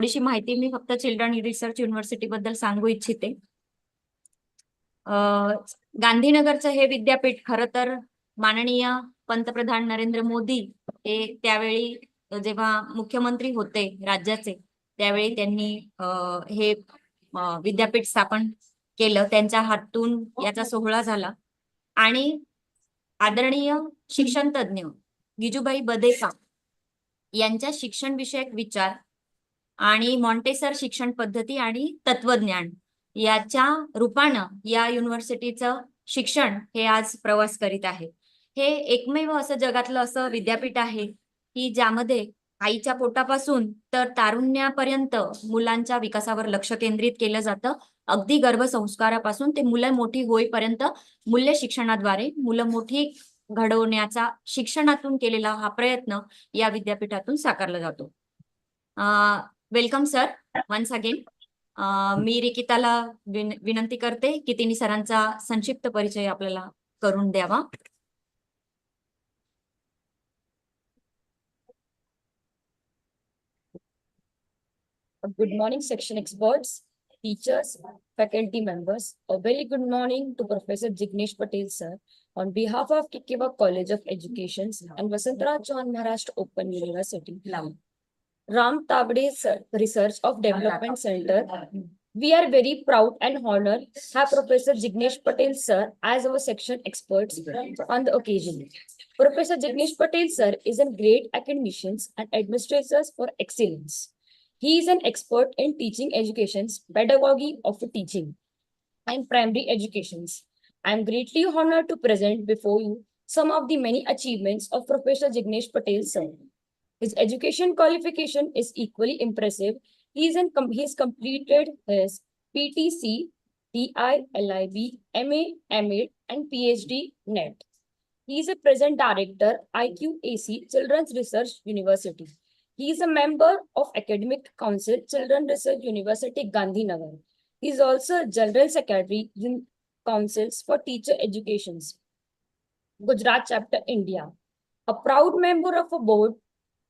थोडीशी माहिती मी फक्त चिल्ड्रन रिसर्च युनिव्हर्सिटी बद्दल सांगू इच्छिते. गांधीनगरचं हे विद्यापीठ खरं तर माननीय पंतप्रधान नरेंद्र मोदी हे त्यावेळी जेव्हा मुख्यमंत्री होते राज्याचे, त्यावेळी त्यांनी हे विद्यापीठ स्थापन केलं. त्यांच्या हातून याचा सोहळा झाला आणि आदरणीय शिक्षण तज्ञ गिजूभाई बदेसा यांच्या शिक्षण विषयक विचार आणि मॉन्टेसर शिक्षण पद्धती आणि तत्वज्ञान याच्या रूपानं या युनिव्हर्सिटीचं शिक्षण हे आज प्रवास करीत आहे. हे एकमेव असं जगातलं असं विद्यापीठ आहे की ज्यामध्ये आईच्या पोटापासून तर तारुण्यापर्यंत मुलांच्या विकासावर लक्ष केंद्रित केलं जातं. अगदी गर्भसंस्कारापासून ते मुलं मोठी होईपर्यंत मूल्य शिक्षणाद्वारे मुलं मोठी घडवण्याचा शिक्षणातून केलेला हा प्रयत्न या विद्यापीठातून साकारला जातो. Welcome sir once again. मी रिकिताला विनंती करते की तिने सरांचा संक्षिप्त परिचय आपल्याला करून द्यावा. Good morning, section experts, teachers, faculty members. A very good morning to Professor Jignesh Patel, sir, on behalf of Kikiva College of Education and Vasantraj Chauhan Maharashtra Open University, Ram Tabde Research of Development Center. We are very proud and honored to have Professor Jignesh Patel, sir, as our section experts on the occasion. Professor Jignesh Patel, sir, is a great academician and administrator for excellence. He is an expert in teaching educations, pedagogy of teaching, and primary educations. I am greatly honored to present before you some of the many achievements of Professor Jignesh Patel, sir. His education qualification is equally impressive. He has completed his PTC, TI, LIB, MA, MA, and PhD NET. He is a present director, IQAC Children's Research University. He is a member of Academic Council, Children Research University, Gandhinagar. He is also General Secretary in Councils for Teacher Educations, Gujarat Chapter, India. A proud member of a board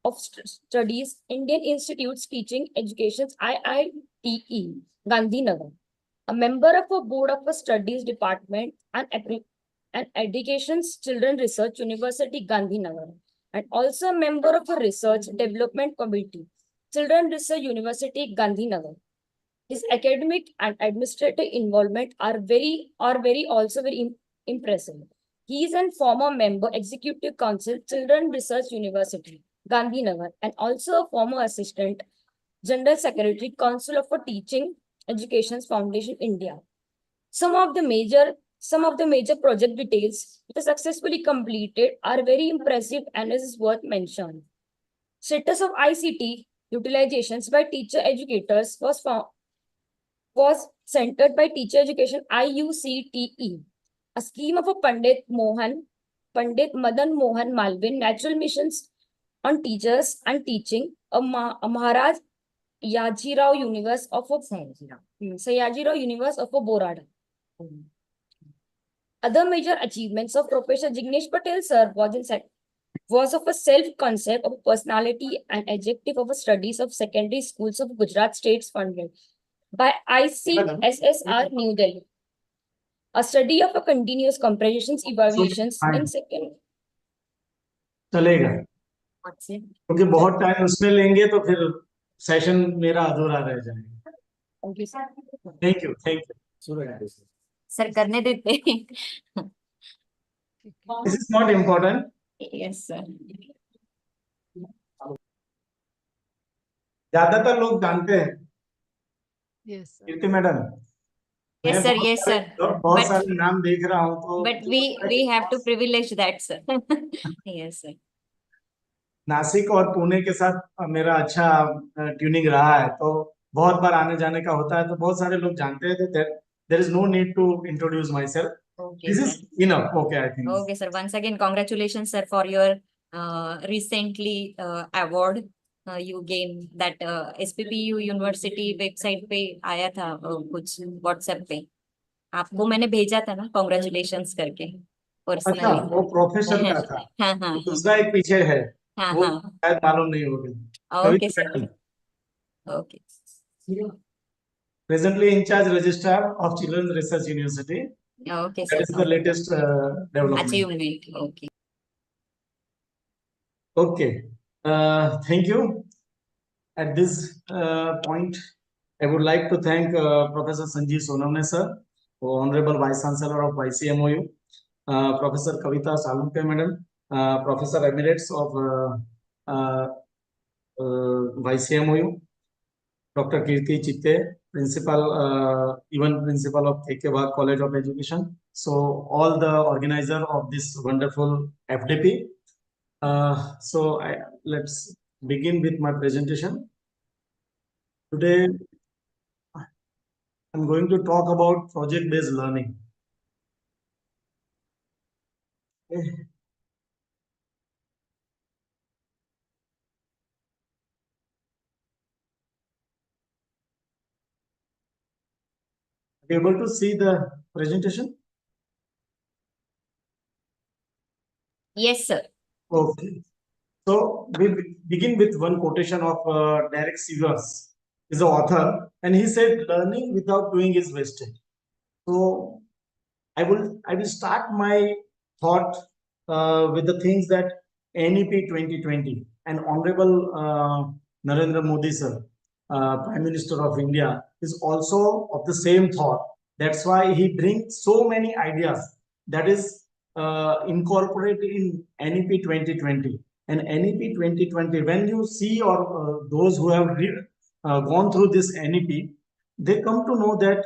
of studies, Indian Institutes Teaching Educations, IITE, Gandhinagar. A member of a board of a studies department and Education's Children Research University, Gandhinagar. And also a member of a research development committee, Children Research University, Gandhinagar. His academic and administrative involvement are very impressive. He is a former member, Executive Council, Children Research University, Gandhinagar, and also a former assistant, General Secretary, Council of Teaching Education Foundation, India. Some of the major project details that are successfully completed are very impressive and is worth mention. Status of ICT utilizations by teacher educators was centered by Teacher Education IUCTE, a scheme of a Pandit Madan Mohan Malvin Natural Missions on Teachers and Teaching, a Maharaj Yajirao Universe of Sayajirao Universe of Borada. Other major achievements of Professor Jignesh Patel, sir, was of a self-concept of personality and adjective of a studies of secondary schools of Gujarat states funded by ICSSR New Delhi. A study of a continuous comparisons, evaluations in second. चलेगा क्योंकि बहुत time उसमें लेंगे तो फिर session मेरा अधूरा रह जाएगा. थैंक यू सर करने देते. This is not important. Yes sir. ज्यादातर लोग जानते हैं. Yes Kirti madam. Yes sir. बहुत सारे नाम देख रहा हूँ तो but we have to privilege that sir. Yes sir. Nashik और पुणे के साथ मेरा अच्छा ट्यूनिंग रहा है तो बहुत बार आने जाने का होता है तो बहुत सारे लोग जानते हैं. तो there is no need to introduce myself. Okay, this sir. is enough. Okay, I think. Okay, sir. Once again, congratulations, sir, for your recently award. You gained that SPPU University website पे आया था कुछ WhatsApp पे. आपको मैंने भेजा था ना congratulations करके अच्छा, personally. वो प्रोफेसर का था. हाँ. दूसरा एक पीछे है. हाँ. वो शायद मालूम नहीं होगा. Okay, sir. Okay. Presently in charge registrar of Children's Research University. Okay, That sir. is the latest development. Achievement. Okay. Okay. Thank you. At this point, I would like to thank Professor Sanjeev Sonamne sir, Honorable Vice Chancellor of YCMOU, Professor Kavita Salunke madam, Professor Emeritus of YCMOU, Dr. Kirti Chitte, even principal of KK Bhag College of Education. So all the organizer of this wonderful FDP. Let's begin with my presentation. Today, I'm going to talk about project-based learning. Okay. Are you able to see the presentation? Yes, sir. Okay. So we begin with one quotation of Derek Sivers, is the author, and he said, "Learning without doing is wasted." So I will start my thought with the things that NEP 2020 and Honorable Narendra Modi sir, Prime Minister of India, is also of the same thought. That's why he brings so many ideas that is incorporated in NEP 2020. And NEP 2020, when you see or those who have gone through this NEP, they come to know that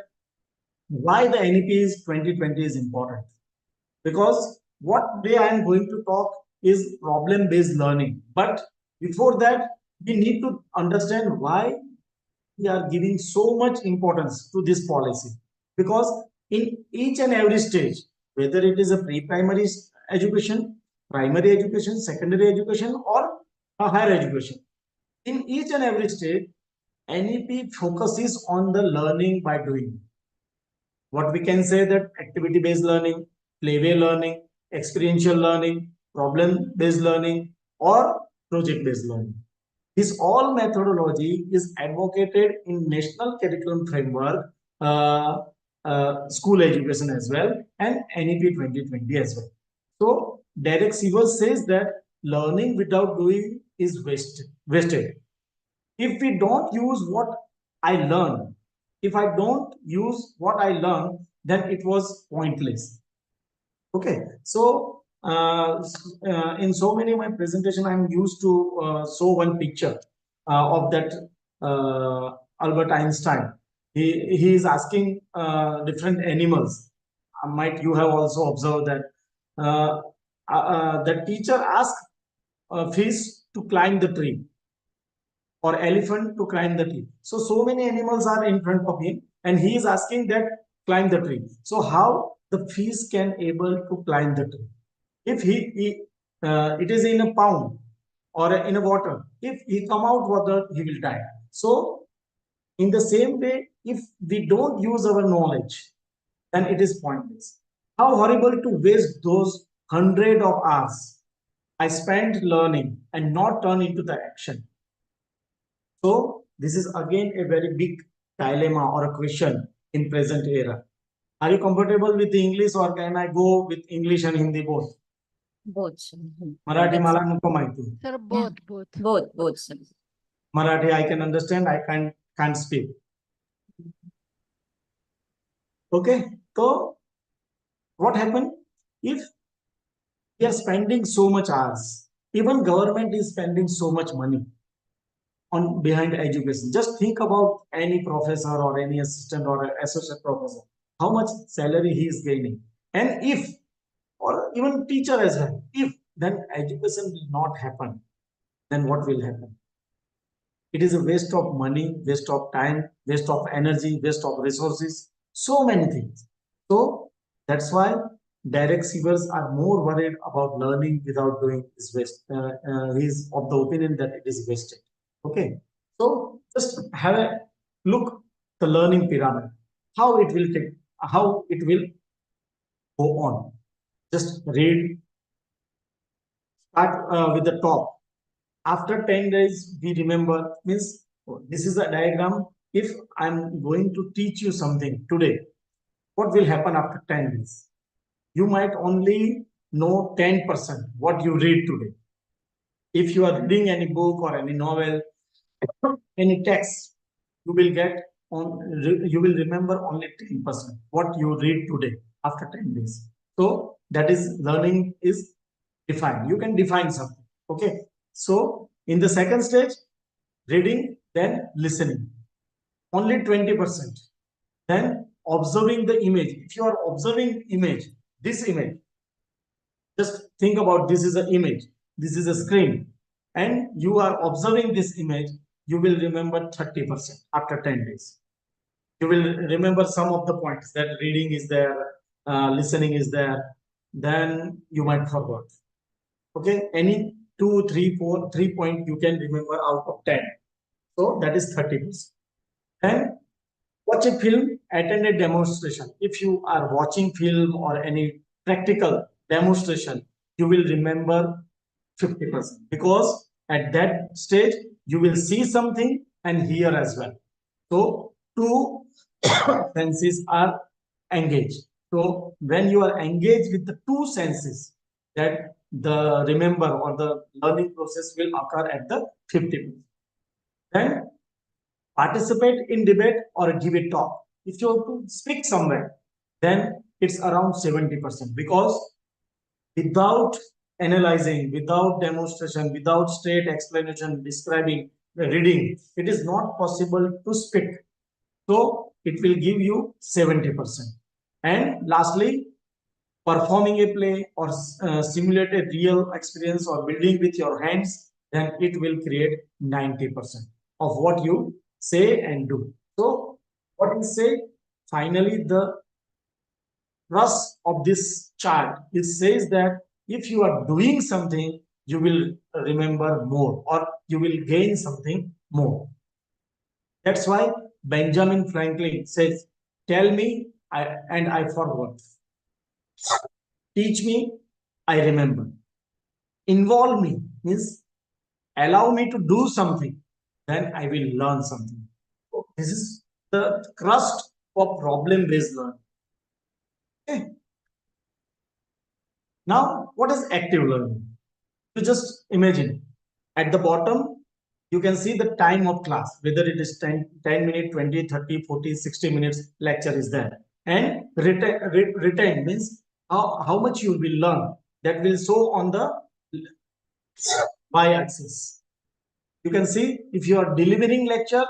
why the NEP 2020 is important. Because what day I am going to talk is problem-based learning. But before that, we need to understand why we are giving so much importance to this policy. Because in each and every stage, whether it is a pre-primary education, primary education, secondary education, or a higher education, in each and every stage, NEP focuses on the learning by doing. What we can say that activity based learning, playway learning, experiential learning, problem based learning, or project based learning. This all methodology is advocated in national curriculum framework, school education as well, and NEP 2020 as well. So Derek Sivers says that learning without doing is wasted. If we don't use what I learn, if I don't use what I learn, then it was pointless. Okay, so in so many of my presentation, I'm used to show one picture of that Albert Einstein. He is asking different animals. Might you have also observed that the teacher asked a fish to climb the tree or elephant to climb the tree. So many animals are in front of him, and he is asking that climb the tree. So how the fish can able to climb the tree? If it is in a pond or in a water, if he come out water, he will die. So in the same way, if we don't use our knowledge, then it is pointless. How horrible to waste those hundred of hours I spent learning and not turn into the action. So this is again a very big dilemma or a question in present era. Are you comfortable with English or can I go with English and Hindi both? Both. Sir. Mhm. Marathi That's- मला नको माहिती. Sir, both. Both, sir. Marathi I can understand, I can't speak. Okay, so what happened if we are spending so much hours? Even government is spending so much money on behind education. Just think about any professor or any assistant or associate professor, how much salary he is gaining. And if, or even teacher as well, if then education will not happen, then what will happen? It is a waste of money, waste of time, waste of energy, waste of resources, so many things. So that's why direct seekers are more worried about learning without doing is waste. He's of the opinion that it is wasted. Okay, so just have a look the learning pyramid, how it will take, how it will go on. Just read, start with the top. After 10 days, we remember, means This is a diagram. If I'm going to teach you something today, what will happen after 10 days? You might only know 10% what you read today. If you are reading any book or any novel, any text, you will get you will remember only 10% what you read today after 10 days. So that is learning is defined. You can define something. Okay. So in the second stage, reading, then listening. Only 20%. Then observing the image. If you are observing image, this image, just think about this is an image, this is a screen, and you are observing this image, you will remember 30% after 10 days. You will remember some of the points that reading is there, listening is there, then you might forget. Okay, any 2, 3, 4, 3 point you can remember out of 10. So that is 30%. Then watch a film, attend a demonstration. If you are watching film or any practical demonstration, you will remember 50% because at that stage you will see something and hear as well. So two senses are engaged. So when you are engaged with the two senses, that the remember or the learning process will occur at the 50%. Then participate in debate or give a talk. If you have to speak somewhere, then it's around 70% because without analyzing, without demonstration, without straight explanation, describing, reading, it is not possible to speak. So it will give you 70%. And lastly, performing a play or simulate a real experience or building with your hands, then it will create 90% of what you say and do. So what we say, finally, the thrust of this chart, it says that if you are doing something, you will remember more or you will gain something more. That's why Benjamin Franklin says, tell me and I forgot. Teach me, I remember. Involve me means allow me to do something, then I will learn something. This is the crust of problem-based learning. Okay. Now, what is active learning? You just imagine at the bottom, you can see the time of class, whether it is 10 minutes, 20, 30, 40, 60 minutes lecture is there. And retain means how much you will learn. That will show on the y-axis. You can see if you are delivering lecture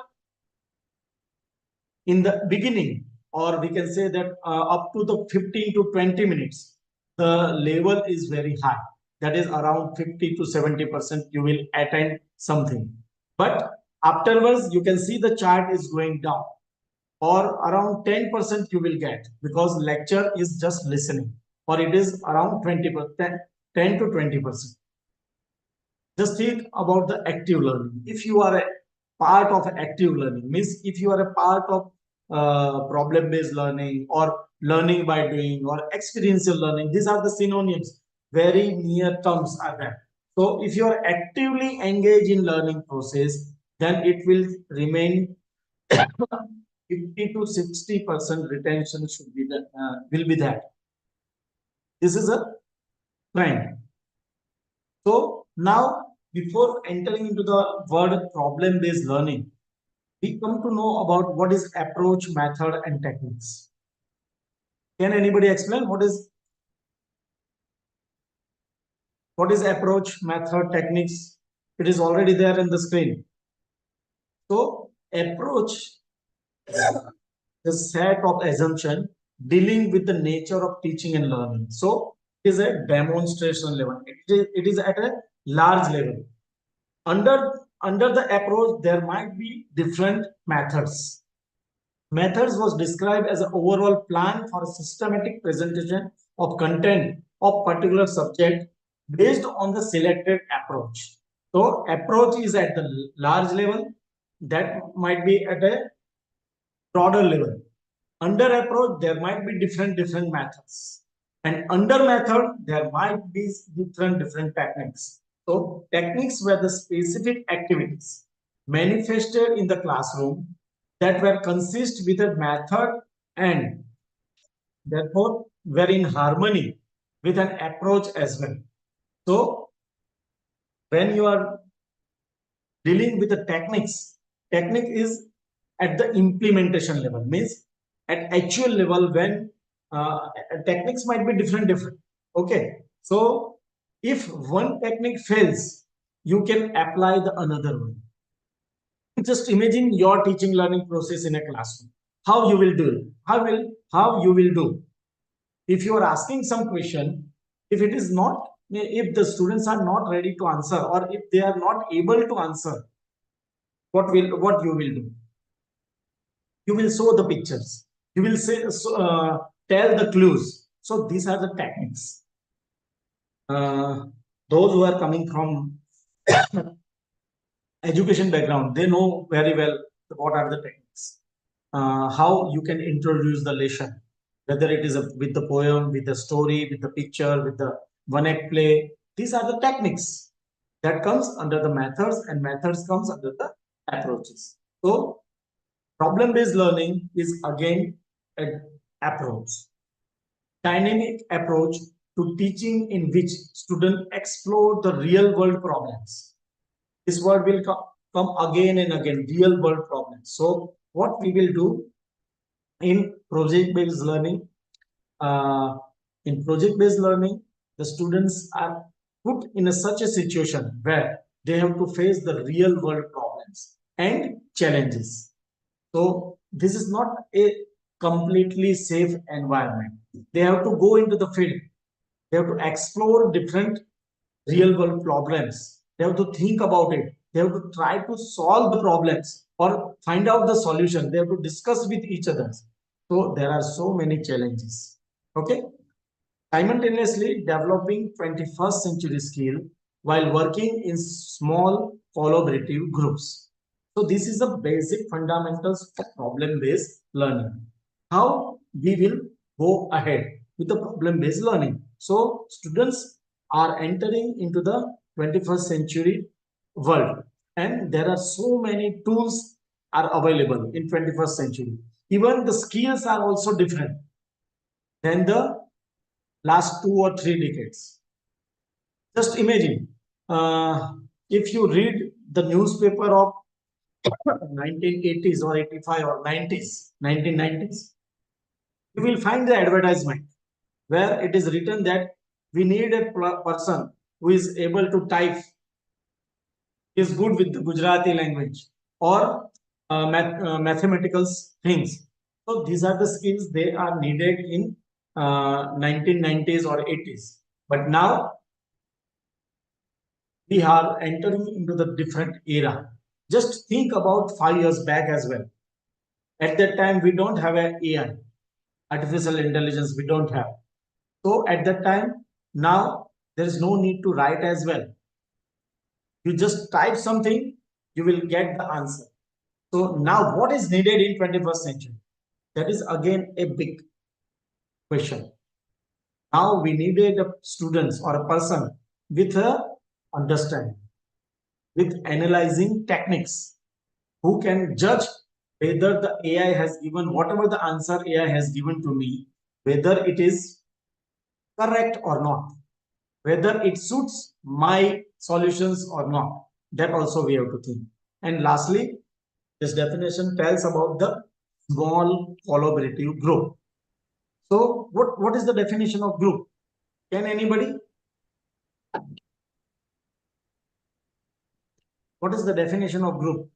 in the beginning, or we can say that up to the 15 to 20 minutes, the level is very high. That is around 50 to 70% you will attend something. But afterwards, you can see the chart is going down, or around 10% you will get because lecture is just listening, or it is around 20%, 10 to 20%. Just think about the active learning. If you are a part of active learning, means if you are a part of problem-based learning or learning by doing or experiential learning, these are the synonyms. Very near terms are there. So if you are actively engaged in learning process, then it will remain 50 to 60% retention should be the will be that. This is a trend. So now, before entering into the word problem-based learning, we come to know about what is approach, method, and techniques. Can anybody explain what is approach, method, techniques? It is already there in the screen. So approach the set of assumption dealing with the nature of teaching and learning. So it is a demonstration level. It is at a large level. Under the approach, there might be different methods. Methods was described as an overall plan for a systematic presentation of content of particular subject based on the selected approach. So approach is at the large level, that might be at a broader level. Under approach, there might be different methods. And under method, there might be different techniques. So techniques were the specific activities manifested in the classroom that were consist with a method and therefore were in harmony with an approach as well. So when you are dealing with the technique is at the implementation level, means at actual level when techniques might be different. Okay, so if one technique fails, you can apply the another one. Just imagine your teaching learning process in a classroom. How you will do it? How you will do? If you are asking some question, if it is not, if the students are not ready to answer, or if they are not able to answer, what you will do? You will show the pictures. You will say, tell the clues. So these are the techniques. Those who are coming from education background, they know very well what are the techniques. How you can introduce the lesson, whether it is with the poem, with the story, with the picture, with the one act play. These are the techniques that comes under the methods, and methods comes under the approaches. So problem based learning is again an approach, dynamic approach to teaching in which students explore the real world problems. This word will come again and again, real world problems. So what we will do in project based learning, uh, the students are put in such a situation where they have to face the real world problems and challenges. So this is not a completely safe environment. They have to go into the field. They have to explore different real world problems. They have to think about it. They have to try to solve the problems or find out the solution. They have to discuss with each other. So there are so many challenges. Okay. Simultaneously developing 21st century skill while working in small collaborative groups. So this is the basic fundamentals of problem-based learning. How we will go ahead with the problem-based learning. So students are entering into the 21st century world, and there are so many tools are available in 21st century. Even the skills are also different than the last 2 or 3 decades. Just imagine, if you read the newspaper of 1980s or 85 or 90s, 1990s, you will find the advertisement where it is written that we need a person who is able to type, is good with the Gujarati language or mathematical things. So these are the skills they are needed in 1990s or 80s. But now we are entering into the different era. Just think about 5 years back as well. At that time, we don't have an AI, artificial intelligence, we don't have. So at that time, now there is no need to write as well. You just type something, you will get the answer. So now what is needed in 21st century? That is again a big question. Now we needed a students or a person with a understanding, with analyzing techniques, who can judge whether the AI has given whatever the answer AI has given to me, whether it is correct or not, whether it suits my solutions or not. That also we have to think. And lastly, this definition tells about the small collaborative group. So what is the definition of group? Can anybody? What is the definition of group?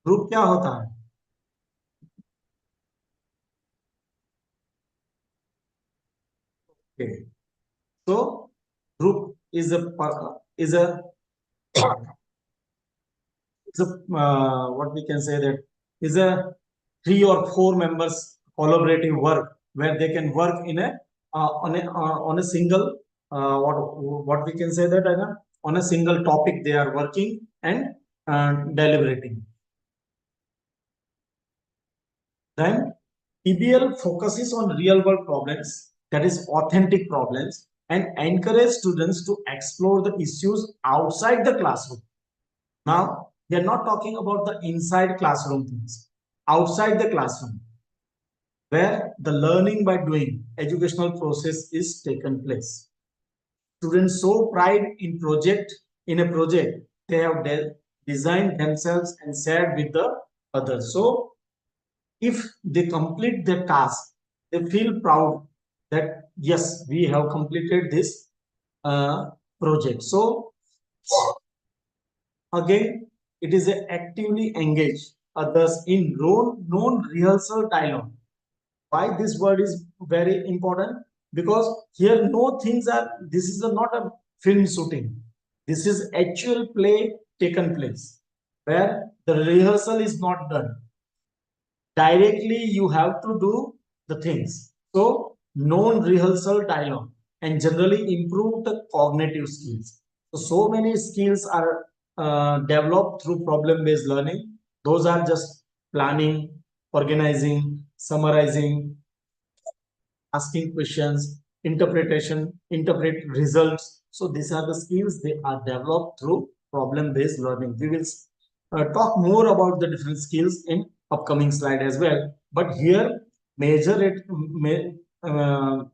Group क्या होता है? Okay. So group is a is a what we can say that is a 3 or 4 members collaborative work where they can work in a on a single what we can say that on a single topic they are working and deliberating. Then PBL focuses on real world problems, that is authentic problems, and encourage students to explore the issues outside the classroom. Now, we are not talking about the inside classroom things, outside the classroom, where the learning by doing educational process is taken place. Students show pride in a project they have designed themselves and shared with the others. So if they complete their task, they feel proud that yes, we have completed this project. So again, it is a actively engage others in non-rehearsal dialogue. Why this word is very important? Because here no things are, this is not a film shooting. This is actual play taken place where the rehearsal is not done. Directly you have to do the things. So non-rehearsal dialogue and generally improve the cognitive skills. So many skills are developed through problem-based learning. Those are just planning, organizing, summarizing, asking questions, interpret results. So these are the skills they are developed through problem-based learning. We will talk more about the different skills in upcoming slide as well. But here, uh,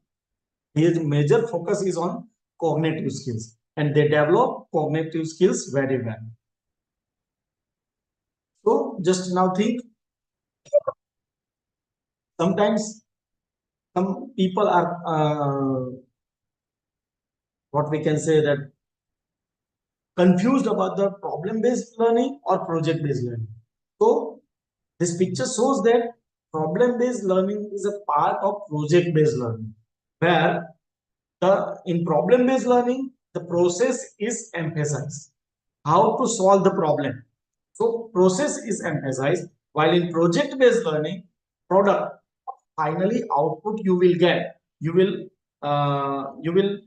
major focus is on cognitive skills, and they develop cognitive skills very well. So just now think, sometimes some people are what we can say that confused about the problem-based learning or project-based learning. So this picture shows that problem-based learning is a part of project-based learning, where in problem-based learning, the process is emphasized. How to solve the problem. So process is emphasized, while in project-based learning, product, finally output you will get. You will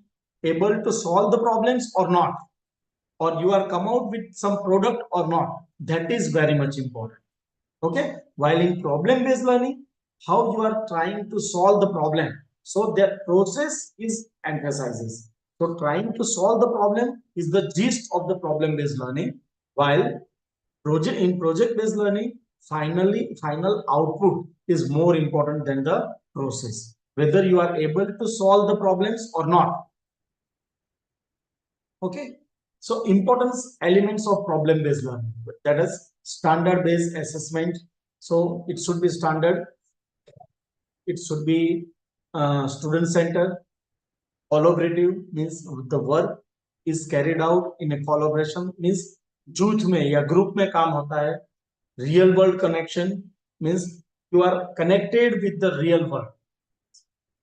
able to solve the problems or not, or you are come out with some product or not. That is very much important. Okay, while in problem based learning, how you are trying to solve the problem, so that process is emphasizes. So trying to solve the problem is the gist of the problem based learning, while project based learning, final output is more important than the process, whether you are able to solve the problems or not. Okay, so importance elements of problem based learning, that is standard based assessment. So it should be standard, it should be student centered. Collaborative means the work is carried out in a collaboration, means जूथ में या group में काम होता है. Real world connection means you are connected with the real world.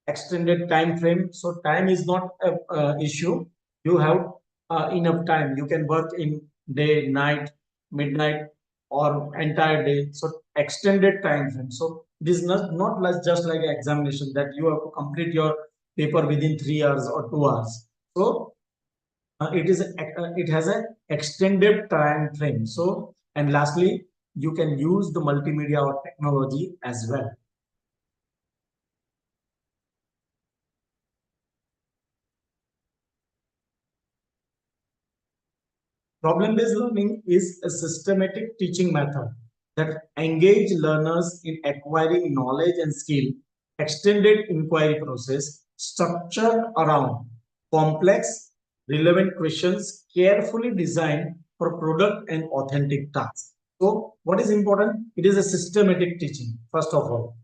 Extended time frame, so time is not a issue. You have enough time, you can work in day, night, midnight, or entire day. So extended time frame, so it is not like just like examination that you have to complete your paper within 3 hours or 2 hours. So it has a extended time frame. So, and lastly, you can use the multimedia or technology as well. Problem-based learning is a systematic teaching method that engage learners in acquiring knowledge and skill, extended inquiry process, structured around complex, relevant questions, carefully designed for product and authentic tasks. So, what is important? It is a systematic teaching, first of all,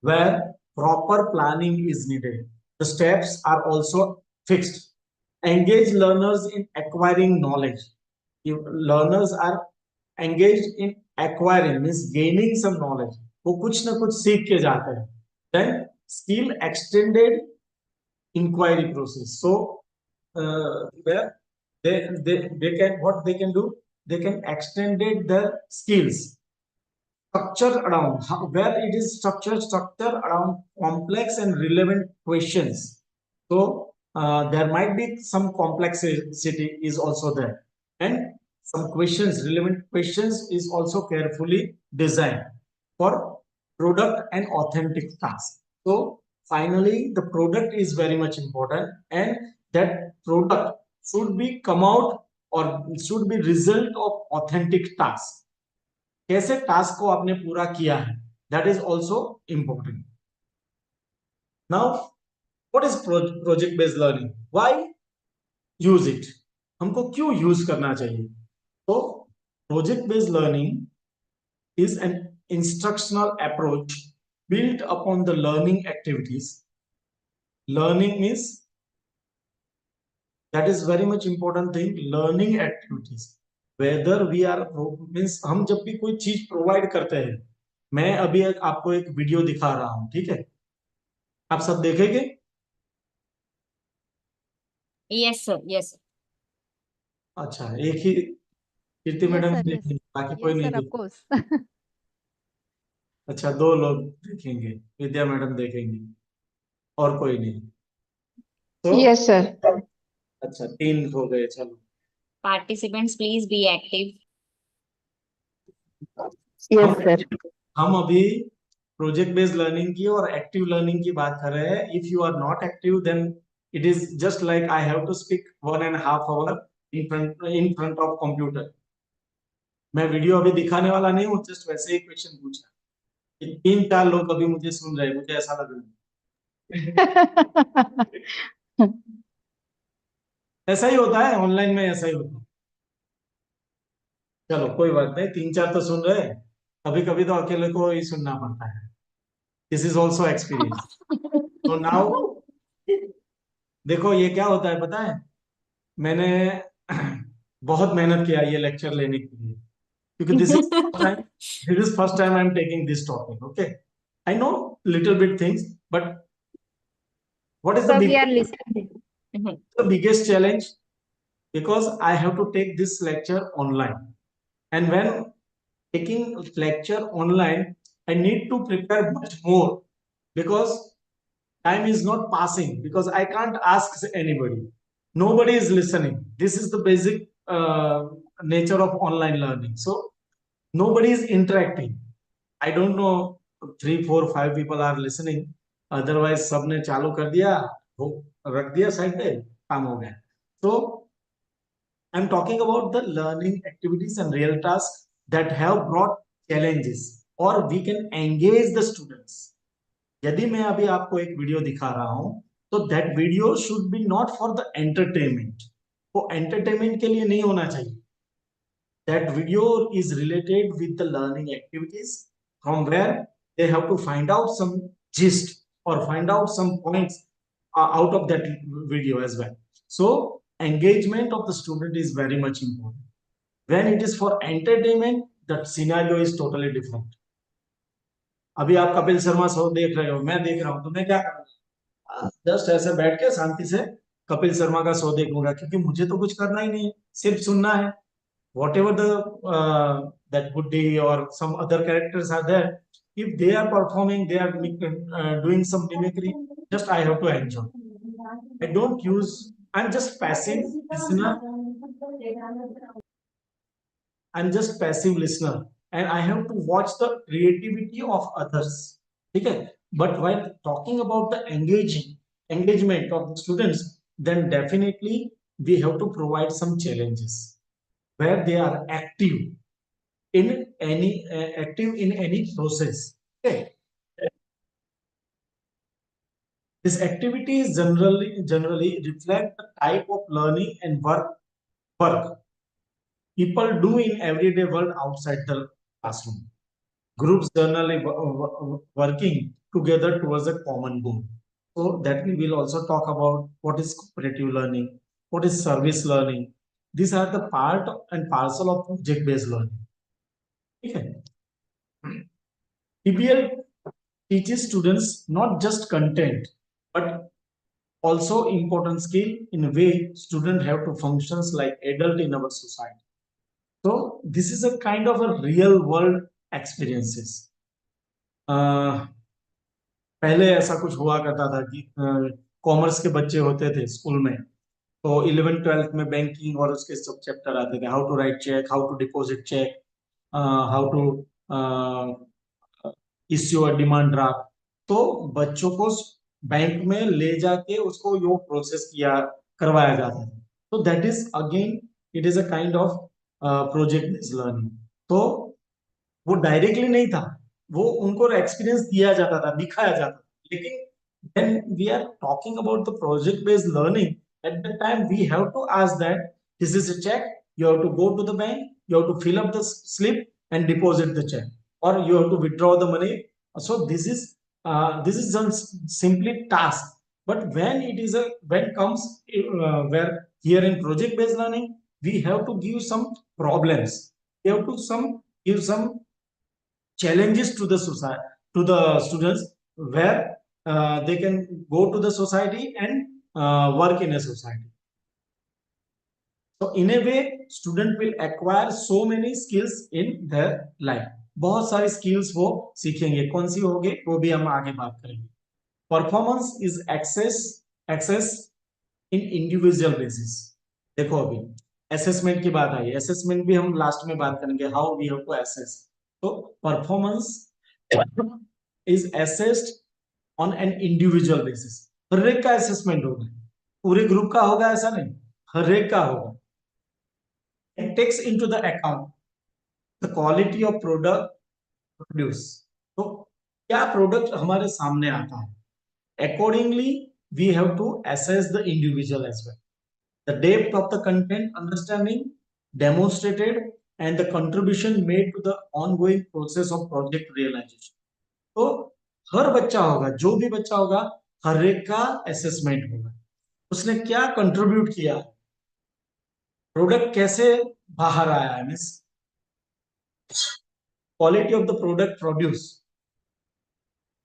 where proper planning is needed. The steps are also fixed. Engage learners in acquiring knowledge. If learners are engaged in acquiring, means gaining some knowledge, वो कुछ ना कुछ सीख के जाते हैं. Then skill extended inquiry process. So where they can, what they can do, they can extended their skills, structure around where it is structure around complex and relevant questions. So there might be some complexity is also there, and some questions, relevant questions is also carefully designed for product and authentic task. So finally, the product is very much important, and that product should be come out or should be result of authentic task. कैसे task को आपने पूरा किया है, that is also important. Now, what is project based learning? Why use it? हमको क्यों use करना चाहिए? तो project based learning is an instructional approach built upon the learning activities. Learning is, that is very much important thing, learning activities. Whether we are means हम जब भी कोई चीज प्रोवाइड करते हैं, मैं अभी आपको एक वीडियो दिखा रहा हूं, ठीक है, आप सब देखेंगे? Yes sir, yes. अच्छा, एक ही कीर्ति Yes, मैडम sir. Yes. देखेंगे, बाकी कोई Yes, नहीं sir. Of देखेंगे? course. अच्छा, 2 लोग देखेंगे, विद्या मैडम देखेंगे और कोई नहीं, तो Yes, sir. अच्छा 3 हो गए, चलो. Participants please be active. Yes, sir. हम अभी प्रोजेक्ट बेस्ड लर्निंग की और एक्टिव लर्निंग की बात कर रहे हैं. If you are not active, then it is just like I have to speak 1.5 hour in front of computer. मैं वीडियो अभी दिखाने वाला नहीं हूँ, जस्ट वैसे ही क्वेश्चन पूछा. 3-4 लोग अभी मुझे सुन रहे हैं, मुझे ऐसा लग रहा है. ऐसा ही होता है ऑनलाइन में, ऐसा ही होता है. चलो कोई बात नहीं, 3-4 तो सुन रहे हैं, कभी कभी तो अकेले को ही सुनना पड़ता है. This is also experience. तो नाउ देखो ये क्या होता है पता है, मैंने बहुत मेहनत किया ये लेक्चर लेने के लिए, क्योंकि this is first time I am taking this topic. Okay, I know little bit things, but what is Sir, we are listening. the biggest challenge? Because I have to take this lecture online, and when taking lecture online, I need to prepare much more, because time is not passing, because I can't ask anybody. Nobody is listening. This is the basic nature of online learning. So nobody is interacting. I don't know, 3, 4, 5 people are listening. Otherwise सबने चालू कर दिया, वो रख दिया side पे, काम हो गया. So I'm talking about the learning activities and real tasks that have brought challenges, or we can engage the students. यदि मैं अभी आपको एक वीडियो दिखा रहा हूं, तो that video should be not for the entertainment. वो entertainment के लिए नहीं होना चाहिए. That video is related with the learning activities, from where they have to find out some gist or find out some points out of that video as well. So engagement of the student is very much important. When it is for entertainment, the scenario is totally different. अभी आप Kapil Sharma show देख रहे हो, मैं देख रहा हूं, तो मैं क्या करूंगा? जस्ट ऐसे बैठ के शांति से कपिल शर्मा का शो देखूंगा, क्योंकि मुझे तो कुछ करना ही नहीं है, सिर्फ सुनना है. Whatever the that Buddhi or some other characters are there, if they are performing, they are doing some mimicry, just I have to enjoy. I don't use, I'm just passive listener. I'm just passive listener, and I have to watch the creativity of others. Okay? But while talking about the engagement of the students, then definitely we have to provide some challenges where they are active in any process. Okay. This activities generally reflect the type of learning and work people do in everyday world outside the classroom. Groups generally working together towards a common goal. So that we will also talk about what is cooperative learning, what is service learning. These are the part and parcel of project-based learning. Okay. PBL teaches students not just content, but also important skill in a way students have to functions like adult in our society. So this is a kind of a real world experiences. पहले ऐसा कुछ हुआ करता था कि commerce के बच्चे होते थे स्कूल में, तो 11th-12th में बैंकिंग और उसके सब चैप्टर आते थे, how to write cheque, how to deposit cheque, how to issue a demand draft, तो बच्चों को बैंक में ले जाके उसको यो प्रोसेस किया करवाया जाता था। तो that is again it is a kind of project based learning. तो वो डायरेक्टली नहीं था, वो उनको एक्सपीरियंस दिया जाता था, दिखाया जाता था। लेकिन when we are talking about the project based learning, at that time we have to ask that this is a check, you have to go to the bank, you have to fill up the slip and deposit the check, or you have to withdraw the money. So this is just simply task. But when it is a when comes where here in project based learning, we have to give some problems, we have to some give some challenges to the society, to the students, where they can go to the society and work in a society. So in a way student will acquire so many skills in their life. बहुत सारी skills वो सीखेंगे, कौन सी होगी वो भी हम आगे बात करेंगे। Performance is access in individual basis. देखो अभी असेसमेंट की बात आई, असेसमेंट भी हम लास्ट में बात करेंगे, how we have to assess. तो performance is assessed on an individual basis। हर एक का असेसमेंट होगा, पूरे ग्रुप का होगा ऐसा नहीं, हर एक का होगा। It takes into the account the quality of product produced। तो क्या प्रोडक्ट हमारे सामने आता है, accordingly we have to assess the individual as well, the depth of the content understanding demonstrated and the contribution made to the ongoing process of project realization। तो हर बच्चा होगा, जो भी बच्चा होगा, हर एक का असेसमेंट होगा, उसने क्या कंट्रीब्यूट किया, प्रोडक्ट कैसे बाहर आया है, means quality of the product produce,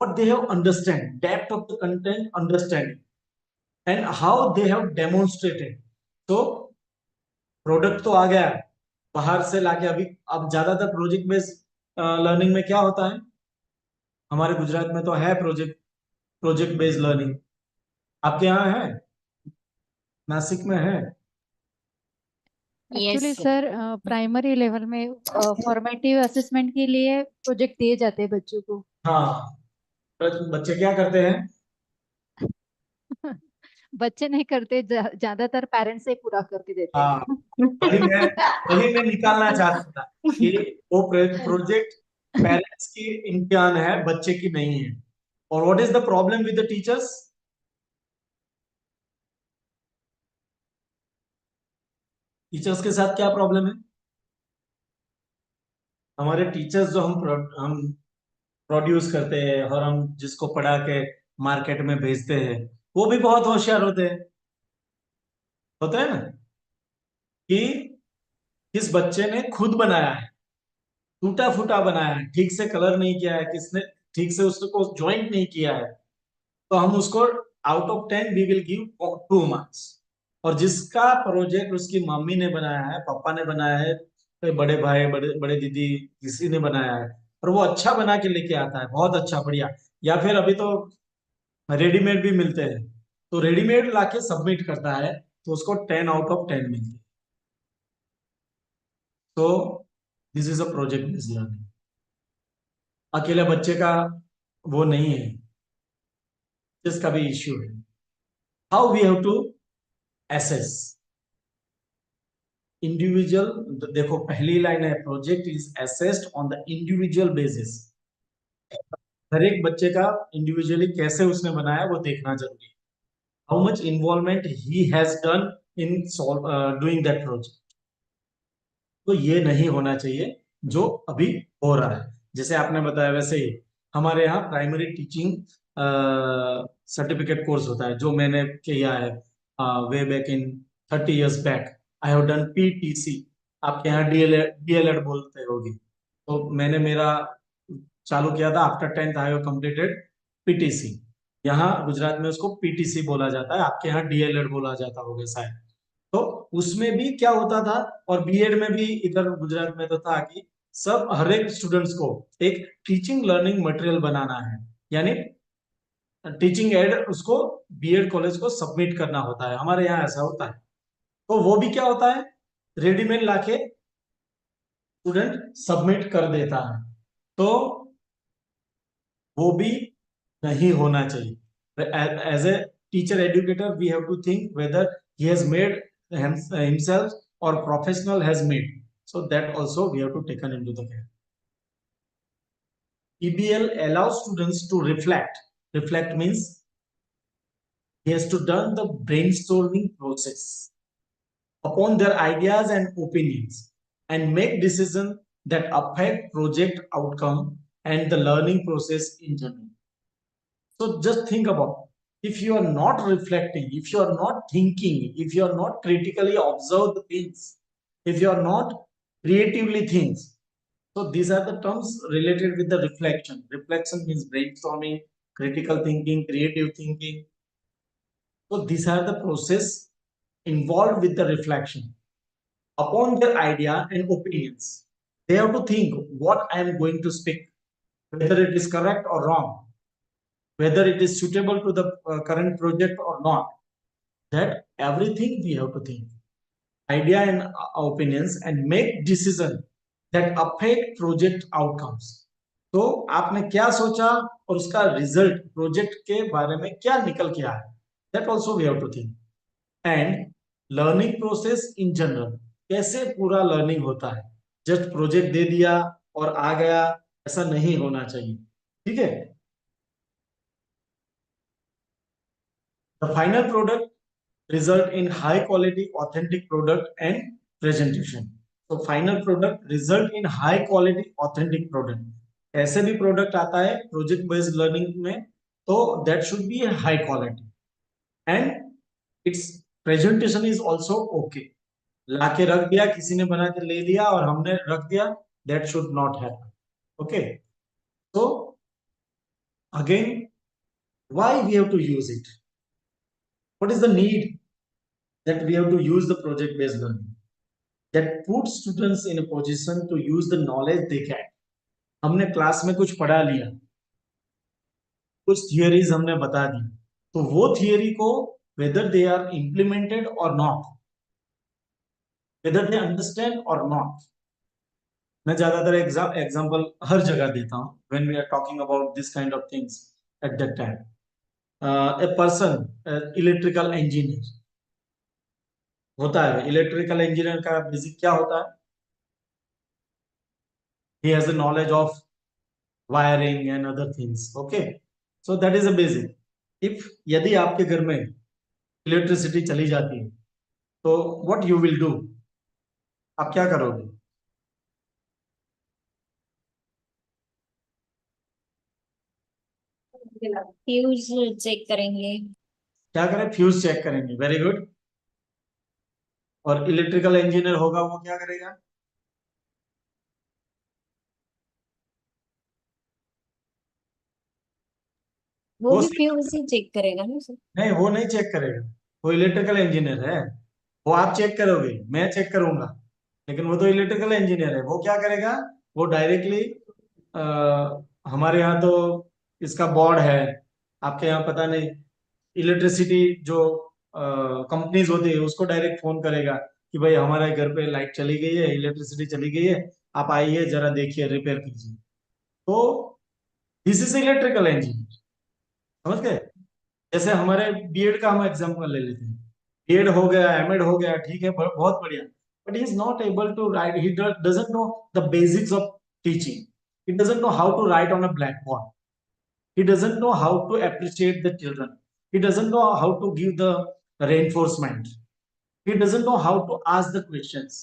what they have understand, depth of the content understanding and how they have demonstrated। तो प्रोडक्ट तो आ गया बाहर से लाके, अभी अब ज्यादातर प्रोजेक्ट बेस्ड लर्निंग में क्या होता है, हमारे गुजरात में तो है प्रोजेक्ट बेस्ड लर्निंग, आपके यहाँ है, नासिक में है? Actually yes. Sir primary level में फॉर्मेटिव असेसमेंट के लिए प्रोजेक्ट दिए जाते हैं बच्चों को। हाँ, बच्चे क्या करते हैं? बच्चे नहीं करते, ज्यादातर पेरेंट्स से पूरा करके देते हाँ, हैं। वही मैं निकालना चाहता था कि वो प्रोजेक्ट पेरेंट्स की इम्तिहान है, बच्चे की नहीं है। और what is the problem with the teachers? Teachers के साथ क्या प्रॉब्लम है? हमारे टीचर्स जो हम प्रोड्यूस करते हैं और हम जिसको पढ़ा के मार्केट में भेजते हैं, वो भी बहुत होशियार होते हैं ना, कि किस बच्चे ने खुद बनाया है, टूटा फूटा बनाया है, ठीक से कलर नहीं किया है, किसने ठीक से उसको ज्वाइंट नहीं किया है, तो हम उसको out of 10 we will give 2 marks. और जिसका प्रोजेक्ट उसकी मम्मी ने बनाया है, पापा ने बनाया है, कोई बड़े भाई बड़े बड़े दीदी किसी ने बनाया है, और वो अच्छा बना के लेके आता है, बहुत अच्छा बढ़िया, या फिर अभी तो रेडीमेड भी मिलते हैं, तो रेडीमेड लाके सबमिट करता है, तो उसको 10 आउट ऑफ 10 मिलती है। तो this is a project based learning. अकेले बच्चे का वो नहीं है, जिसका भी इश्यू है, how we have to assess individual. देखो पहली लाइन है, project is assessed on the individual basis. हर एक बच्चे का इंडिविजुअली कैसे उसने बनाया वो देखना जरूरी है, how much involvement he has done in doing that project. तो ये नहीं होना चाहिए जो अभी हो रहा है। जैसे आपने बताया वैसे ही हमारे यहाँ प्राइमरी टीचिंग सर्टिफिकेट कोर्स होता है, जो मैंने किया है way back in 30 years back. I have done PTC, आपके यहाँ डीएलएड बोलते होगी। तो मैंने मेरा चालू किया था after 10th I have completed PTC. यहाँ गुजरात में उसको पीटीसी बोला जाता है, आपके यहाँ डीएलएड बोला जाता होगा शायद। तो उसमें भी क्या होता था, और बीएड में भी इधर गुजरात में तो था कि सब हर एक स्टूडेंट्स को एक टीचिंग लर्निंग मटेरियल बनाना है, यानी टीचिंग एड उसको बीएड कॉलेज को सबमिट करना होता है, हमारे यहाँ ऐसा होता है। तो वो भी क्या होता है, रेडीमेड लाके स्टूडेंट सबमिट कर देता है। तो वो भी नहीं होना चाहिए. As a teacher educator, we have to think whether he has made himself or professional has made. So that also we have to taken into the care. EBL allows students to reflect. Reflect means he has to done the brainstorming process upon their ideas and opinions and make decisions that affect project outcome and the learning process in general. So just think about, if you are not reflecting, if you are not thinking, if you are not critically observe the things, if you are not creatively things. So these are the terms related with the reflection. Reflection means brainstorming, critical thinking, creative thinking. So these are the process involved with the reflection upon their idea and opinions. They have to think what I am going to speak, whether it is correct or wrong, whether it is suitable to the current project or not. That everything we have to think, idea and opinions, and make decision that affect project outcomes. तो आपने क्या सोचा और उसका result project के बारे में क्या निकल के आया, that also we have to think. And learning process in general, कैसे पूरा लर्निंग होता है, जस्ट प्रोजेक्ट दे दिया और आ गया, ऐसा नहीं होना चाहिए. ठीक है. The final product result in high quality authentic product and presentation. So final product result in high quality authentic product. ऐसे भी प्रोडक्ट आता है प्रोजेक्ट बेस्ड लर्निंग में, तो that should be high quality and it's presentation is also okay. लाके रख दिया, किसी ने बना के ले लिया और हमने रख दिया, that should not happen. Okay. So again, why we have to use it, what is the need that we have to use the project based learning that puts students in a position to use the knowledge they can. हमने class में कुछ पढ़ा लिया, कुछ theories हमने बता दी, तो वो थियरी को whether they are implemented or not, whether they understand or not. मैं ज्यादातर एग्जांपल हर जगह देता हूं when we are talking about this kind of things at that time. A person, electrical engineer होता है. इलेक्ट्रिकल इंजीनियर का basic क्या होता है? He has a knowledge of wiring and other things. Okay, so that is a basic. If यदि आपके घर में इलेक्ट्रिसिटी चली जाती है, तो what you will do, आप क्या करोगे? फ्यूज चेक करेंगे. क्या करें? फ्यूज चेक करेंगे. Very good. और इलेक्ट्रिकल इंजीनियर होगा, वो क्या करेगा? वो भी फ्यूज ही चेक करेगा ना सर? नहीं, वो नहीं चेक करेगा. वो इलेक्ट्रिकल इंजीनियर है. वो आप चेक करोगे, मैं चेक करूंगा, लेकिन वो तो इलेक्ट्रिकल इंजीनियर है. वो क्या करेगा? वो डायरेक्टली, हमारे यहाँ तो इसका बोर्ड है, आपके यहाँ पता नहीं, इलेक्ट्रिसिटी जो कंपनीज होती है उसको डायरेक्ट फोन करेगा कि भाई हमारे घर पे लाइट चली गई है, इलेक्ट्रिसिटी चली गई है, आप आइए जरा देखिए, रिपेयर कीजिए. तो दिस इज इलेक्ट्रिकल इंजीनियर. समझ गए? जैसे हमारे बीएड का हम एग्जांपल ले लेते हैं. बीएड हो गया, एमएड हो गया, ठीक है, बहुत बढ़िया, but he is not able to write, he doesn't know the basics of teaching. He doesn't know how to write on a blackboard. He doesn't know how to appreciate the children. He doesn't know how to give the reinforcement. He doesn't know how to ask the questions.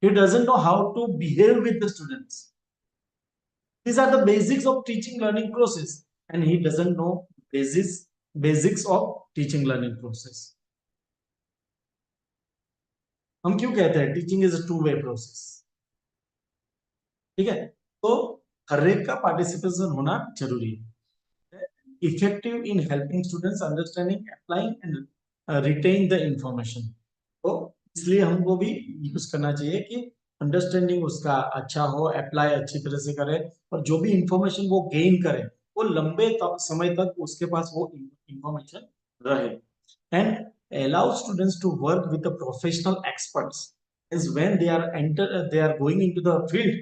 He doesn't know how to behave with the students. These are the basics of teaching learning process, and he doesn't know basics of teaching learning process. हम क्यों कहते हैं teaching is a two way process? ठीक है. तो हर एक का participation होना जरूरी है. Effective in helping students understanding, applying and retain the information. तो इसलिए हमको भी यूज करना चाहिए कि अंडरस्टैंडिंग उसका अच्छा हो, अप्लाई अच्छी तरह से करे, और जो भी इंफॉर्मेशन वो गेन करे वो लंबे समय तक उसके पास वो इंफॉर्मेशन रहे. And allow students to work with the professional experts is when they are going into the field,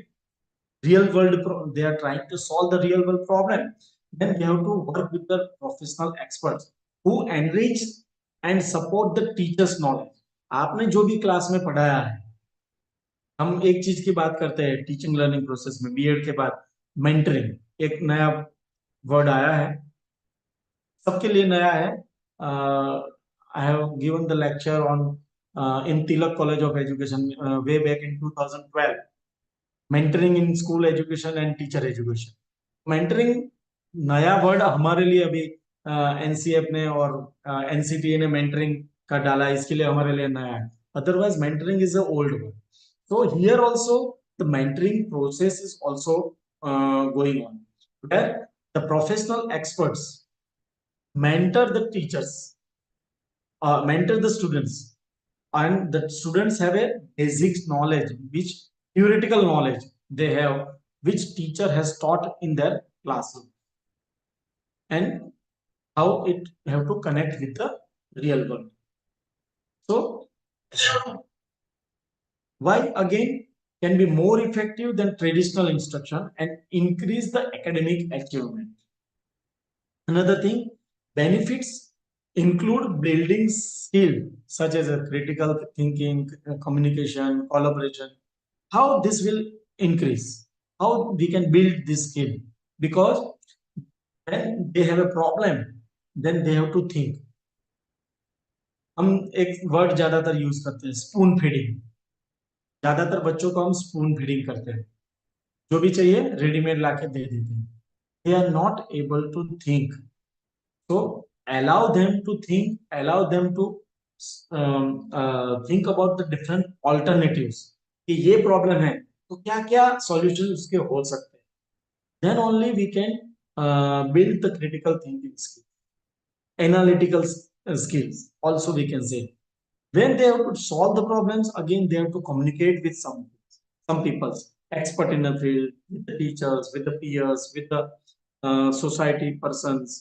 real world they are trying to solve the real world problem. then we have to work with the professional experts who enrich and support the teachers knowledge. आपने जो भी class में पढ़ाया है, हम एक चीज की बात करते हैं टीचिंग लर्निंग प्रोसेस में, बीएड के बाद मेंटरिंग एक नया वर्ड आया है, सबके लिए नया है. I have given the lecture on in Tilak college of education way back in 2012, mentoring in school education and teacher education. Mentoring नया वर्ड हमारे लिए अभी एनसीएफ ने और एनसीटीए ने मेंटरिंग का डाला, इसके लिए हमारे लिए नया है. Otherwise mentoring is a old word. So here also the mentoring process is also going on, where the professional experts mentor the teachers, mentor the students, and the students have a basic knowledge, which theoretical knowledge they have, which teacher has taught in their classroom, and how it have to connect with the real world. So why again can be more effective than traditional instruction and increase the academic achievement. Another thing, benefits include building skill such as a critical thinking, communication, collaboration. How this will increase, how we can build this skill, because when they have a problem then they have to think. हम एक word ज्यादातर use करते हैं, spoon feeding. ज्यादातर बच्चों को हम spoon feeding करते हैं, जो भी चाहिए रेडीमेड लाके दे देते हैं. They are not able to think. So allow them to think, allow them to think about the different alternatives कि ये प्रॉब्लम है तो क्या क्या सॉल्यूशन उसके हो सकते हैं. Then only we can build the critical thinking skill, analytical skills also we can say. When they have to solve the problems, again they have to communicate with some people, expert in the field, with the teachers, with the peers, with the society persons.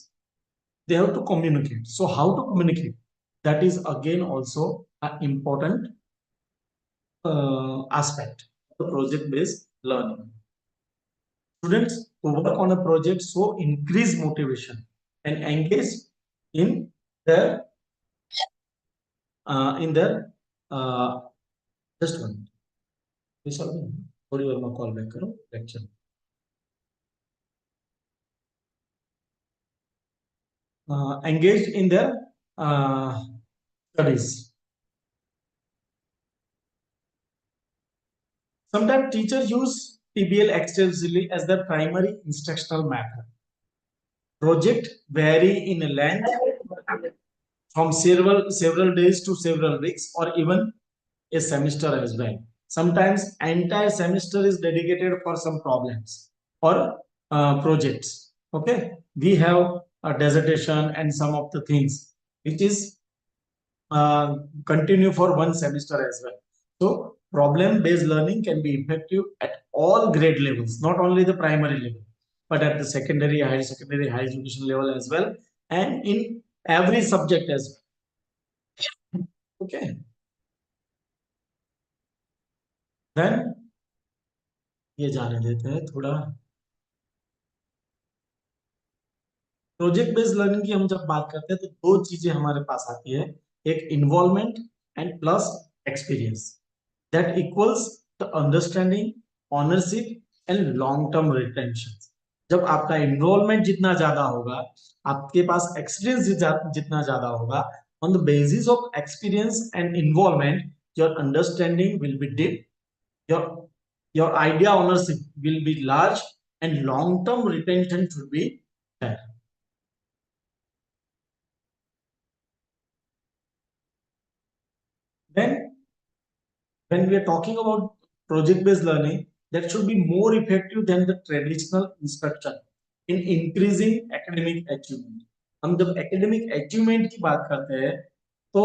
They have to communicate. So how to communicate? That is again also an important aspect of the project-based learning. Students who work on a project so increase motivation and engage in their just one. Please help me. थोड़ी देर में call back करो lecture. Engaged in their studies. Sometimes teachers use PBL extensively as their primary instructional method. Project vary in length from several days to several weeks or even a semester as well. Sometimes entire semester is dedicated for some problems or projects. Okay, we have a dissertation and some of the things which is continue for one semester as well. So problem-based learning can be effective at all grade levels, not only the primary level, but at the secondary, higher secondary, higher education level as well, and in every subject as well. Okay. Then ये जाने देते हैं थोड़ा. Project based learning की हम जब बात करते हैं तो दो चीजें हमारे पास आती है, एक involvement and plus experience. That equals the understanding, ownership and long term retention. जब आपका इन्वॉल्वमेंट जितना ज्यादा होगा, आपके पास एक्सपीरियंस जितना ज्यादा होगा, on the basis of experience and involvement, your understanding will be deep, your idea ownership will be large, and long term retention should be there. Then when we are talking about project based learning, that should be more effective than the traditional instruction in increasing academic achievement. हम जब academic achievement की बात करते हैं तो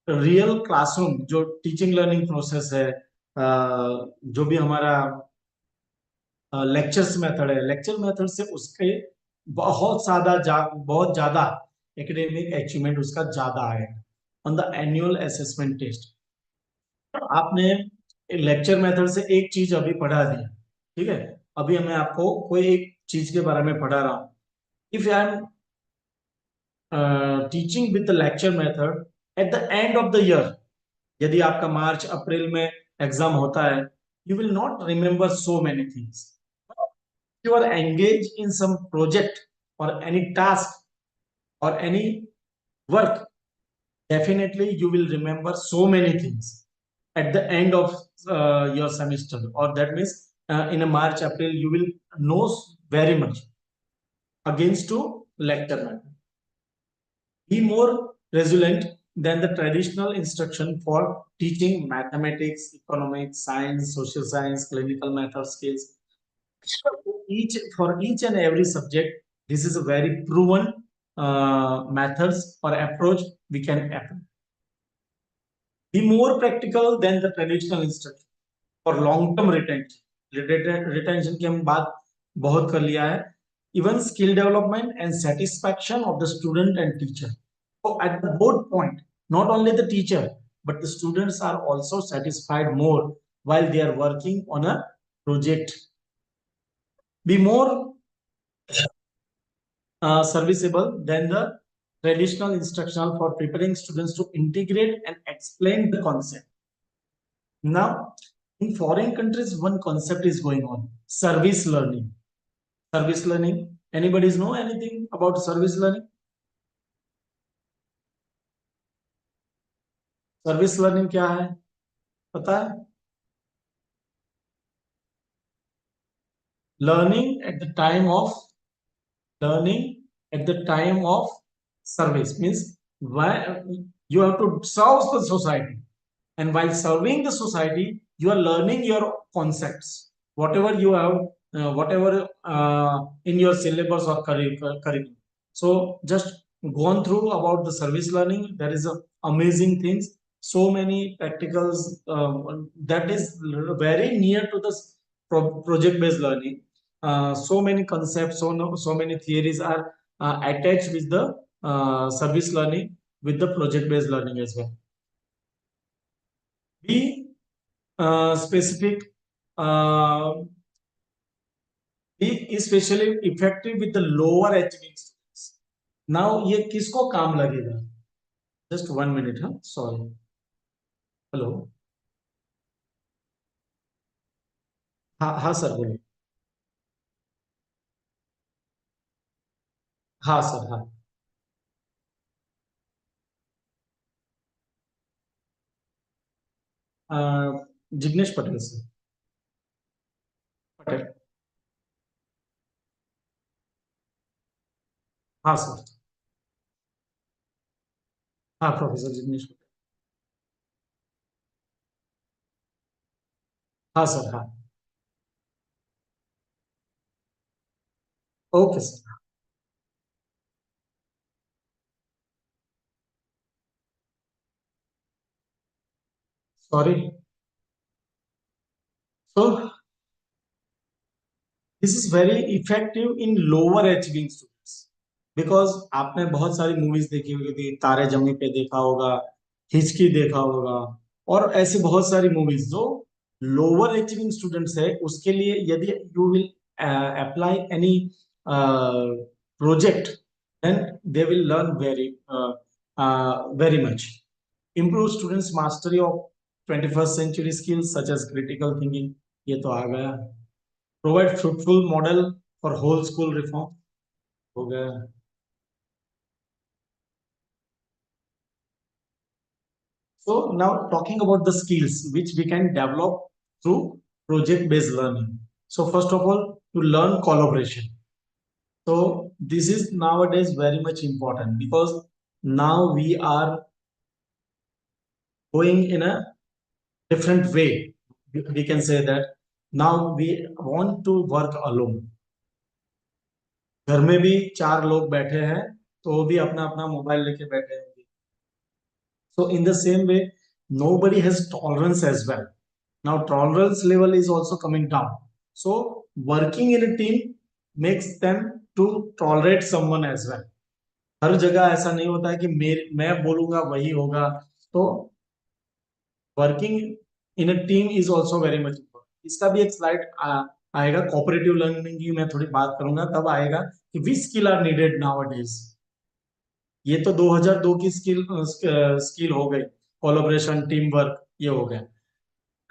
real classroom जो teaching learning process है, जो भी हमारा लेक्चर्स मेथड है, लेक्चर मेथड से उसके बहुत ज्यादा एकेडमिक अचीवमेंट उसका ज्यादा आएगा. On the annual assessment test आपने लेक्चर मेथड से एक चीज अभी पढ़ा दिया, ठीक है, अभी मैं आपको कोई एक चीज के बारे में पढ़ा रहा हूँ, if I am teaching with the lecture method, at the end of the year, यदि आपका मार्च अप्रैल में एग्जाम होता है, you will not remember so many things. If you are engaged in some project or any task or any work, definitely you will remember so many things at the end of your semester, or that means in a March April you will know very much against to lecture method. Be more resilient than the traditional instruction for teaching mathematics, economics, science, social science, clinical method skills. For each and every subject, this is a very proven methods or approach we can apply. Be more practical than the traditional instruction for long term retention. Retention की हम बात बहुत कर लिया है. Even skill development and satisfaction of the student and teacher. So at the board point, not only the teacher, but the students are also satisfied more while they are working on a project. Be more serviceable than the traditional instructional for preparing students to integrate and explain the concept. Now, in foreign countries, one concept is going on: service learning. Service learning. Anybody know anything about service learning? Service learning क्या है, पता है? Learning at the time of service means why you have to serve the society, and while serving the society you are learning your concepts, whatever you have, whatever in your syllabus or curriculum. So just gone through about the service learning. There is a amazing things, so many practicals that is very near to the project based learning. So many concepts, so many theories are attached with the service learning, with the project based learning as well. Be specific, be especially effective with the lower achieving students. Now ये किसको काम लगेगा? Just 1 minute, huh? Sorry. Hello. हाँ sir बोलिए. हाँ sir, हाँ. Jignesh Patel sir. Patel. हाँ sir. हाँ प्रोफेसर जिग्नेश पटेल. हाँ सर, हाँ. Okay sir. Sorry. So this is very effective in lower achieving students, because आपने बहुत सारी मूवीज देखी होगी, तारे जमी पे देखा होगा, हिचकी देखा होगा, और ऐसी बहुत सारी मूवीज जो लोअर अचीविंग स्टूडेंट्स है उसके लिए यदि you will apply any project, then they will learn very much. Improve students mastery of 21st century skills such as critical thinking. ये तो आ गया. Provide fruitful model for whole school reform. हो गया. So now talking about the skills which we can develop through project based learning. So first of all, to learn collaboration. So this is nowadays very much important, because now we are going in a different way. We can say that now we want to work alone. घर में भी 4 लोग बैठे हैं तो वो भी अपना अपना मोबाइल लेके बैठे हैं. So in the same way, nobody has tolerance as well. Now tolerance level is also coming down. So working in a team makes them to tolerate someone as well. हर जगह ऐसा नहीं होता है कि मैं बोलूंगा वही होगा. तो working in a team is also very much important. इसका भी एक स्लाइड आएगा कोऑपरेटिव लर्निंग की मैं थोड़ी बात करूंगा, तब आएगा कि which skill are needed nowadays. ये तो 2002 की स्किल हो गई, कोलैबोरेशन, टीम वर्क, ये हो गया।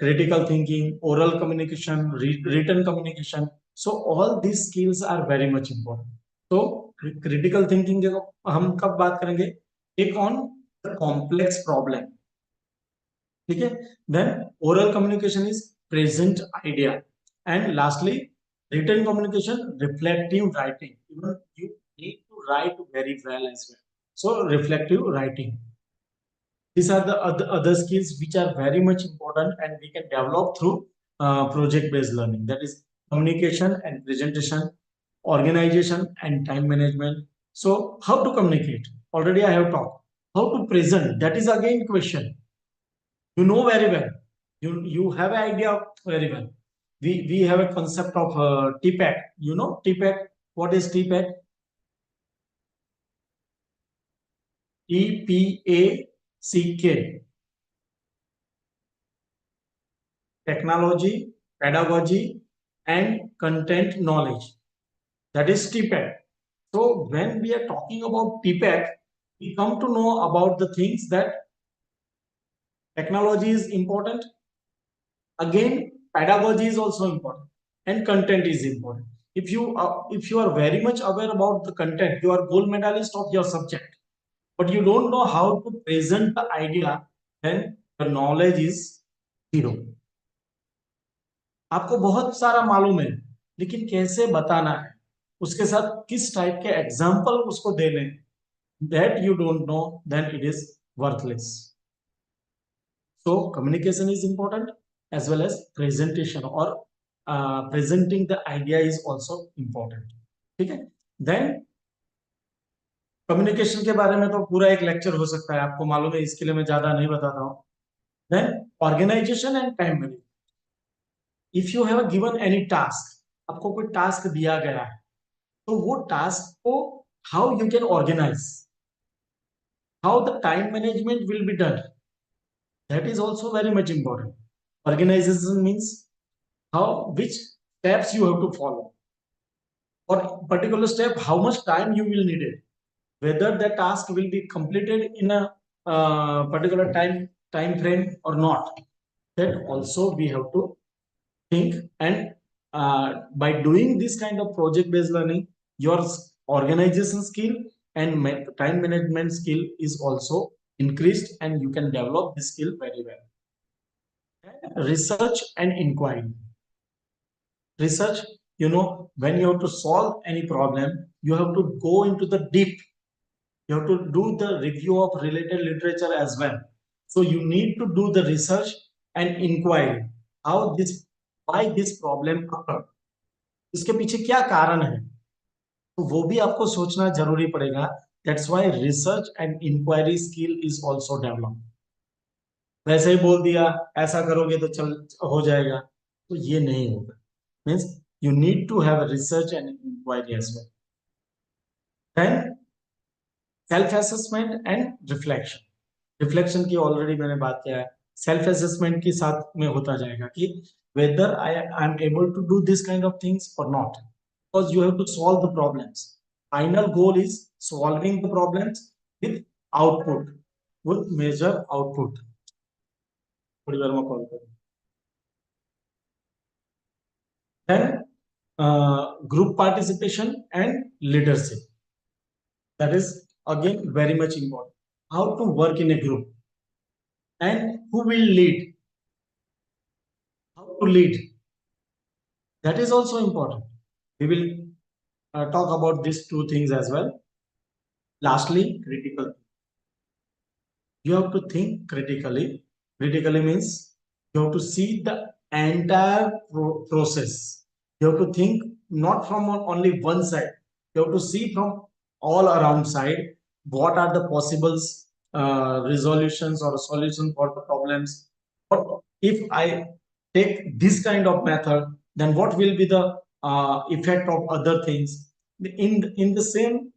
critical thinking, oral communication, written communication. So all these skills are very much important. So critical thinking देखो हम कब बात करेंगे, take on the complex problem, ठीक है। Then oral communication is present idea, and lastly written communication, reflective writing. Even you need to write very well as well. So reflective writing. These are the other skills which are very much important and we can develop through project-based learning. That is communication and presentation, organization and time management. So how to communicate? Already I have talked. How to present? That is again question. You know very well. You have an idea very well. We have a concept of TPAC. You know TPAC. What is TPAC? TPACK. Technology, pedagogy, and content knowledge. That is TPAC. So when we are talking about TPAC, we come to know about the things that technology is important. Again, pedagogy is also important, and content is important. If you are very much aware about the content, you are gold medalist of your subject, but you don't know how to present the idea, then the knowledge is zero. आपको बहुत सारा मालूम है, लेकिन कैसे बताना है, उसके साथ किस टाइप के एग्जाम्पल उसको देने, that you don't know, then it is worthless. So communication is important as well as presentation, और presenting the idea is also important. ठीक है. देन कम्युनिकेशन के बारे में तो पूरा एक लेक्चर हो सकता है, आपको मालूम है, इसके लिए मैं ज्यादा नहीं बताता हूँ. Then organisation and time management. If you have given any task, आपको कोई टास्क दिया गया है, तो वो टास्क को how you can organise, how the time management will be done, that is also very much important. Organisation means how which steps you have to follow, or particular step how much time you will need it, whether the task will be completed in a particular time frame or not, that also we have to think. And by doing this kind of project based learning, your organization skill and time management skill is also increased, and you can develop this skill very well. Research and inquiry. Research, you know, when you have to solve any problem, you have to go into the deep, you have to do the review of related literature as well. So you need to do the research and inquiry, how this, why this problem occurred, इसके पीछे क्या कारण है, तो वो भी आपको सोचना जरूरी पड़ेगा. That's why research and inquiry skill is also develop. वैसे ही बोल दिया ऐसा करोगे तो चल हो जाएगा, तो ये नहीं होगा. Means you need to have research and inquiry as well. Then self assessment and reflection. Reflection की ऑलरेडी मैंने बात किया है. सेल्फ असेसमेंट के साथ में होता जाएगा कि whether I am able to do this kind of things or not, because you have to solve the problems. Final goal is solving the problems with output, with measure output. थोड़ी देर में call करूँ. Then group participation and leadership. That is again very much important. How to work in a group and who will lead, how to lead, that is also important. We will talk about these two things as well. Lastly, critical. You have to think critically. Critically means you have to see the entire process. You have to think not from only one side. You have to see from all around side what are the possible resolutions or solutions for the problems. What if I take this kind of method, then what will be the effect of other things? In the same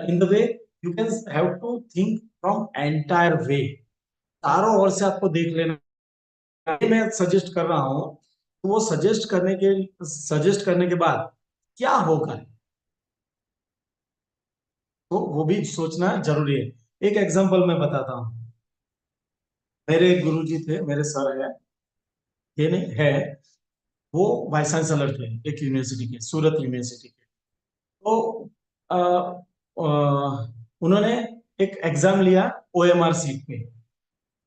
in the way, you can have to think from entire way. चारों ओर से आपको देख लेना. मैं suggest कर रहा हूं, वो सजेस्ट करने के बाद क्या होगा, तो वो भी सोचना जरूरी है। एक एग्जांपल मैं बताता हूँ। मेरे गुरुजी थे, मेरे सर है, ये नहीं है, वो वाइस चांसलर थे एक यूनिवर्सिटी के, सूरत यूनिवर्सिटी के। तो अ, उन्होंने एक एग्जाम लिया ओएमआर सीट पे।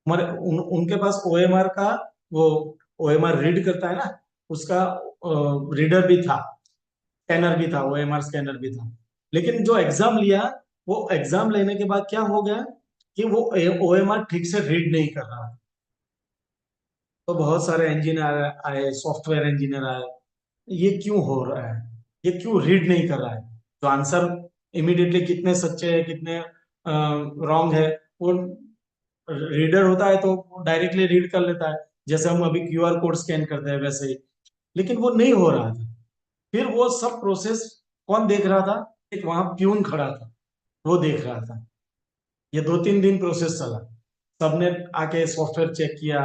उनके पास ओएमआर का, वो ओएमआर रीड करता है ना, उसका रीडर भी था, स्कैनर भी था, ओएमआर स्कैनर भी था। लेकिन जो एग्जाम लिया, वो एग्जाम लेने के बाद क्या हो गया कि वो ओएमआर ठीक से रीड नहीं कर रहा। तो बहुत सारे इंजीनियर आए, सॉफ्टवेयर इंजीनियर आए, ये क्यों हो रहा है, ये क्यों रीड नहीं कर रहा है। तो आंसर इमीडिएटली कितने सच्चे है, कितने रॉन्ग है, वो रीडर होता है तो डायरेक्टली रीड कर लेता है, जैसे हम अभी क्यूआर कोड स्कैन करते हैं वैसे ही। लेकिन वो नहीं हो रहा था। फिर वो सब प्रोसेस कौन देख रहा था? एक वहां प्यून खड़ा था, वो देख रहा था। ये 2-3 दिन प्रोसेस चला। सबने आके सॉफ्टवेयर चेक किया,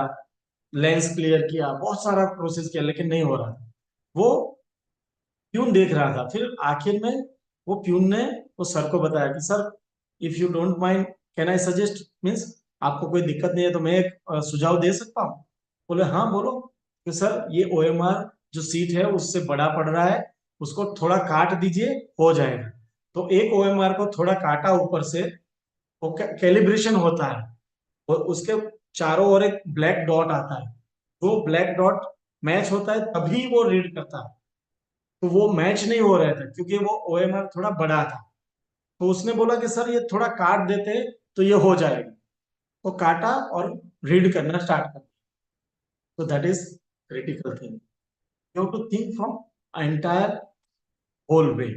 लेंस क्लियर किया, बहुत सारा प्रोसेस किया, लेकिन नहीं हो रहा था। वो प्यून देख रहा था। फिर आखिर में वो प्यून ने वो सर को बताया कि sir, if you don't mind, can I suggest, means आपको कोई दिक्कत नहीं है तो मैं एक सुझाव दे सकता हूँ। बोले हाँ बोलो। कि सर, ये ओएमआर जो सीट है उससे बड़ा पड़ रहा है, उसको थोड़ा काट दीजिए, हो जाएगा। तो एक ओएमआर को थोड़ा काटा ऊपर से, वो कैलिब्रेशन होता है, और उसके चारों ओर एक ब्लैक डॉट आता है। वो ब्लैक डॉट मैच होता है तभी वो रीड करता है। तो वो मैच नहीं हो रहा था क्योंकि वो ओएमआर थोड़ा बड़ा था। तो उसने बोला कि सर, ये थोड़ा काट देते तो ये हो जाएगा। तो काटा और रीड करना स्टार्ट कर। तो that is critical thing, you have to think from entire whole way.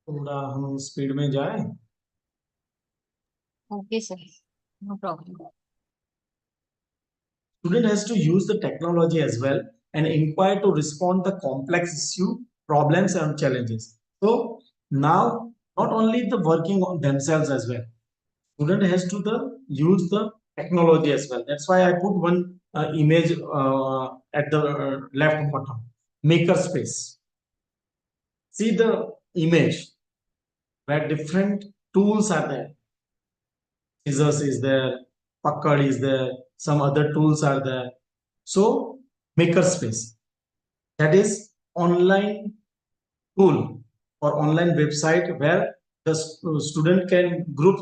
थोड़ा हम स्पीड में जाए। Okay sir, no problem. Student has to use the technology as well and inquire to respond the complex issue, problems and challenges. So now not only the working on themselves as well, student has to use the technology as well. That's why I put one image at the left bottom, maker space. See the image where different tools are there. Scissors is there, Packard is there, some other tools are there. So makerspace, that is online tool or online website where the student can group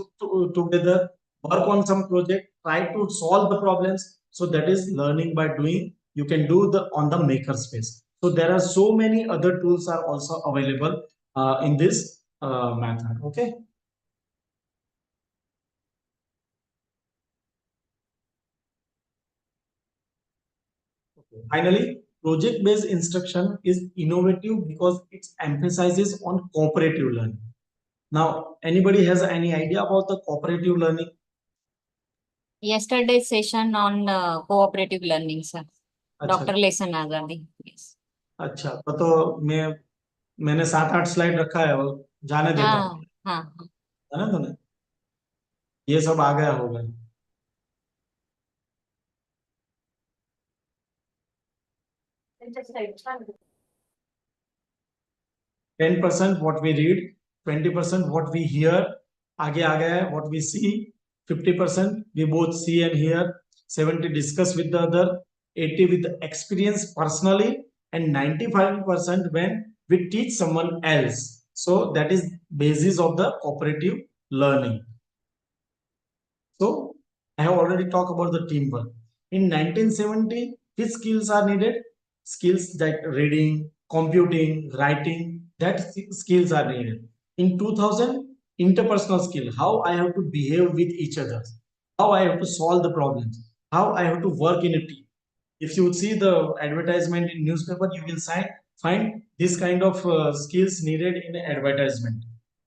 together, work on some project, try to solve the problems. So that is learning by doing. You can do the on the makerspace. So there are so many other tools are also available in this method. Okay. Finally, project-based instruction is innovative because it emphasizes on cooperative learning. Now, anybody has any idea about the cooperative learning? Yesterday's session on cooperative learning, sir. अच्छा Dr. Lesan Azadi. Yes. अच्छा, तो मैंने 7-8 slide रखा है, वो जाने देता हूँ, हाँ हाँ। है ना? तुम्हें ये सब आ गया होगा। 10% what we read, 20% what we hear, आगे आ गया है what we see, 50% we both see and hear, 70 discuss with the other, 80 with the experience personally, and 95% when we teach someone else. So that is basis of the cooperative learning. So I have already talked about the teamwork. In 1970, which skills are needed? Skills like reading, computing, writing, that skills are needed. In 2000, interpersonal skill, how I have to behave with each other, how I have to solve the problems, how I have to work in a team. If you see the advertisement in newspaper, you will find this kind of skills needed in advertisement.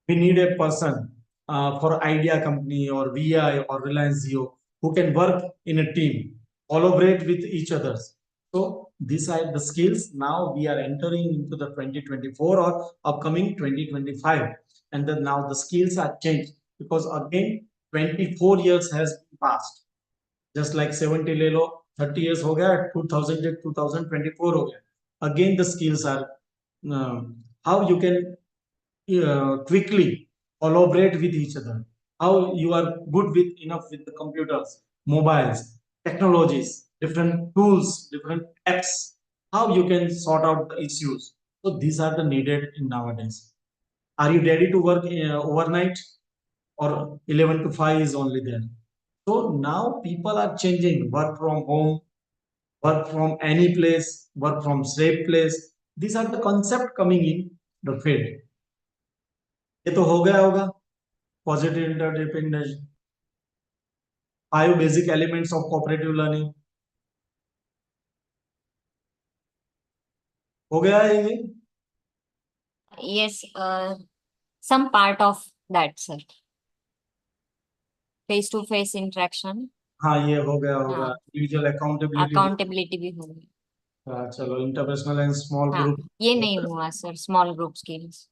We need a person for idea company or VI or Reliance Jio who can work in a team, collaborate with each others. So these are the skills. Now we are entering into the 2024 or upcoming 2025, and then now the skills are changed. because again 24 years has passed. Just like 70 ले लो, 30 years हो गया, 2000 से 2024 हो गया. Again the skills are how you can quickly collaborate with each other, how you are good with enough with the computers, mobiles, technologies, different tools, different apps, how you can sort out the issues. So these are the needed in nowadays. Are you ready to work overnight, or 11 to 5 is only there? So now people are changing, work from home, work from any place, work from safe place. These are the concept coming in the field. ये तो हो गया होगा. Positive interdependence, 5 basic elements of cooperative learning. हो गया है ये? Yes, some part of that, sir. Face to face interaction, हाँ, ये हो गया होगा. हाँ. Individual accountability. accountability भी हो गई. चलो, इंटरपर्सनल एंड स्मॉल हाँ, ग्रुप ये नहीं हुआ सर, स्मॉल ग्रुप स्किल्स.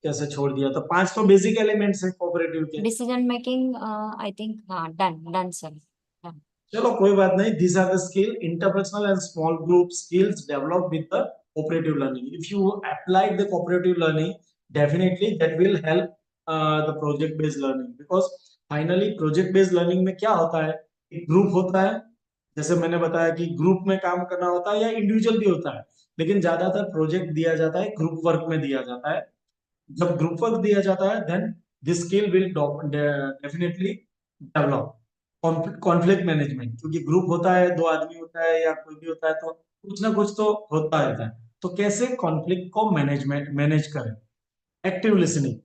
कैसे छोड़ दिया? तो 5 तो बेसिक एलिमेंट्स है कोऑपरेटिव के. डिसीजन मेकिंग, आई थिंक, हाँ, डन डन सर. चलो कोई बात नहीं. These are the skill, interpersonal and small group skills developed with the cooperative learning. If you apply the cooperative learning, definitely that will help the project based learning, because finally project based learning में क्या होता है, एक group होता है. जैसे मैंने बताया कि ग्रुप में काम करना होता है या इंडिविजुअल भी होता है, लेकिन ज्यादातर प्रोजेक्ट दिया जाता है ग्रुप वर्क में दिया जाता है. जब ग्रुप वर्क दिया जाता है, then this skill will definitely develop. Conflict management, क्योंकि ग्रुप होता है, 2 आदमी होता है या कोई भी होता है, तो कुछ ना कुछ तो होता रहता है. तो कैसे कॉन्फ्लिक्ट को मैनेज करें. एक्टिव लिसनिंग,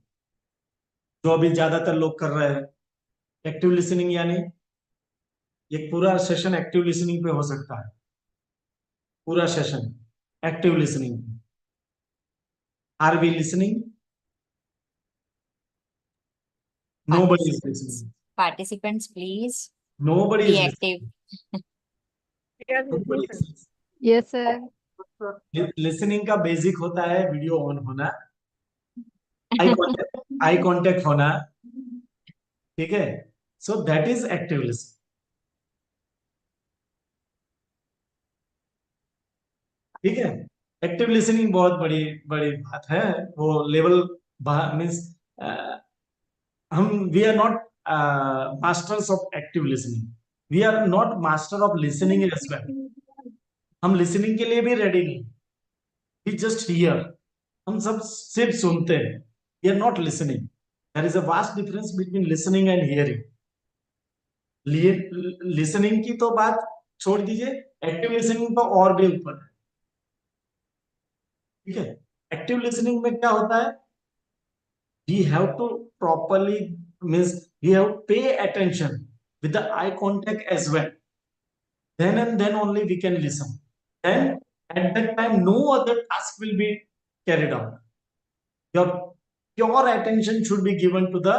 जो अभी ज्यादातर लोग कर रहे हैं. एक्टिव लिसनिंग यानी ये पूरा सेशन एक्टिव लिसनिंग पे हो सकता है. पूरा session active listening. Are we listening? Nobody is listening. Participants, please Nobody be is active. listening. Nobody is listening. Yes sir. Listening का बेसिक होता है वीडियो ऑन होना, आई कांटेक्ट होना. ठीक है. सो दैट इज एक्टिव लिसनिंग. ठीक है. Active listening बहुत बड़ी बड़ी बात है. वो लेवल मीन्स हम we are not masters of active listening. We are not master of listening as well. हम लिसनिंग के लिए भी रेडी नहीं. We just hear. हम सब सिर्फ सुनते हैं. We are not listening. There is a vast difference between listening and hearing. Listening की तो बात छोड़ दीजिए, एक्टिव लिसनिंग तो और भी ऊपर है. ठीक है. एक्टिव लिसनिंग में क्या होता है, we have to properly, means we have to pay attention with the eye contact as well. Then and then only we can listen. Then at that time no other task will be carried out. Your pure attention should be given to the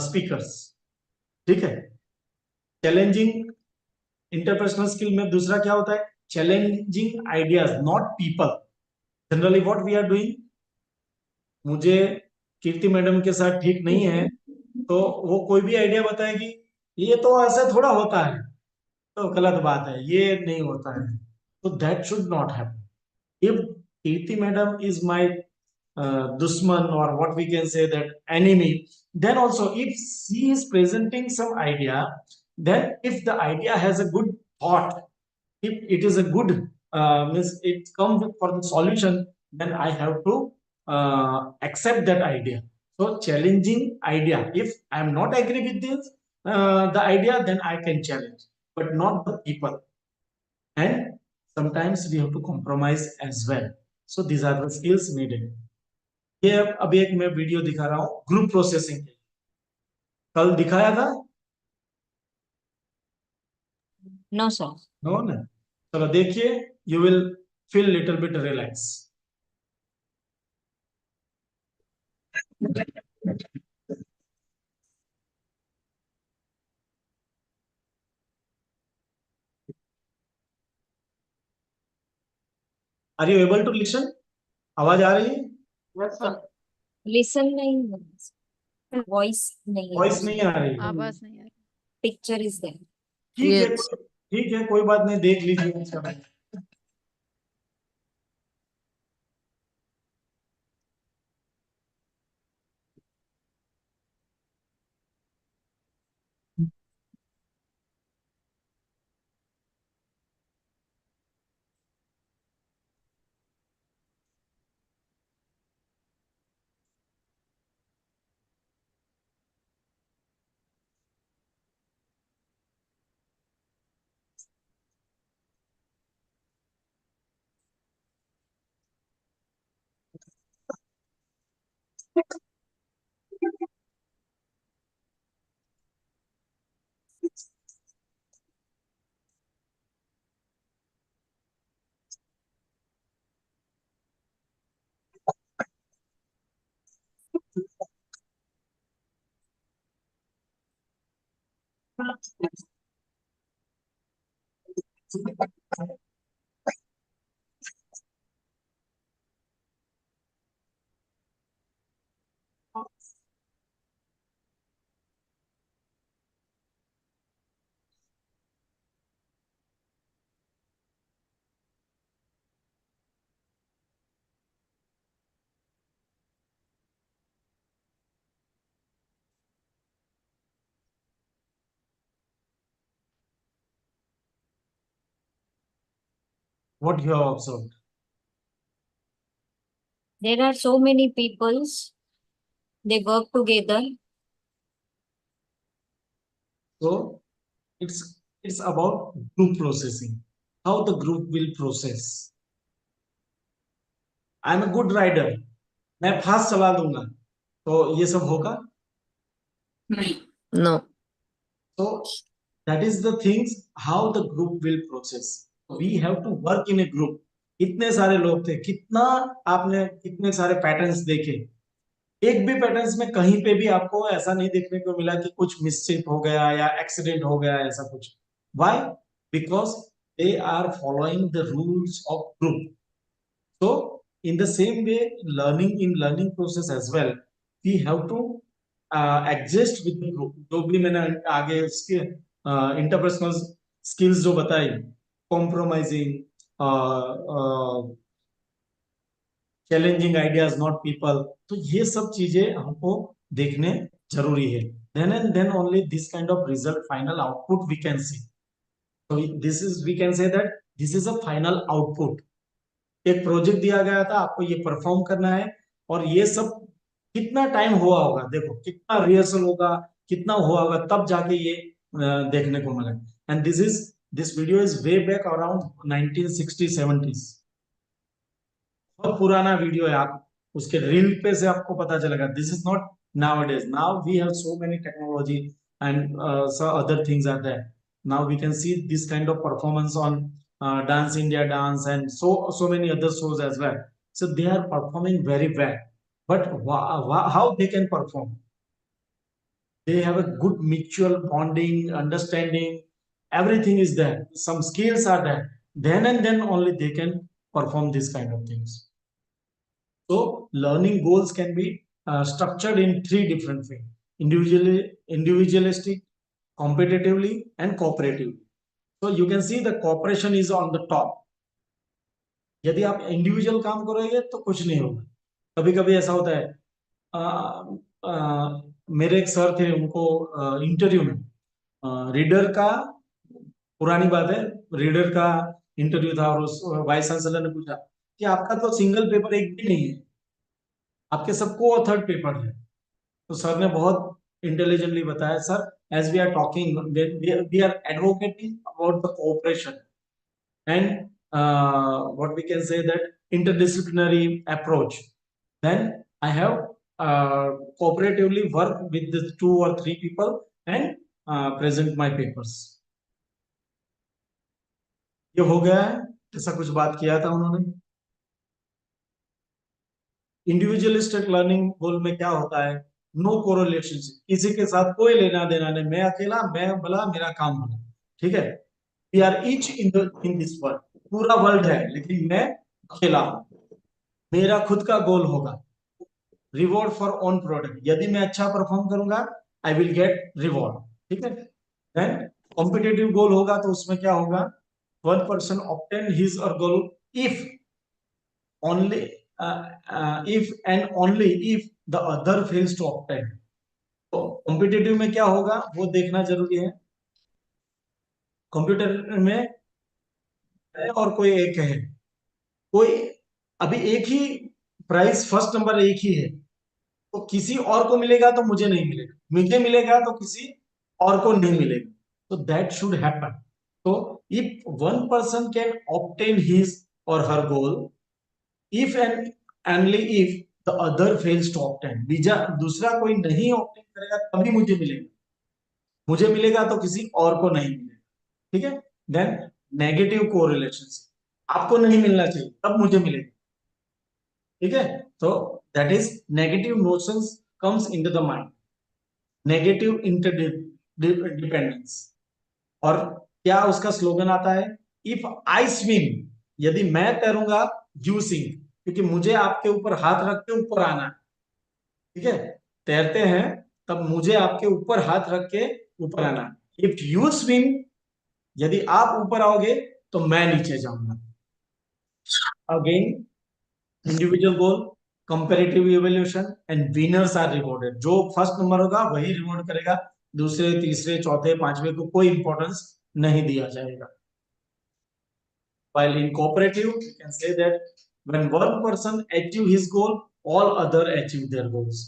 speakers. ठीक है. Challenging interpersonal skill में दूसरा क्या होता है, challenging ideas, not people. Generally what we are doing, मुझे Kirti madam के साथ ठीक नहीं है, तो वो कोई भी आइडिया बताएगी, ये तो ऐसे थोड़ा होता है, तो गलत बात है, ये नहीं होता है. तो that should not happen. If Kirti madam is my dushman, or what we can say, that enemy, then also if she is presenting some idea, then if the idea has a good thought, if it is a good means it comes for the solution, then I have to accept that idea. So challenging idea, if I am not agree with this the idea, then I can challenge, but not the people. And sometimes we have to compromise as well. So these are the skills needed. ये अभी एक मैं video दिखा रहा हूँ group processing. कल दिखाया था? No, sir. नो ना. चलो देखिए, you will feel little bit relax. Are you able to listen? आवाज आ रही है? Listen नहीं हुआ. वॉइस नहीं वॉइस नहीं आ रही है। आवाज नहीं आ रही। Picture is there. ठीक है, कोई बात नहीं, देख लीजिए इसका। What you have observed? There are so many peoples. They work together. So it's about group processing. How the group will process. I am a good rider. मैं फास्ट चला दूंगा, तो ये सब होगा? No. So that is the things how the group will process. We have to work in a group. इतने सारे लोग थे, कितना आपने कितने सारे पैटर्न्स देखे, एक भी पैटर्न्स में कहीं पे भी आपको ऐसा नहीं देखने को मिला कि कुछ मिस्टेक हो गया या एक्सीडेंट हो गया, ऐसा कुछ। Why? Because they are following the rules of group. So in the same way, learning process as well, we have to adjust with the group. जो भी मैंने आगे उसके interpersonal skills जो बताई, compromising, challenging ideas not people, तो ये सब चीजें हमको देखने जरूरी है। Then and then only this kind of result, final output we can see. तो this is, we can say that this is a final output. एक प्रोजेक्ट दिया गया था, आपको ये परफॉर्म करना है, और ये सब कितना टाइम हुआ होगा, देखो कितना रिहर्सल होगा, कितना हुआ होगा, तब जाके ये देखने को मिला। And this video is way back around 1960-70s। बहुत पुराना वीडियो है, आप उसके रील पे से आपको पता चलेगा। This is not nowadays. Now we have so many technology and so other things are there. Now we can see this kind of performance on Dance India Dance and so many other shows as well. So they are performing very well, but how they can perform? They have a good mutual bonding, understanding, everything is there, some skills are there, then and then only they can perform this kind of things. So learning goals can be structured in three different ways: individualistic, competitively, and cooperatively. So you can see the cooperation is on the top. यदि आप individual काम करोगे तो कुछ नहीं होगा। कभी कभी ऐसा होता है, आ, मेरे एक सर थे, उनको इंटरव्यू में रीडर का, पुरानी बात है, रीडर का इंटरव्यू था, और उस वाइस चांसलर ने पूछा कि आपका तो सिंगल पेपर एक भी नहीं है, आपके सबको थर्ड पेपर है। तो सर ने बहुत इंटेलिजेंटली बताया, sir as we are talking, we are advocating about the cooperation and what we can say that interdisciplinary approach, then I have cooperatively work with the 2 or 3 people and present my papers. ये हो गया है, ऐसा कुछ बात किया था उन्होंने। इंडिविजुअलिस्टिक लर्निंग गोल में क्या होता है? नो कोरिलेशन, किसी के साथ कोई लेना देना नहीं, मैं अकेला, मैं भला, मेरा काम भला, ठीक है। We are each in this world, पूरा वर्ल्ड है, लेकिन मैं अकेला हूं, मेरा खुद का गोल होगा। रिवॉर्ड फॉर ओन प्रोडक्ट, यदि मैं अच्छा परफॉर्म करूंगा आई विल गेट रिवॉर्ड, ठीक है। देन कॉम्पिटेटिव गोल होगा तो उसमें क्या होगा, one person obtain his or goal if only if and only if the other fails to obtain. तो कॉम्पिटेटिव में क्या होगा वो देखना जरूरी है। कंप्यूटर में है और कोई एक है, कोई अभी एक ही प्राइस, फर्स्ट नंबर एक ही है, तो किसी और को मिलेगा तो मुझे नहीं मिलेगा, मुझे मिलेगा तो किसी और को नहीं मिलेगा, तो दैट शुड हैपन। तो if one person can obtain his or her goal, if and only if the other fails to obtain, दूसरा कोई नहीं ऑब्टेन करेगा तभी मुझे मिलेगा, मुझे मिलेगा तो किसी और को नहीं मिलेगा, ठीक है। देन नेगेटिव कोरिलेशनशिप, आपको नहीं मिलना चाहिए तब मुझे मिलेगा, ठीक है। तो that is negative notions comes into the mind, negative interdependence. और क्या उसका स्लोगन आता है, इफ आई स्विम, यदि मैं तैरूंगा यू सिंक, क्योंकि मुझे आपके ऊपर हाथ रख के ऊपर आना है, ठीक है। तैरते हैं तब मुझे आपके ऊपर हाथ रख के ऊपर आना है। इफ यू स्विम, यदि आप ऊपर आओगे तो मैं नीचे जाऊंगा। Again individual goal, comparative evolution and winners are rewarded, जो फर्स्ट नंबर होगा वही रिवॉर्ड करेगा, दूसरे तीसरे चौथे पांचवे को कोई इंपॉर्टेंस नहीं दिया जाएगा। While in cooperative, we can say that when one person achieve his goal, all other achieve their goals.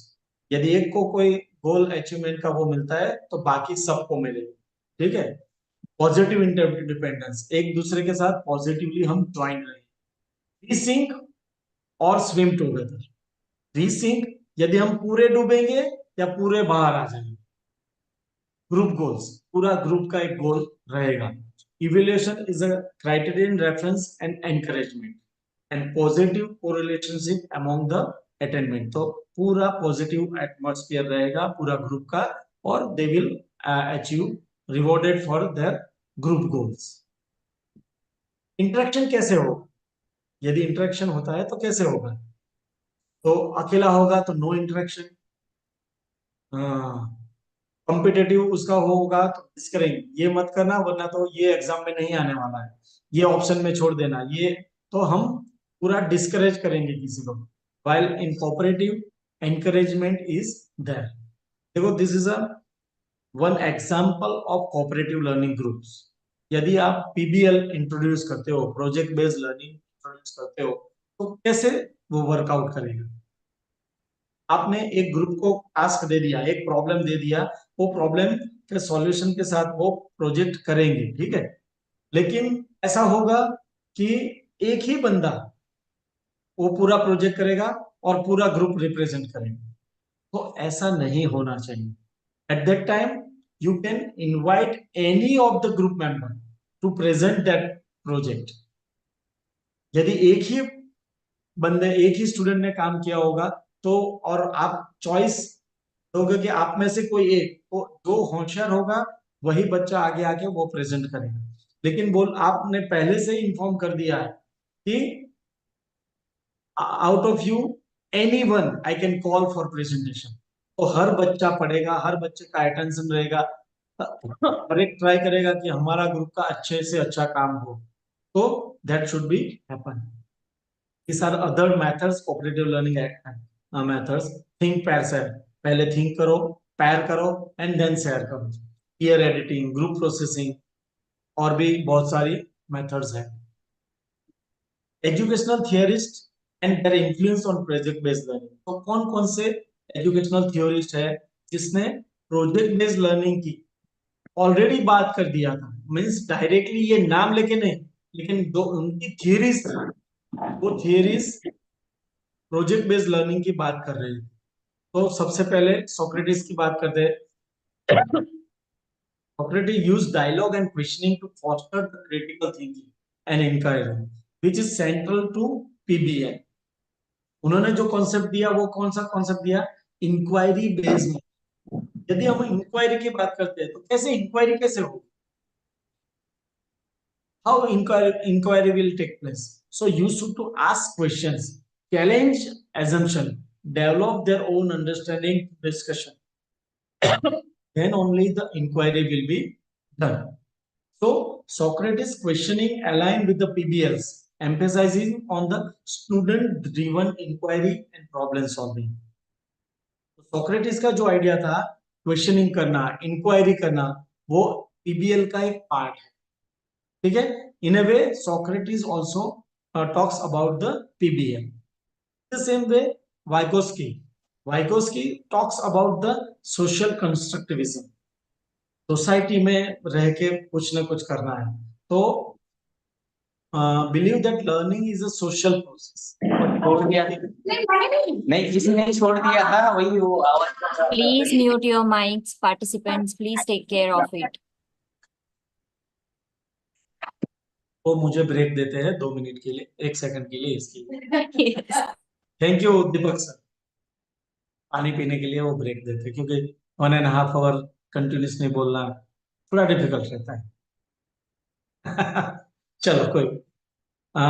यदि एक को कोई गोल अचीवमेंट का वो मिलता है तो बाकी सबको मिलेगा, ठीक है। पॉजिटिव इंटरडिपेंडेंस, एक दूसरे के साथ पॉजिटिवली हम ज्वाइन रहे। रीसिंक और स्विम टुगेदर, रीसिंक यदि हम पूरे डूबेंगे या पूरे बाहर आ जाएंगे। ग्रुप गोल्स, पूरा ग्रुप का एक गोल रहेगा। Evaluation is a criterion reference and encouragement and positive correlationship among the attainment, तो पूरा पॉजिटिव एटमॉस्फेयर रहेगा पूरा ग्रुप का, और they will achieve rewarded for their group goals. Interaction कैसे होगा, यदि इंटरेक्शन होता है तो कैसे होगा, तो अकेला होगा तो नो इंटरेक्शन, कॉम्पिटेटिव उसका होगा तो मिस करेंगे, ये मत करना वरना तो ये एग्जाम में नहीं आने वाला है, ये ऑप्शन में छोड़ देना, ये तो हम पूरा डिस्करेज करेंगे किसी को। while in cooperative encouragement is there, देखो this is a one example of cooperative learning groups. यदि आप पीबीएल इंट्रोड्यूस करते हो, प्रोजेक्ट बेस्ड लर्निंग इंट्रोड्यूस करते हो, तो कैसे वो वर्कआउट करेगा। आपने एक ग्रुप को टास्क दे दिया, एक प्रॉब्लम दे दिया, वो प्रॉब्लम के सॉल्यूशन के साथ वो प्रोजेक्ट करेंगे, ठीक है। लेकिन ऐसा होगा कि एक ही बंदा वो पूरा प्रोजेक्ट करेगा और पूरा ग्रुप रिप्रेजेंट करेगा, तो ऐसा नहीं होना चाहिए। At that time you can invite any of the group member to present that project. यदि एक ही बंदे, एक ही स्टूडेंट ने काम किया होगा तो, और आप चॉइस दोगे कि आप में से कोई एक, तो जो होशियार होगा वही बच्चा आगे आके वो प्रेजेंट करेगा। लेकिन बोल आपने पहले से ही इन्फॉर्म कर दिया है कि out of you any one I can call for presentation, तो हर बच्चा पढ़ेगा, हर बच्चे का अटेंशन रहेगा, हर एक ट्राई करेगा कि हमारा ग्रुप का अच्छे से अच्छा काम हो, तो that should be happen. These are other methods, cooperative learning methods. Think pair share, पहले think करो, pair करो and then share करो। peer editing, group processing और भी बहुत सारी methods हैं। educational theorist and their influence on project based learning, तो कौन कौन से educational theorist है जिसने project based learning की ऑलरेडी बात कर दिया था, मीन्स डायरेक्टली ये नाम लेके नहीं, लेकिन दो उनकी थियरीज, वो थियरीज प्रोजेक्ट बेस्ड लर्निंग की बात कर रहे हैं। तो सबसे पहले सोक्रेटिस की बात करते हैं। Socrates used dialogue and questioning to foster the critical thinking and encouragement which is central to PBL. उन्होंने जो कॉन्सेप्ट दिया वो कौन सा कॉन्सेप्ट दिया, इंक्वायरी बेस्ड। यदि हम इंक्वायरी की बात करते हैं तो कैसे इंक्वायरी कैसे होगी, how inquiry will take place, so you should to ask questions, challenge assumption, develop their own understanding discussion. Then only the inquiry will be done. So Socrates questioning aligned with the PBLs, emphasizing on the student-driven inquiry and problem solving. Socrates का जो idea था questioning करना, inquiry करना, वो PBL का एक part है. ठीक है. In a way Socrates also talks about the PBL. The same way Vygotsky talks about the social constructivism. Society में रह के कुछ ना कुछ करना है. तो believe that learning is a social process. नहीं, किसी ने छोड़ दिया था, वही वो आवाज. Please mute your mics, participants. Please take care of it. वो मुझे ब्रेक देते हैं 2 मिनट के लिए, 1 सेकंड के लिए इसकी. Yes. Thank you Deepak sir. पानी पीने के लिए वो ब्रेक देते हैं क्योंकि 1.5 आवर कंटिन्यूसली बोलना थोड़ा डिफिकल्ट रहता है. चलो कोई.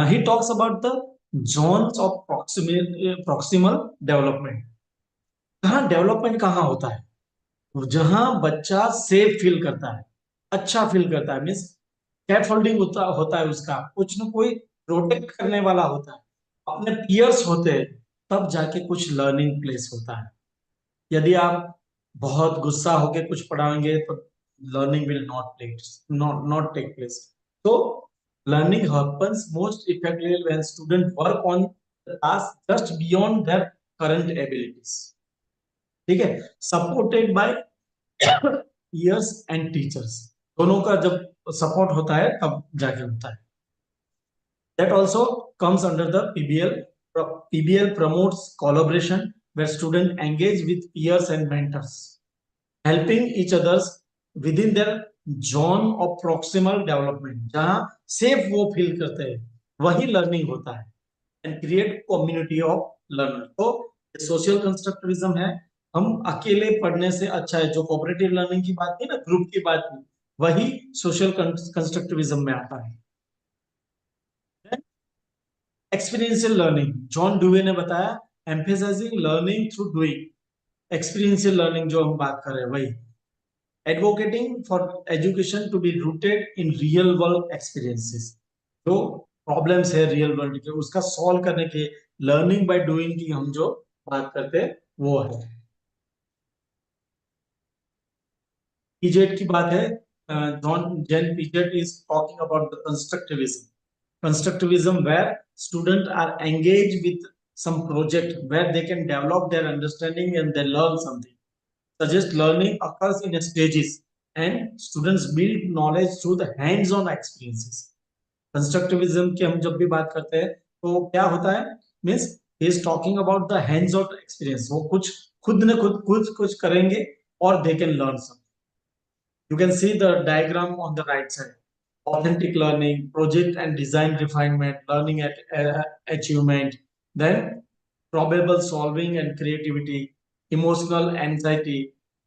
He talks about the zones of proximal development. कहाँ डेवलपमेंट कहाँ होता है? जहां बच्चा सेफ फील करता है, अच्छा फील करता है, मीन्स कैफोल्डिंग होता है उसका, कुछ न कोई प्रोटेक्ट करने वाला होता है, अपने पियर्स होते हैं, तब जाके कुछ लर्निंग प्लेस होता है. यदि आप बहुत गुस्सा होके कुछ पढ़ाएंगे तो learning will not take place. तो learning happens most effectively when student work on the task just beyond their current abilities. ठीक है. Supported by peers and teachers. दोनों का जब सपोर्ट होता है तब जाके होता है. That also comes under the PBL. PBL promotes collaboration where students engage with peers and mentors, helping each others within their zone of proximal development. जहाँ safe वो feel करते हैं वही learning होता है, and create community of learner. तो social constructivism है. हम अकेले पढ़ने से अच्छा है. जो कोऑपरेटिव लर्निंग की बात की ना, ग्रुप की बात की, वही सोशल कंस्ट्रक्टिविज्म में आता है. एक्सपीरियंशियल लर्निंग, जॉन डुवे ने बताया, emphasising learning through doing. Experiential learning जो हम बात कर रहे हैं वही. Advocating for education to be rooted in real world experiences. जो प्रॉब्लम्स है रियल वर्ल्ड के, उसका सॉल्व करने के लर्निंग बाय डूइंग की हम जो बात करते हैं वो है. पीजेट की बात है. John Jean Piaget is talking about the constructivism. Constructivism where students are engaged with some project where they can develop their understanding and they learn something. Suggest learning occurs in stages and students build knowledge through the hands-on experiences. Constructivism की हम जब भी बात करते हैं तो क्या होता है? Means he is talking about the hands-on experience. वो कुछ खुद न खुद कुछ करेंगे और they can learn something. You can see the diagram on the right side. Authentic learning, project and design refinement, learning at achievement, then probable solving and creativity, emotional anxiety,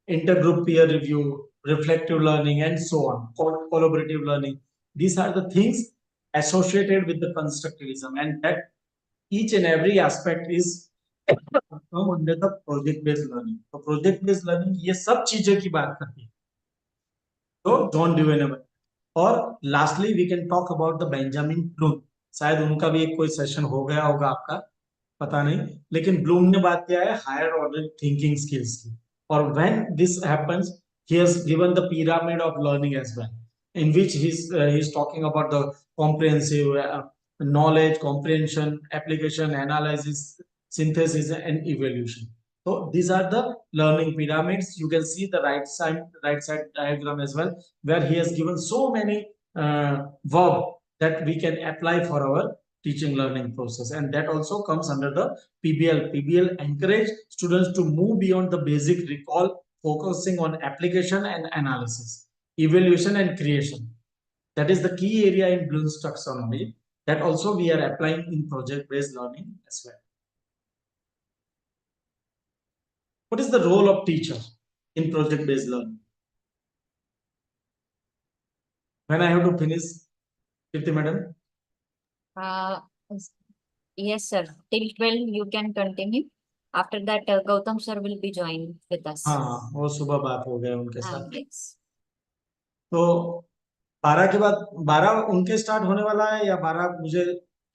intergroup peer review, reflective learning, and so on, collaborative learning. These are the things associated with the constructivism, and that each and every aspect is come under the project-based learning. So project-based learning ये सब चीजें की बात करती है. तो John ड्यूवे ने बताया. और lastly we can talk about the Benjamin Bloom. शायद उनका भी एक कोई सेशन हो गया होगा आपका, पता नहीं, लेकिन ब्लूम ने बात किया है हायर ऑर्डर थिंकिंग स्किल्स की. और when this happens he has given the pyramid of learning as well, in which he's talking about the comprehensive knowledge, comprehension, application, analysis, synthesis, and evaluation. So these are the learning pyramids. You can see the right side diagram as well, where he has given so many verb that we can apply for our teaching learning process, and that also comes under the PBL. PBL encourage students to move beyond the basic recall, focusing on application and analysis, evaluation and creation. That is the key area in Bloom's taxonomy that also we are applying in project-based learning as well. What is the role of teacher in project-based learning? When I have to finish, Kirti madam? Uh, yes, sir. Till 12, you can continue. After that, Gautam sir will be joining with us. हाँ, वो सुबह बात हो गया उनके साथ। Yes. तो 12 के बाद 12 उनके स्टार्ट होने वाला है या 12 मुझे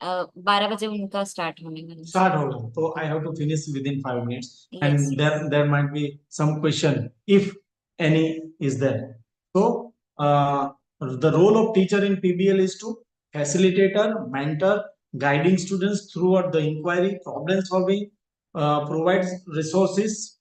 12 बजे उनका स्टार्ट होने वाला है। start होगा, तो I have to finish within 5 minutes, Yes, and yes. there might be some question if any is there. So the role of teacher in PBL is to facilitator, mentor, guiding students throughout the inquiry, problem solving, provides resources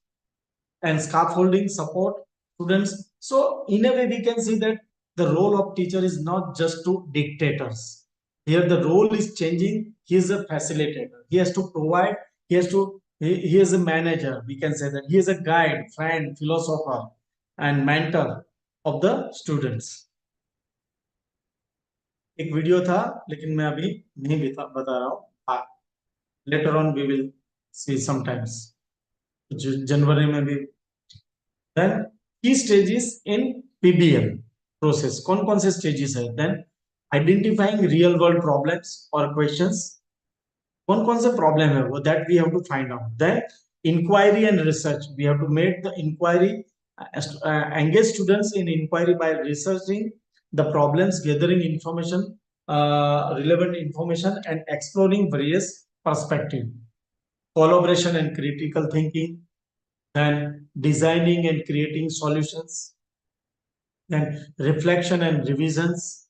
and scaffolding support students. So in a way we can see that the role of teacher is not just to dictators. Here the role is changing. He is a facilitator. He has to provide, he is a manager. We can say that he is a guide, friend, philosopher and mentor of the students. एक video था लेकिन मैं अभी नहीं बता रहा हूँ. Later on we will see sometimes. जनवरी में भी. Then key stages in PBL process. कौन से stages है? Then identifying real world problems or questions. कौन से problem है वो, that we have to find out. Then inquiry and research. We have to make the inquiry, engage students in inquiry by researching the problems, gathering information, relevant information, and exploring various perspectives. Collaboration and critical thinking. Then designing and creating solutions, then reflection and revisions,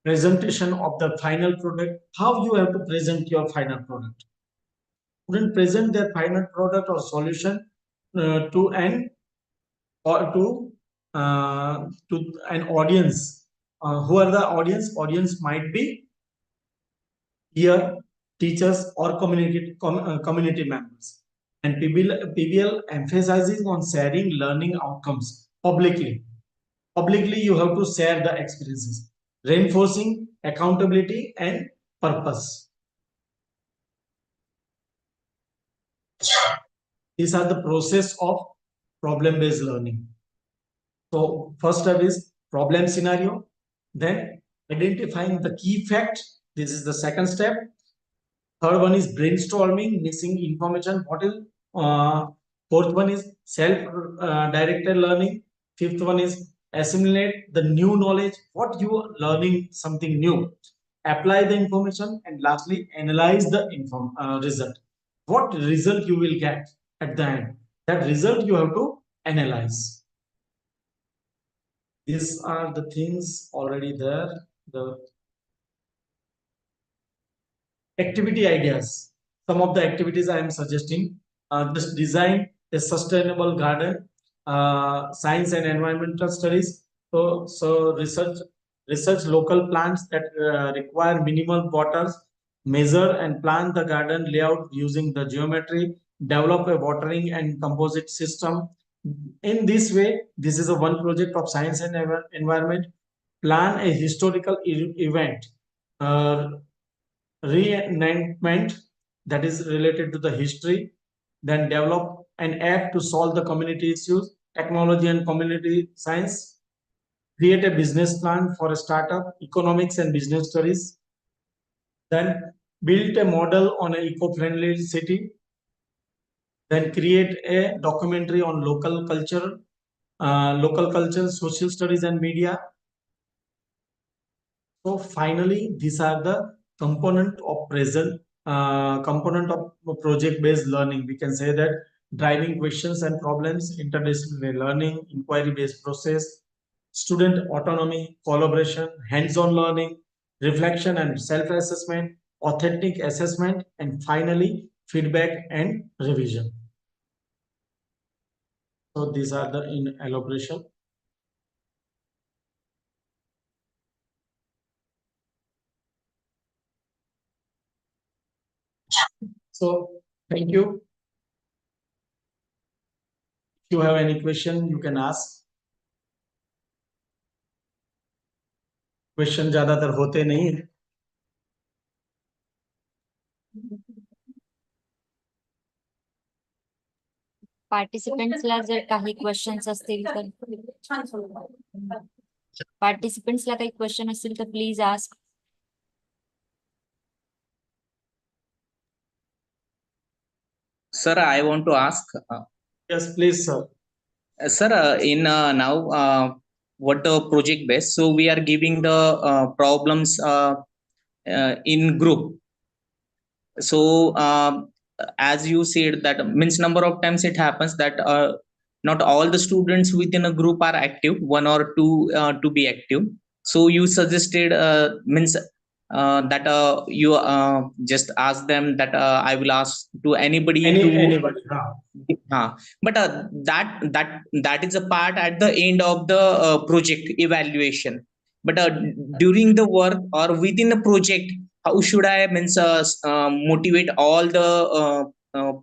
presentation of the final product, how you have to present your final product. Students present their final product or solution to an audience. Who are the audience? Audience might be peer, teachers, or community members. And PBL emphasizes on sharing learning outcomes publicly. Publicly, you have to share the experiences, reinforcing accountability and purpose. These are the process of problem-based learning. So first step is problem scenario, then identifying the key fact. This is the second step. Third one is brainstorming, missing information. Fourth one is self-directed learning. Fifth one is assimilate the new knowledge. What you are learning something new. Apply the information, and lastly analyze the result. What result you will get at the end? That result you have to analyze. These are the things already there. The activity ideas. Some of the activities I am suggesting. Just design a sustainable garden, science and environmental studies. So research local plants that require minimal waters, measure and plan the garden layout using the geometry, develop a watering and composite system. In this way, this is a one project of science and environment. Plan a historical event. Reenactment that is related to the history, then develop an app to solve the community issues, technology and community science, create a business plan for a startup, economics and business studies, then build a model on an eco-friendly city, then create a documentary on local culture, social studies and media. So finally, these are the component of project-based learning. We can say that driving questions and problems, interdisciplinary learning, inquiry-based process, student autonomy, collaboration, hands-on learning, reflection and self-assessment, authentic assessment, and finally feedback and revision. So these are the in elaboration. So thank you. If you have any question, you can ask. Question ज्यादातर होते नहीं है. पार्टिसिपेंट्सला जर काही questions असतील तर पार्टिसिपेंट्सला काही question असतील तर please ask. Sir, I want to ask, Yes, please, sir. sir, in now what the project base? So we are giving the problems in group. So as you said, that means number of times it happens that not all the students within a group are active, one or two to be active. So you suggested means that you just ask them that I will ask to anybody to Anybody? but that is a part at the end of the project evaluation. But during the work or within the project, how should I means motivate all the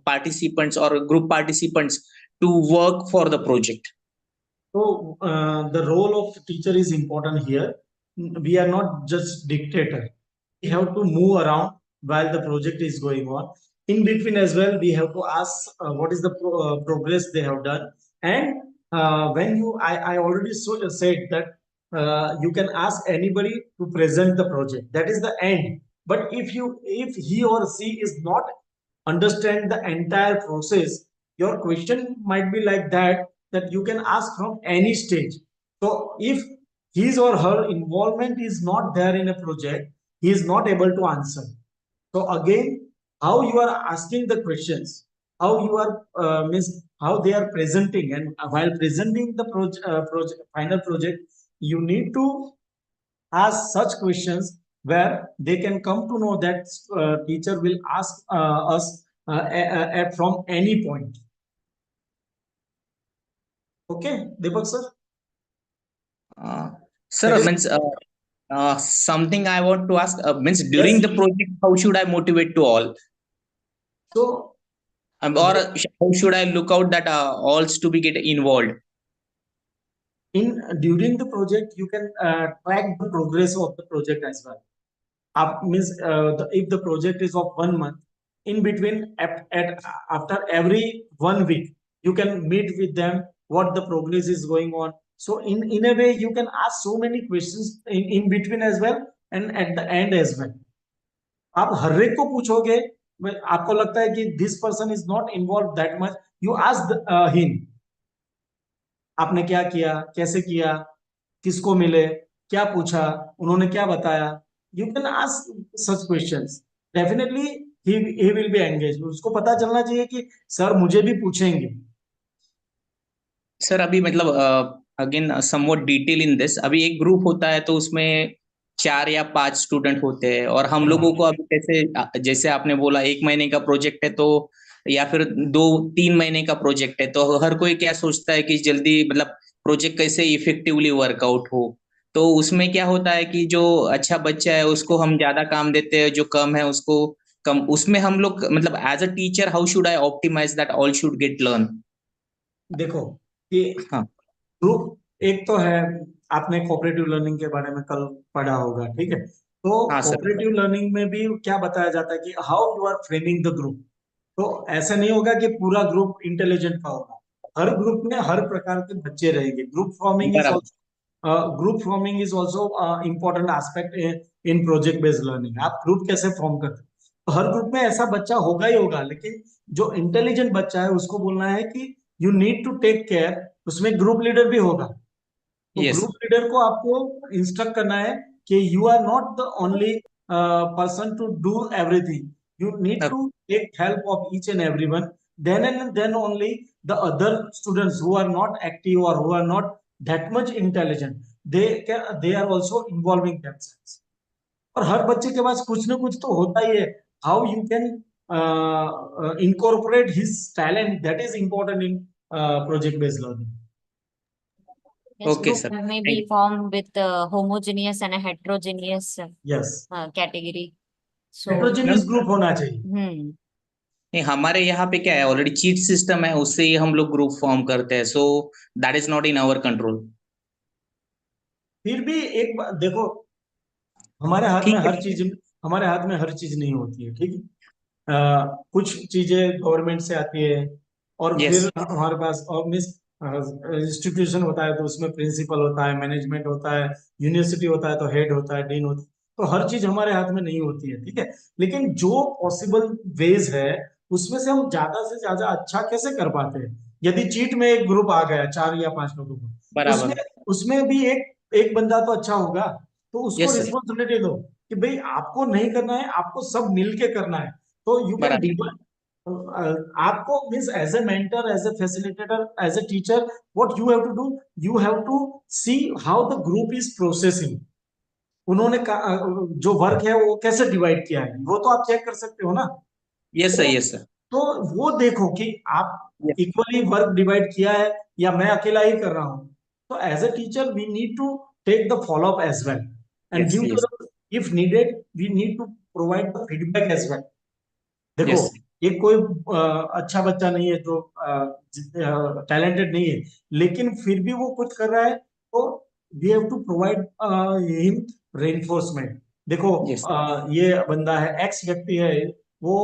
participants or group participants to work for the project? So the role of teacher is important here. We are not just dictator. We have to move around while the project is going on. In between as well, we have to ask what is the progress they have done. And when I already said that you can ask anybody to present the project. That is the end. But if he or she is not understand the entire process, your question might be like that you can ask from any stage. So if his or her involvement is not there in a project, he is not able to answer. So again, how you are asking the questions, how you are means how they are presenting, and while presenting the final project, you need to ask such questions where they can come to know that teacher will ask us from any point. Okay, Deepak sir. uh, Sir, Yes. means something I want to ask means during the project, how should I motivate to all? So Or how should I look out that alls to be get involved? in during the project, you can track the progress of the project as well. Means if the project is of 1 month, in between after every 1 week, you can meet with them what the progress is going on. So in a way, you can ask so many questions in between as well and at the end as well. आप हर एक को पूछोगे, आपको लगता है कि this person is not involve that much, you ask him आपने क्या किया, कैसे किया, किसको मिले, क्या पूछा, उन्होंने क्या बताया. You can ask such questions. Definitely he will be engage. उसको पता चलना चाहिए कि सर मुझे भी पूछेंगे. सर अभी मतलब again somewhat detail in this, अभी एक ग्रुप होता है तो उसमें 4 या 5 स्टूडेंट होते हैं, और हम लोगों को अभी कैसे, जैसे आपने बोला 1 महीने का प्रोजेक्ट है तो, या फिर 2-3 महीने का प्रोजेक्ट है, तो हर कोई क्या सोचता है कि जल्दी मतलब प्रोजेक्ट कैसे इफेक्टिवली वर्कआउट हो. तो उसमें क्या होता है कि जो अच्छा बच्चा है उसको हम ज्यादा काम देते हैं, जो कम है उसको कम. उसमें हम लोग मतलब as a teacher how should I optimise that all should get learn? देखो कि हाँ ग्रुप एक तो है, आपने कोऑपरेटिव लर्निंग के बारे में कल पढ़ा होगा, ठीक है. तो हाँ सर. कोऑपरेटिव लर्निंग में भी क्या बताया जाता है कि how you are framing the group. तो ऐसा नहीं होगा कि पूरा ग्रुप इंटेलिजेंट का होगा. हर ग्रुप में हर प्रकार के बच्चे रहेंगे. बराबर. Group forming is also important aspect in project based learning. आप ग्रुप कैसे फॉर्म करते हैं, तो हर ग्रुप में ऐसा बच्चा होगा ही होगा, लेकिन जो इंटेलिजेंट बच्चा है उसको बोलना है कि you need to take care. उसमें ग्रुप लीडर भी होगा. तो Yes. ग्रुप लीडर को आपको इंस्ट्रक्ट करना है कि you are not the only person to do everything. You need to take help of each and everyone. Then and then only the other students who are not active or who are not that much intelligent, they are also involving themselves. और हर बच्चे के पास कुछ ना कुछ तो होता ही है. How you can incorporate his talent, that is important in project based learning. Yes, Okay, group sir. may Thank be you. formed with homogeneous and a heterogeneous Yes, category. So, heterogeneous group होना चाहिए. नहीं, हमारे यहाँ पे क्या है, already cheat system है, उससे ही हम लोग ग्रुप फॉर्म करते हैं. So that is not in our control. फिर भी एक बात देखो, हमारे हाथ में ठीक है. हर चीज हमारे हाथ में हर चीज नहीं होती है, ठीक है. कुछ चीजें गवर्नमेंट से आती है, और Yes. फिर हमारे पास इंस्टीट्यूशन होता है, तो उसमें प्रिंसिपल होता है, मैनेजमेंट होता है, यूनिवर्सिटी होता है तो हेड होता है, डीन होता है. तो हर चीज हमारे हाथ में नहीं होती है, ठीक है. लेकिन जो पॉसिबल वेज है उसमें से हम ज्यादा से ज्यादा अच्छा कैसे कर पाते हैं। यदि चीट में एक ग्रुप आ गया 4 या 5 लोगों का, उसमें बराबर। उसमें भी एक एक बंदा तो अच्छा होगा, तो उसको यस सर। रिस्पॉन्सिबिलिटी दो कि भाई आपको नहीं करना है, आपको सब मिलके करना है। तो यू कैन बराबर। डिवाइड, आपको means as a mentor, as a facilitator, as a teacher, what you have to do, you have to see how the group is processing. उन्होंने जो वर्क है वो कैसे डिवाइड किया है, वो तो आप चेक कर सकते हो ना। Yes sir. तो यस सर। तो वो देखो कि आप यस। इक्वली वर्क डिवाइड किया है या मैं अकेला ही कर रहा हूं। तो as a teacher we need to take the follow up as well and yes. Give yes. If needed we need to provide the feedback as well. देखो, यस। ये कोई अच्छा बच्चा नहीं है जो टैलेंटेड नहीं है, लेकिन फिर भी वो कुछ कर रहा है, तो we have to provide him reinforcement. देखो, यस। ये बंदा है, एक्स व्यक्ति है, वो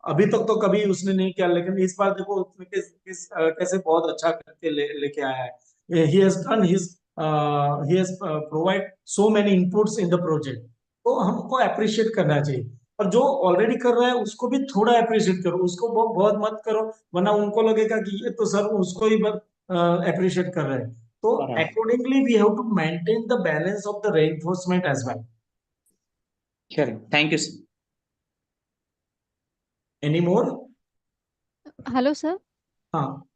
अभी तक तो कभी उसने नहीं किया, लेकिन इस बार देखो उसने कैसे बहुत अच्छा करके लेके आया है। He has done his, he has provide so many inputs in the project. तो हमको अप्रिशिएट करना चाहिए, और जो ऑलरेडी कर रहा है उसको भी थोड़ा अप्रिशिएट करो, उसको बहुत मत करो, वरना उनको लगेगा कि ये तो सर उसको ही अप्रिशिएट कर रहे हैं। तो बराबर। Accordingly we have to maintain the balance of the reinforcement as well. चलो, thank you sir. Any more? Hello sir. हाँ।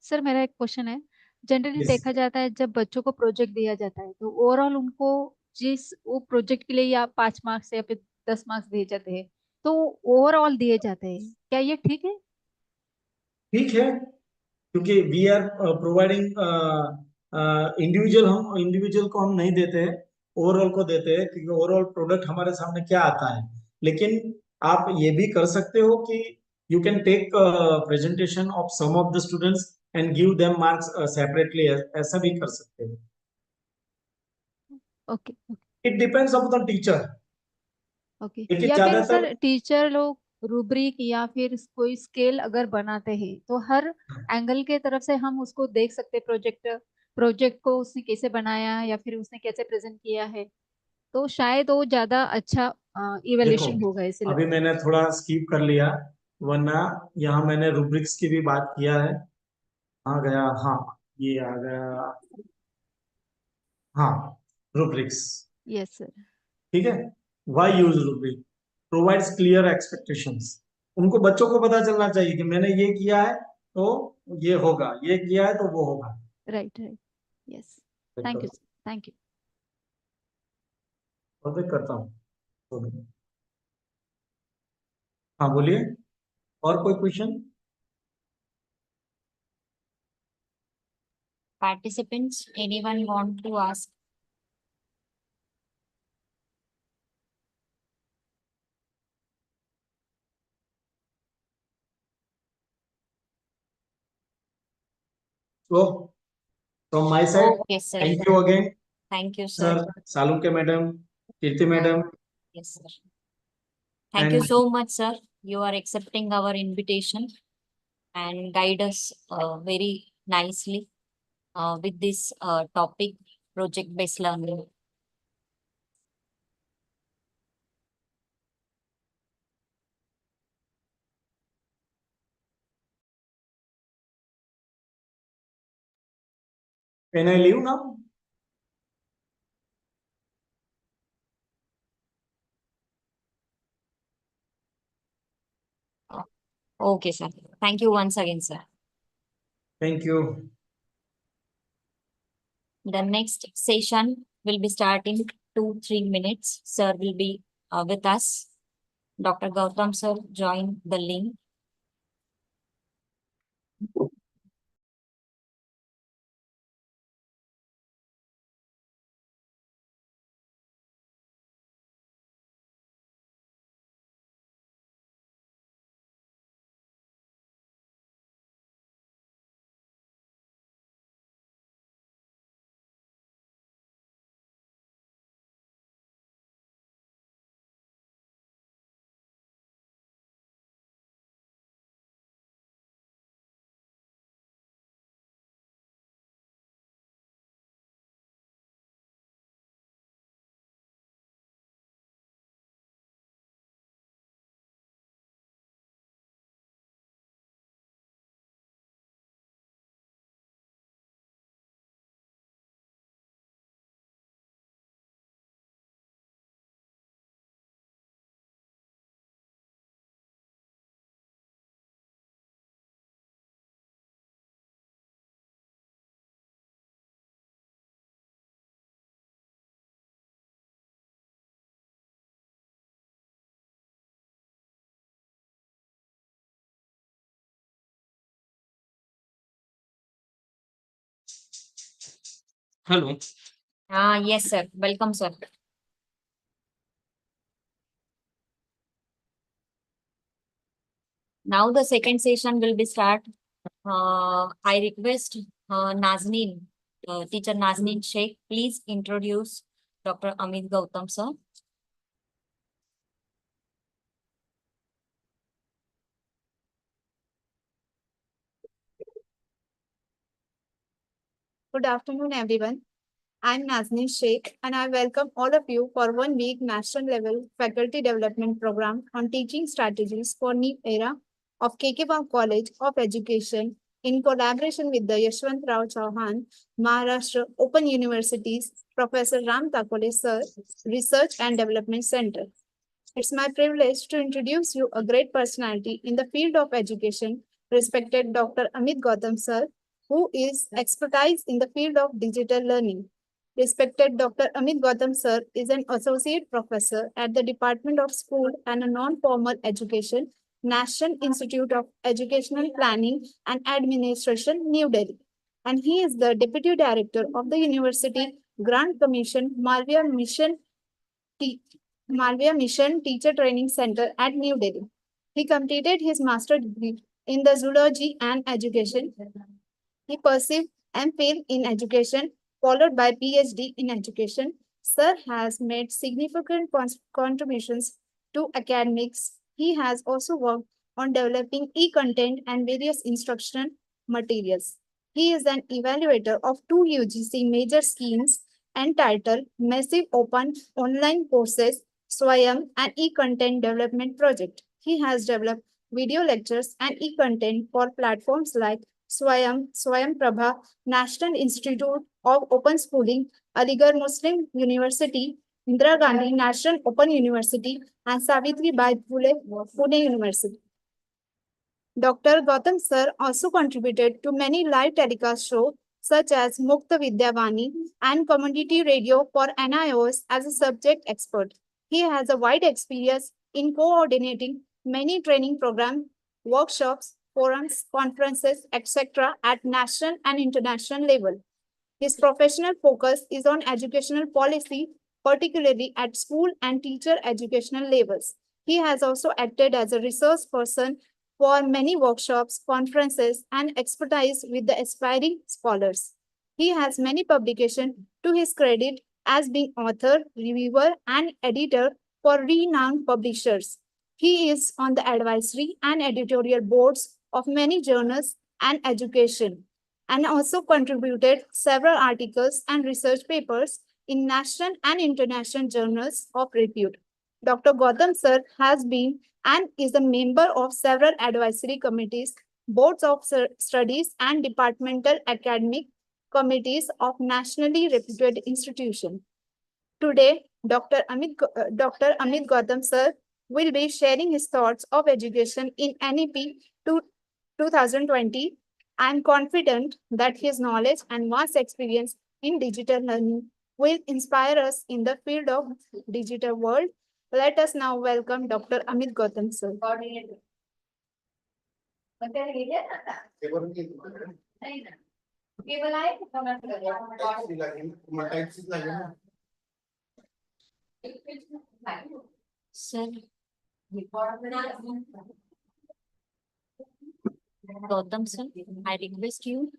सर मेरा एक क्वेश्चन है। Generally yes. देखा जाता है जब बच्चों को प्रोजेक्ट दिया जाता है तो ओवरऑल उनको जिस वो प्रोजेक्ट के लिए या 5 मार्क्स या फिर 10 मार्क्स दिए जाते हैं, तो ओवरऑल दिए जाते हैं, क्या ये ठीक है? ठीक है, क्योंकि वी आर प्रोवाइडिंग इंडिविजुअल, हम इंडिविजुअल को हम नहीं देते हैं, ओवरऑल को देते हैं, क्योंकि ओवरऑल प्रोडक्ट हमारे सामने क्या आता है। लेकिन आप ये भी कर सकते हो कि you can take presentation of some of the students and give them marks separately, ऐसा भी कर सकते हो। Okay. It depends on the teacher, okay, लेकिन या फिर ज्यादातर सर टीचर लोग रूब्रिक या फिर कोई स्केल अगर बनाते हैं तो हर एंगल के तरफ से हम उसको देख सकते हैं। प्रोजेक्ट प्रोजेक्ट को उसने कैसे बनाया या फिर उसने कैसे प्रेजेंट किया है, तो शायद वो ज्यादा अच्छा देखो, इवेल्युएशन होगा, ऐसे अभी लगता है। मैंने थोड़ा स्किप कर लिया, वरना यहाँ मैंने रूब्रिक्स की भी बात किया है। आ गया, हाँ, ये आ गया, हाँ, रूब्रिक्स। Yes sir. ठीक है, why use rubric, provides clear expectations. उनको, बच्चों को पता चलना चाहिए कि मैंने ये किया है तो ये होगा, ये किया है तो वो होगा। Right right. यस। थैंक देखो, यू सर, थैंक यू। और मैं करता हूँ। तो, हाँ बोलिए, और कोई question? Participants, anyone want to ask? तो from my side, Okay, sir. Thank you again Thank you, sir. Sir, Salunke madam, Kirti madam, Yes, sir. Thank you and so much, sir. You are accepting our invitation and guide us very nicely with this topic, project-based learning. Can I leave now? Okay, sir. Thank you once again, sir. Thank you. The next session will be starting 2-3 minutes. Sir will be with us. Dr. Gautam, sir, join the link. Hello. Yes, sir. Welcome, sir. Now the second session will be start. I request Nazneen, teacher Nazneen Sheikh, please introduce Dr. Amit Gautam, sir. Good afternoon, everyone. I'm Nazneen Sheikh, and I welcome all of you for 1 week national level faculty development program on teaching strategies for new era of KK College of Education in collaboration with the Yashwantrao Chauhan Maharashtra Open University's Professor Ram Takole Sir Research and Development Center. It's my privilege to introduce you a great personality in the field of education, respected Dr. Amit Gautam Sir, who is expertise in the field of digital learning. Respected Dr. Amit Gautam Sir is an associate professor at the Department of School and Non-Formal Education, National Institute of Educational Planning and Administration, New Delhi. And he is the Deputy Director of the University Grant Commission Malviya Mission Teacher Training Center at New Delhi. He completed his master's degree in the zoology and education. He pursued MPhil in education, followed by PhD in education. Sir has made significant contributions to academics. He has also worked on developing e-content and various instructional materials. He is an evaluator of two UGC major schemes entitled Massive Open Online Courses, Swayam, and E-Content Development Project. He has developed video lectures and e-content for platforms like Swayam Prabha, National Institute of Open Schooling, Aligarh Muslim University, Indira Gandhi National Open University, and Savitri Bai Phule Pune University. Dr. Gautam Sir also contributed to many live telecast shows such as Mukta Vidyavani and Community Radio for NIOS as a subject expert. He has a wide experience in coordinating many training programs, workshops, forums, conferences, etc. at national and international level. His professional focus is on educational policy, particularly at school and teacher educational levels. He has also acted as a resource person for many workshops, conferences, and expertise with the aspiring scholars. He has many publications to his credit as being author, reviewer, and editor for renowned publishers. He is on the advisory and editorial boards of many journals and education, and also contributed several articles and research papers in national and international journals of repute. Dr. Gautam Sir has been and is a member of several advisory committees, boards of studies, and departmental academic committees of nationally reputed institutions. Today, Dr. Amit Gautam Sir will be sharing his thoughts of education in NEP to 2020. I am confident that his knowledge and vast experience in digital learning will inspire us in the field of digital world. Let us now welcome Dr. Amit Gautam Sir. Sir, Gautam, sir, I request you.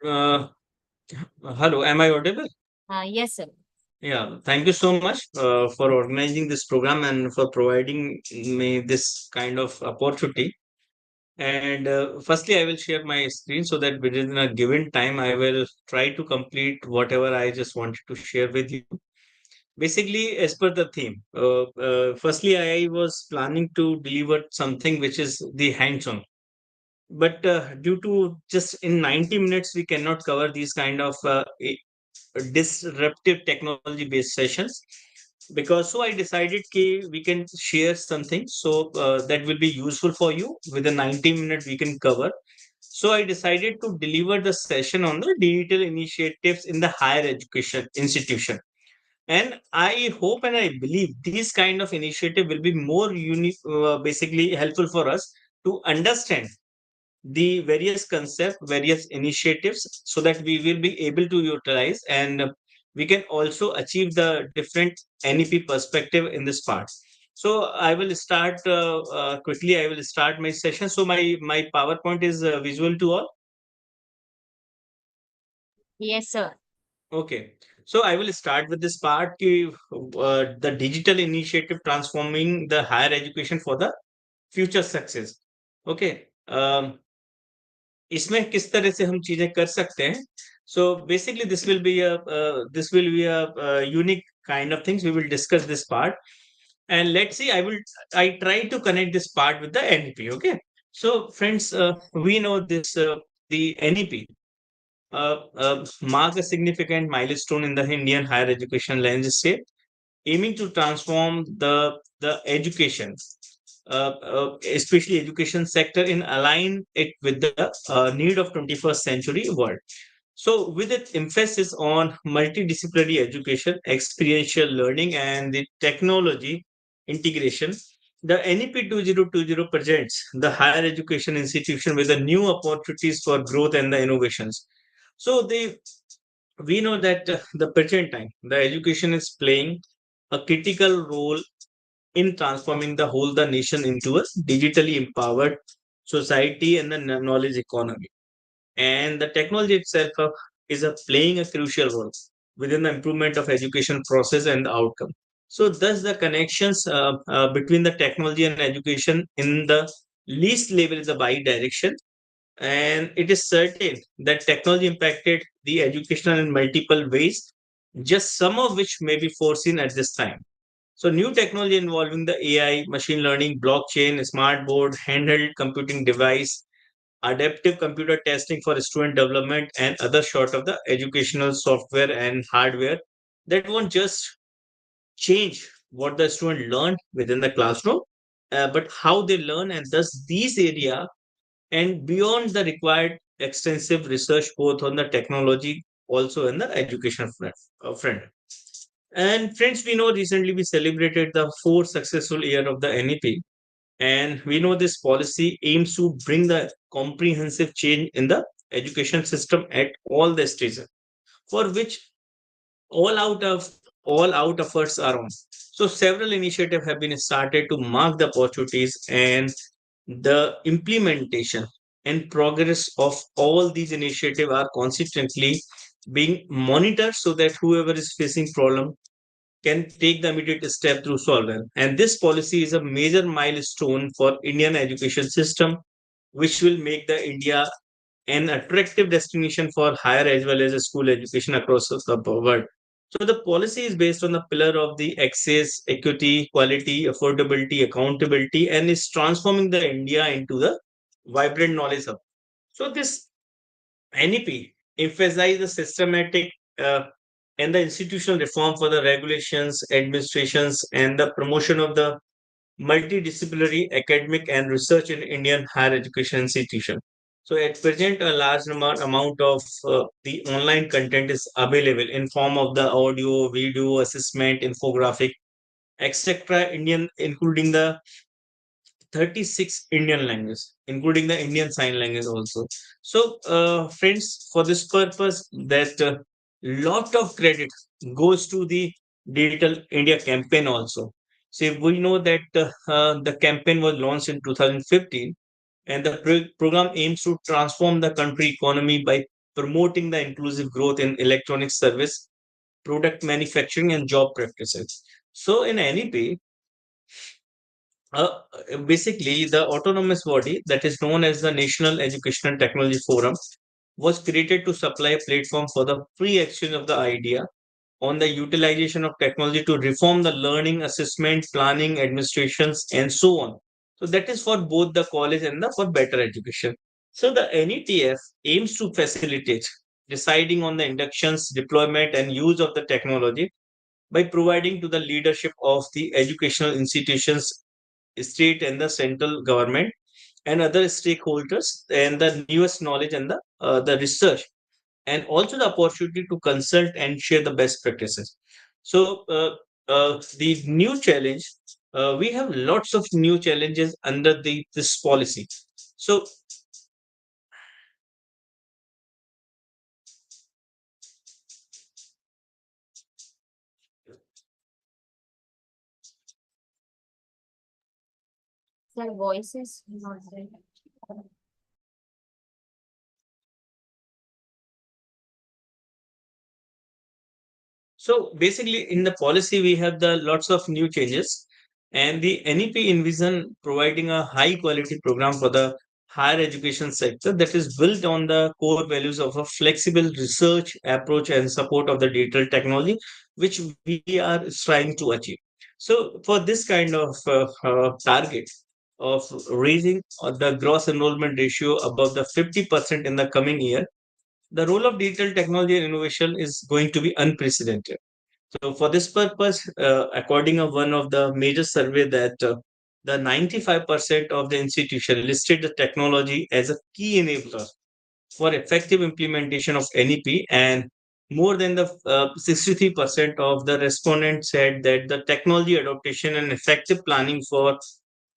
Uh, Hello, am I audible? Yes, sir. Yeah, thank you so much for organizing this program and for providing me this kind of opportunity. And firstly, I will share my screen so that within a given time, I will try to complete whatever I just wanted to share with you. Basically, as per the theme, firstly, I was planning to deliver something which is the hands-on. But due to just in 90 minutes, we cannot cover these kind of disruptive technology based sessions, because so I decided we can share something so that will be useful for you. Within 90 minutes we can cover. So I decided to deliver the session on the digital initiatives in the higher education institution, and I hope and I believe these kind of initiative will be more basically helpful for us to understand the various concepts, various initiatives, so that we will be able to utilize, and we can also achieve the different NEP perspective in this part. So I will start quickly. I will start my session. So my PowerPoint is visual to all. Yes, sir. Okay. So I will start with this part, the digital initiative transforming the higher education for the future success. Okay. इसमें किस तरह से हम चीजें कर सकते हैं. So basically this will be a unique kind of things. We will discuss this part, and let's see. I try to connect this part with the NEP. Okay. So friends, we know this the NEP mark a significant milestone in the Indian higher education landscape, aiming to transform the education, especially education sector, in align it with the need of 21st century world. So, with its emphasis on multidisciplinary education, experiential learning, and the technology integration, the NEP 2020 presents the higher education institution with the new opportunities for growth and the innovations. So, we know that the present time, the education is playing a critical role in transforming the nation into a digitally empowered society and the knowledge economy. And the technology itself is playing a crucial role within the improvement of education process and the outcome. So thus the connections between the technology and education in the least level is a bi-direction, and it is certain that technology impacted the education in multiple ways, just some of which may be foreseen at this time. So new technology involving the AI, machine learning, blockchain, smart board, handheld computing device, adaptive computer testing for student development, and other sort of the educational software and hardware that won't just change what the student learned within the classroom, but how they learn, and thus these area and beyond the required extensive research both on the technology also in the education front. And friends, we know recently we celebrated the fourth successful year of the NEP, and we know this policy aims to bring the comprehensive change in the education system at all the stages, for which all out of all out efforts are on. So several initiatives have been started to mark the opportunities, and the implementation and progress of all these initiatives are constantly being monitored, so that whoever is facing problem can take the immediate step to solve them. And this policy is a major milestone for Indian education system, which will make the India an attractive destination for higher as well as school education across the world. So the policy is based on the pillar of the access, equity, quality, affordability, accountability, and is transforming the India into the vibrant knowledge hub. So this NEP emphasizes the systematic and the institutional reform for the regulations, administrations, and the promotion of the multidisciplinary academic and research in Indian higher education institution. So at present, a large amount of the online content is available in form of the audio, video, assessment, infographic, etc. Indian, including the 36 Indian languages, including the Indian Sign Language also. So, friends, for this purpose, that lot of credit goes to the Digital India campaign also. So, we know that the campaign was launched in 2015, and the program aims to transform the country economy by promoting the inclusive growth in electronic service, product manufacturing, and job practices. So, in NEP, uh, basically, the autonomous body that is known as the National Educational Technology Forum was created to supply a platform for the free exchange of the idea on the utilization of technology to reform the learning, assessment, planning, administrations, and so on. So that is for both the college and the for better education. So the NETF aims to facilitate deciding on the inductions, deployment, and use of the technology by providing to the leadership of the educational institutions, state and the central government, and other stakeholders, and the newest knowledge and the research, and also the opportunity to consult and share the best practices. So the new challenge, we have lots of new challenges under the this policy. So Sir, voice is not there. So basically, in the policy, we have the lots of new changes, and the NEP envision providing a high quality program for the higher education sector that is built on the core values of a flexible research approach and support of the digital technology, which we are trying to achieve. So for this kind of target of raising the gross enrollment ratio above the 50% in the coming year, the role of digital technology and innovation is going to be unprecedented. So for this purpose, according to one of the major survey that the 95% of the institution listed the technology as a key enabler for effective implementation of NEP, and more than the 63% of the respondents said that the technology adoption and effective planning for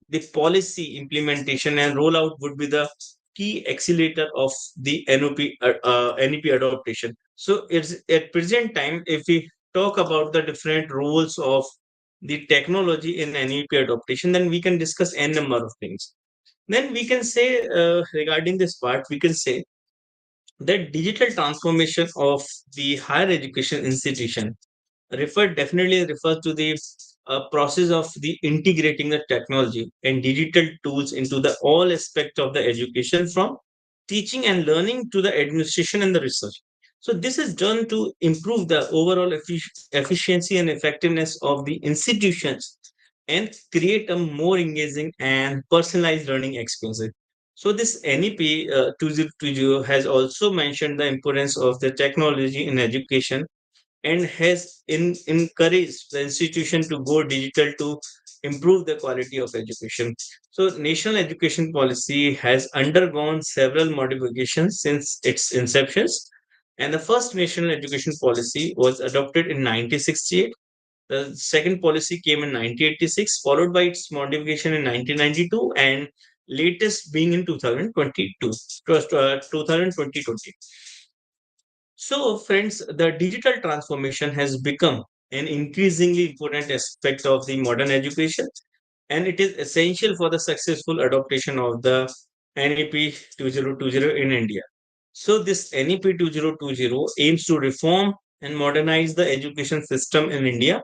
the policy implementation and rollout would be the key accelerator of the NEP adoption. So it's at present time, if we talk about the different roles of the technology in NEP adoption, then we can discuss n number of things. Then we can say regarding this part, we can say that digital transformation of the higher education institution definitely refers to the process of the integrating the technology and digital tools into the all aspect of the education, from teaching and learning to the administration and the research. So this is done to improve the overall efficiency and effectiveness of the institutions and create a more engaging and personalized learning experience. So this NEP 2020 has also mentioned the importance of the technology in education and has encouraged the institution to go digital to improve the quality of education. So, national education policy has undergone several modifications since its inception. And the first national education policy was adopted in 1968. The second policy came in 1986, followed by its modification in 1992, and latest being in 2022, 2020. So, friends, the digital transformation has become an increasingly important aspect of the modern education, and it is essential for the successful adoption of the NEP 2020 in India. So, this NEP 2020 aims to reform and modernize the education system in India,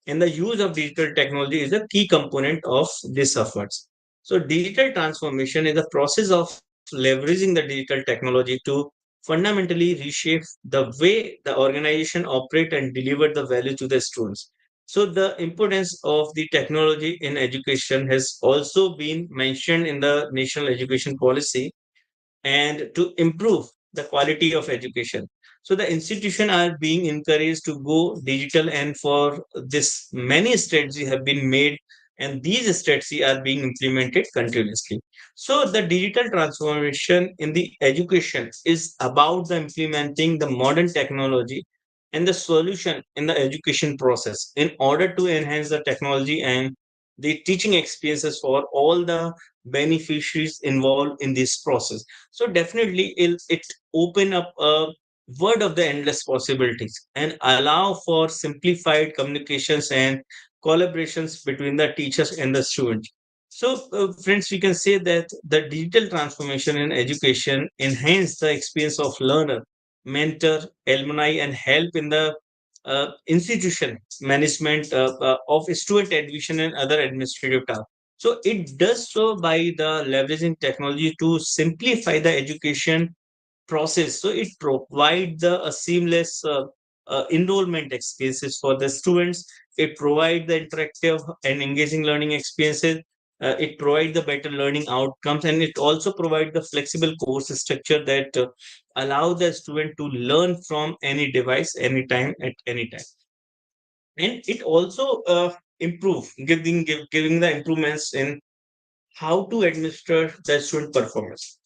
and the use of digital technology is a key component of these efforts. So, digital transformation is a process of leveraging the digital technology to fundamentally reshape the way the organization operate and deliver the value to the students. So, the importance of the technology in education has also been mentioned in the national education policy, and to improve the quality of education. So the institution are being encouraged to go digital, and for this many strategies have been made, and these strategies are being implemented continuously. So the digital transformation in the education is about the implementing the modern technology and the solution in the education process in order to enhance the technology and the teaching experiences for all the beneficiaries involved in this process. So definitely it open up a world of the endless possibilities and allow for simplified communications and collaborations between the teachers and the students. So friends, we can say that the digital transformation in education enhance the experience of learner, mentor, alumni, and help in the institution management of student admission and other administrative tasks. So it does so by the leveraging technology to simplify the education process. So it provide the a seamless enrollment experiences for the students. It provide the interactive and engaging learning experiences. It provide the better learning outcomes, and it also provide the flexible course structure that allow the student to learn from any device, anytime, at any time. And it also giving the improvements in how to administer the student performance.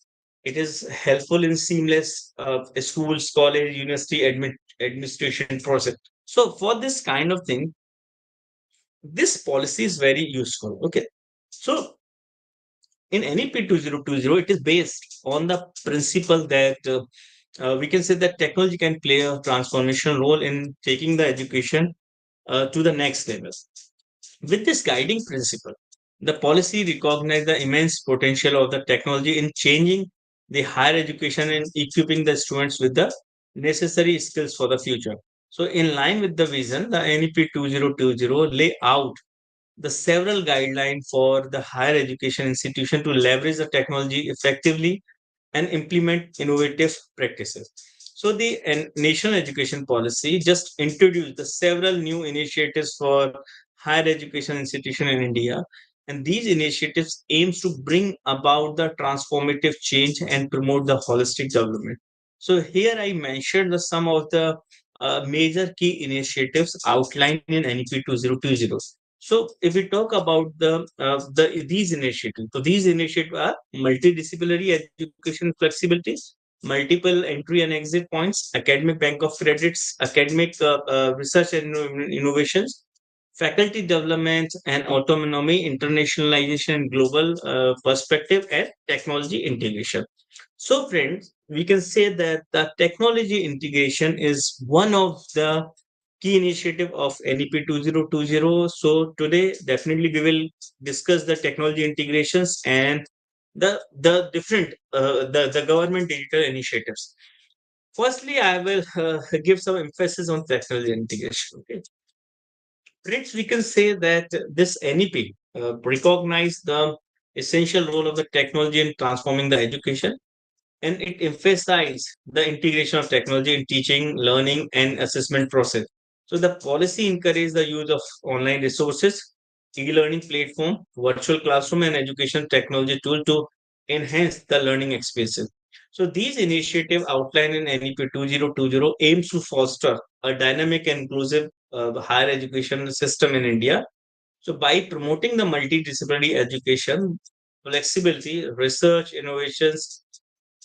It is helpful in seamless schools, college, university administration process. So for this kind of thing, this policy is very useful. Okay. So in NEP 2020, it is based on the principle that we can say that technology can play a transformational role in taking the education to the next level. With this guiding principle, The policy recognized the immense potential of the technology in changing the higher education and equipping the students with the necessary skills for the future. So, in line with the vision, the NEP 2020 lay out the several guidelines for the higher education institution to leverage the technology effectively and implement innovative practices. So the national education policy just introduced the several new initiatives for higher education institution in India, and these initiatives aims to bring about the transformative change and promote the holistic development. So here I mentioned the some of the major key initiatives outlined in NEP 2020. So if we talk about these initiatives, so these initiatives are multidisciplinary education flexibility, multiple entry and exit points, academic bank of credits, academic research and innovations, faculty development and autonomy, internationalization, global perspective, and technology integration. So, friends, we can say that the technology integration is one of the key initiative of NEP 2020. So today, definitely we will discuss the technology integrations and the different the government digital initiatives. Firstly, I will give some emphasis on technology integration. Okay, friends, we can say that this NEP recognize the essential role of the technology in transforming the education, and it emphasizes the integration of technology in teaching, learning, and assessment process. So the policy encourages the use of online resources, e-learning platform, virtual classroom, and education technology tool to enhance the learning experiences. So these initiatives outlined in NEP 2020 aims to foster a dynamic and inclusive higher education system in India. So by promoting the multidisciplinary education, flexibility, research, innovations,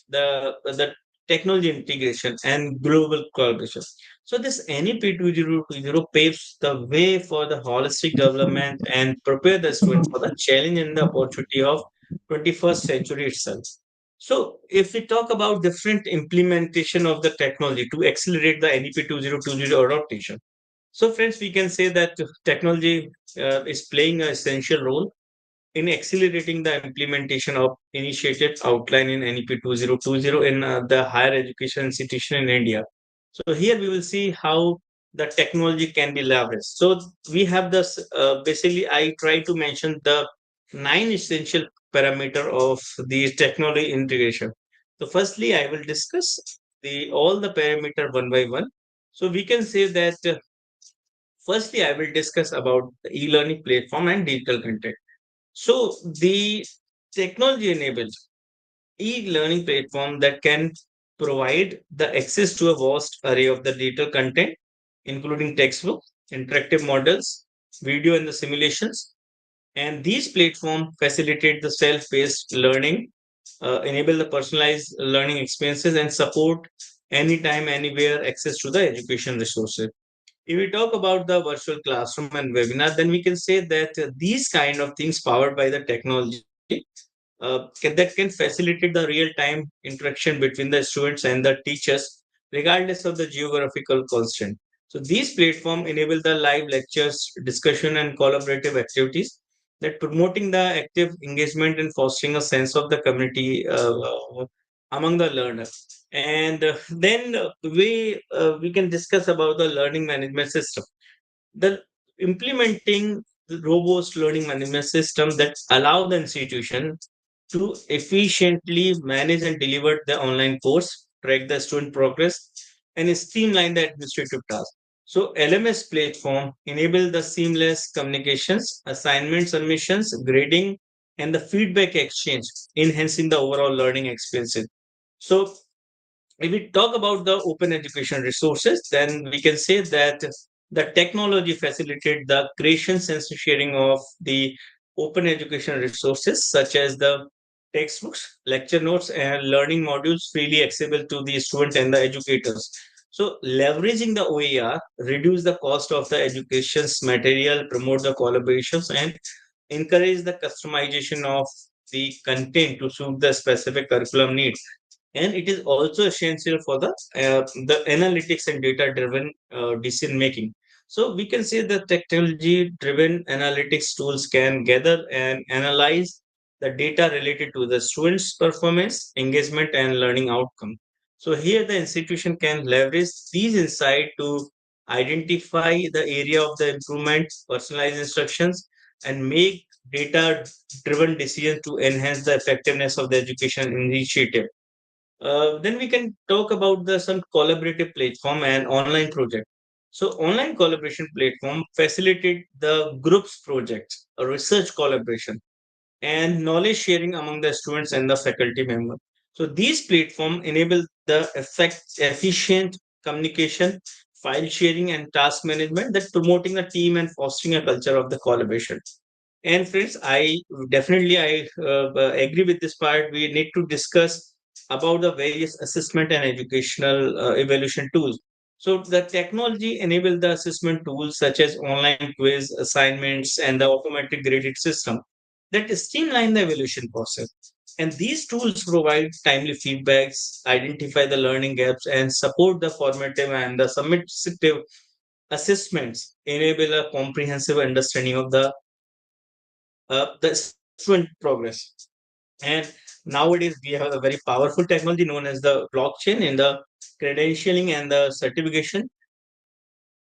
the technology integration and global collaboration. So this NEP 2020 paves the way for the holistic development and prepare the student for the challenge and the opportunity of 21st century itself. So if we talk about different implementation of the technology to accelerate the NEP 2020 adoption. So friends, we can say that technology is playing an essential role in accelerating the implementation of initiatives outlined in NEP 2020 in the higher education institution in India. So here we will see how the technology can be leveraged. So we have this basically I try to mention the 9 essential parameter of the technology integration. So firstly, I will discuss the all the parameter one by one. So we can say that firstly, I will discuss about the e-learning platform and digital content. So the technology enabled e-learning platform that can provide the access to a vast array of the digital content, including textbook, interactive models, video and the simulations. And these platforms facilitate the self-paced learning, enable the personalized learning experiences, and support anytime, anywhere access to the education resources. If we talk about the virtual classroom and webinar, then we can say that these kind of things powered by the technology that can facilitate the real-time interaction between the students and the teachers, regardless of the geographical constraint. So these platforms enable the live lectures, discussion, and collaborative activities that promoting the active engagement and fostering a sense of the community among the learners. And then we can discuss about the learning management system. The implementing the robust learning management system that allow the institution to efficiently manage and deliver the online course, track the student progress, and streamline the administrative tasks. So LMS platform enable the seamless communications, assignment submissions, grading, and the feedback exchange, enhancing the overall learning experiences. So if we talk about the open education resources, then we can say that the technology facilitate the creation and sharing of the open education resources such as the textbooks, lecture notes, and learning modules freely accessible to the students and the educators. So leveraging the OER reduce the cost of the education's material, promote the collaborations, and encourage the customization of the content to suit the specific curriculum needs, and it is also essential for the analytics and data driven decision making. So we can say that technology-driven analytics tools can gather and analyze the data related to the students' performance, engagement, and learning outcome. So here the institution can leverage these insights to identify the area of the improvement, personalize instructions, and make data-driven decisions to enhance the effectiveness of the education initiative. Then we can talk about the some collaborative platform and online project. So online collaboration platform facilitate the groups projects, a research collaboration, and knowledge sharing among the students and the faculty member. So these platform enable the efficient communication, file sharing, and task management that promoting a team and fostering a culture of the collaboration. And friends, I agree with this part. We need to discuss about the various assessment and educational evaluation tools. So the technology enable the assessment tools such as online quiz, assignments, and the automatic graded system that streamline the evaluation process. And these tools provide timely feedbacks, identify the learning gaps, and support the formative and the summative assessments, enable a comprehensive understanding of the student progress. And nowadays we have a very powerful technology known as the blockchain in the credentialing and the certification.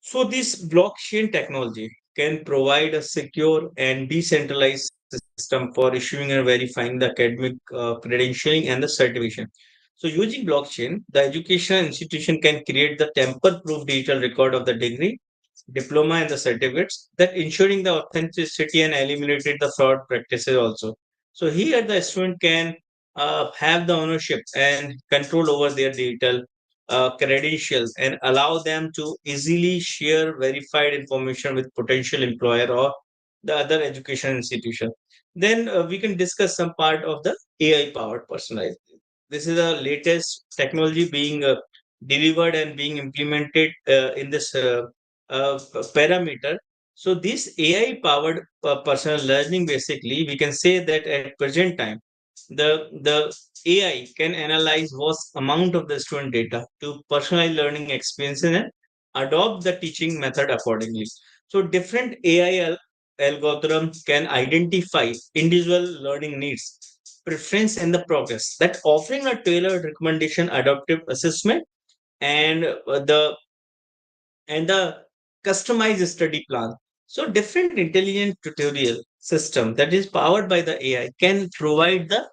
So this blockchain technology can provide a secure and decentralized system for issuing and verifying the academic credentialing and the certification. So using blockchain, the education institution can create the tamper-proof digital record of the degree, diploma, and the certificates that ensuring the authenticity and eliminated the fraud practices also. So here the student can have the ownership and control over their digital credentials and allow them to easily share verified information with potential employer or the other education institution. Then we can discuss some part of the AI powered personalized. This is the latest technology being delivered and being implemented in this parameter. So this AI powered personal learning, basically, we can say that at present time, the AI can analyze vast amount of the student data to personalize learning experiences and adopt the teaching method accordingly. So different AI algorithms can identify individual learning needs, preference, and the progress that offering a tailored recommendation, adaptive assessment, and the customized study plan. So different intelligent tutorial system that is powered by the AI can provide the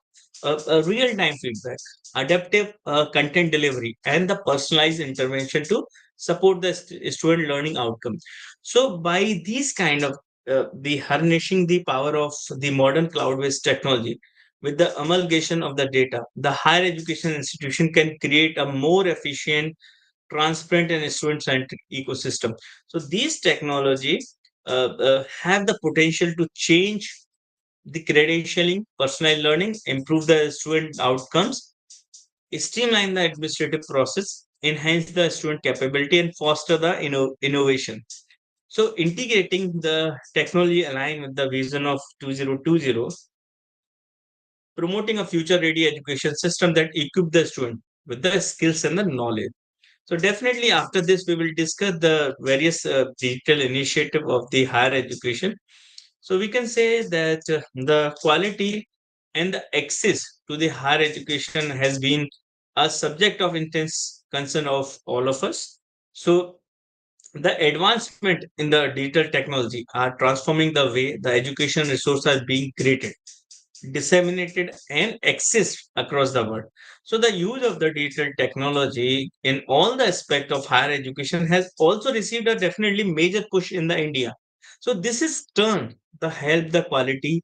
real-time feedback, adaptive content delivery, and the personalized intervention to support the student learning outcome. So by these kind of the harnessing the power of the modern cloud-based technology with the amalgamation of the data, the higher education institution can create a more efficient, transparent, and student-centric ecosystem. So these technology have the potential to change the credentialing, personalized learning, improve the student outcomes, streamline the administrative process, enhance the student capability, and foster the innovation. So integrating the technology aligned with the vision of 2020, promoting a future-ready education system that equip the student with the skills and the knowledge. So definitely after this, we will discuss the various digital initiative of the higher education. So we can say that the quality and the access to the higher education has been a subject of intense concern of all of us. So the advancement in the digital technology are transforming the way the education resources are being created, disseminated, and accessed across the world. So the use of the digital technology in all the aspect of higher education has also received a definitely major push in the India. So this is turned the help the quality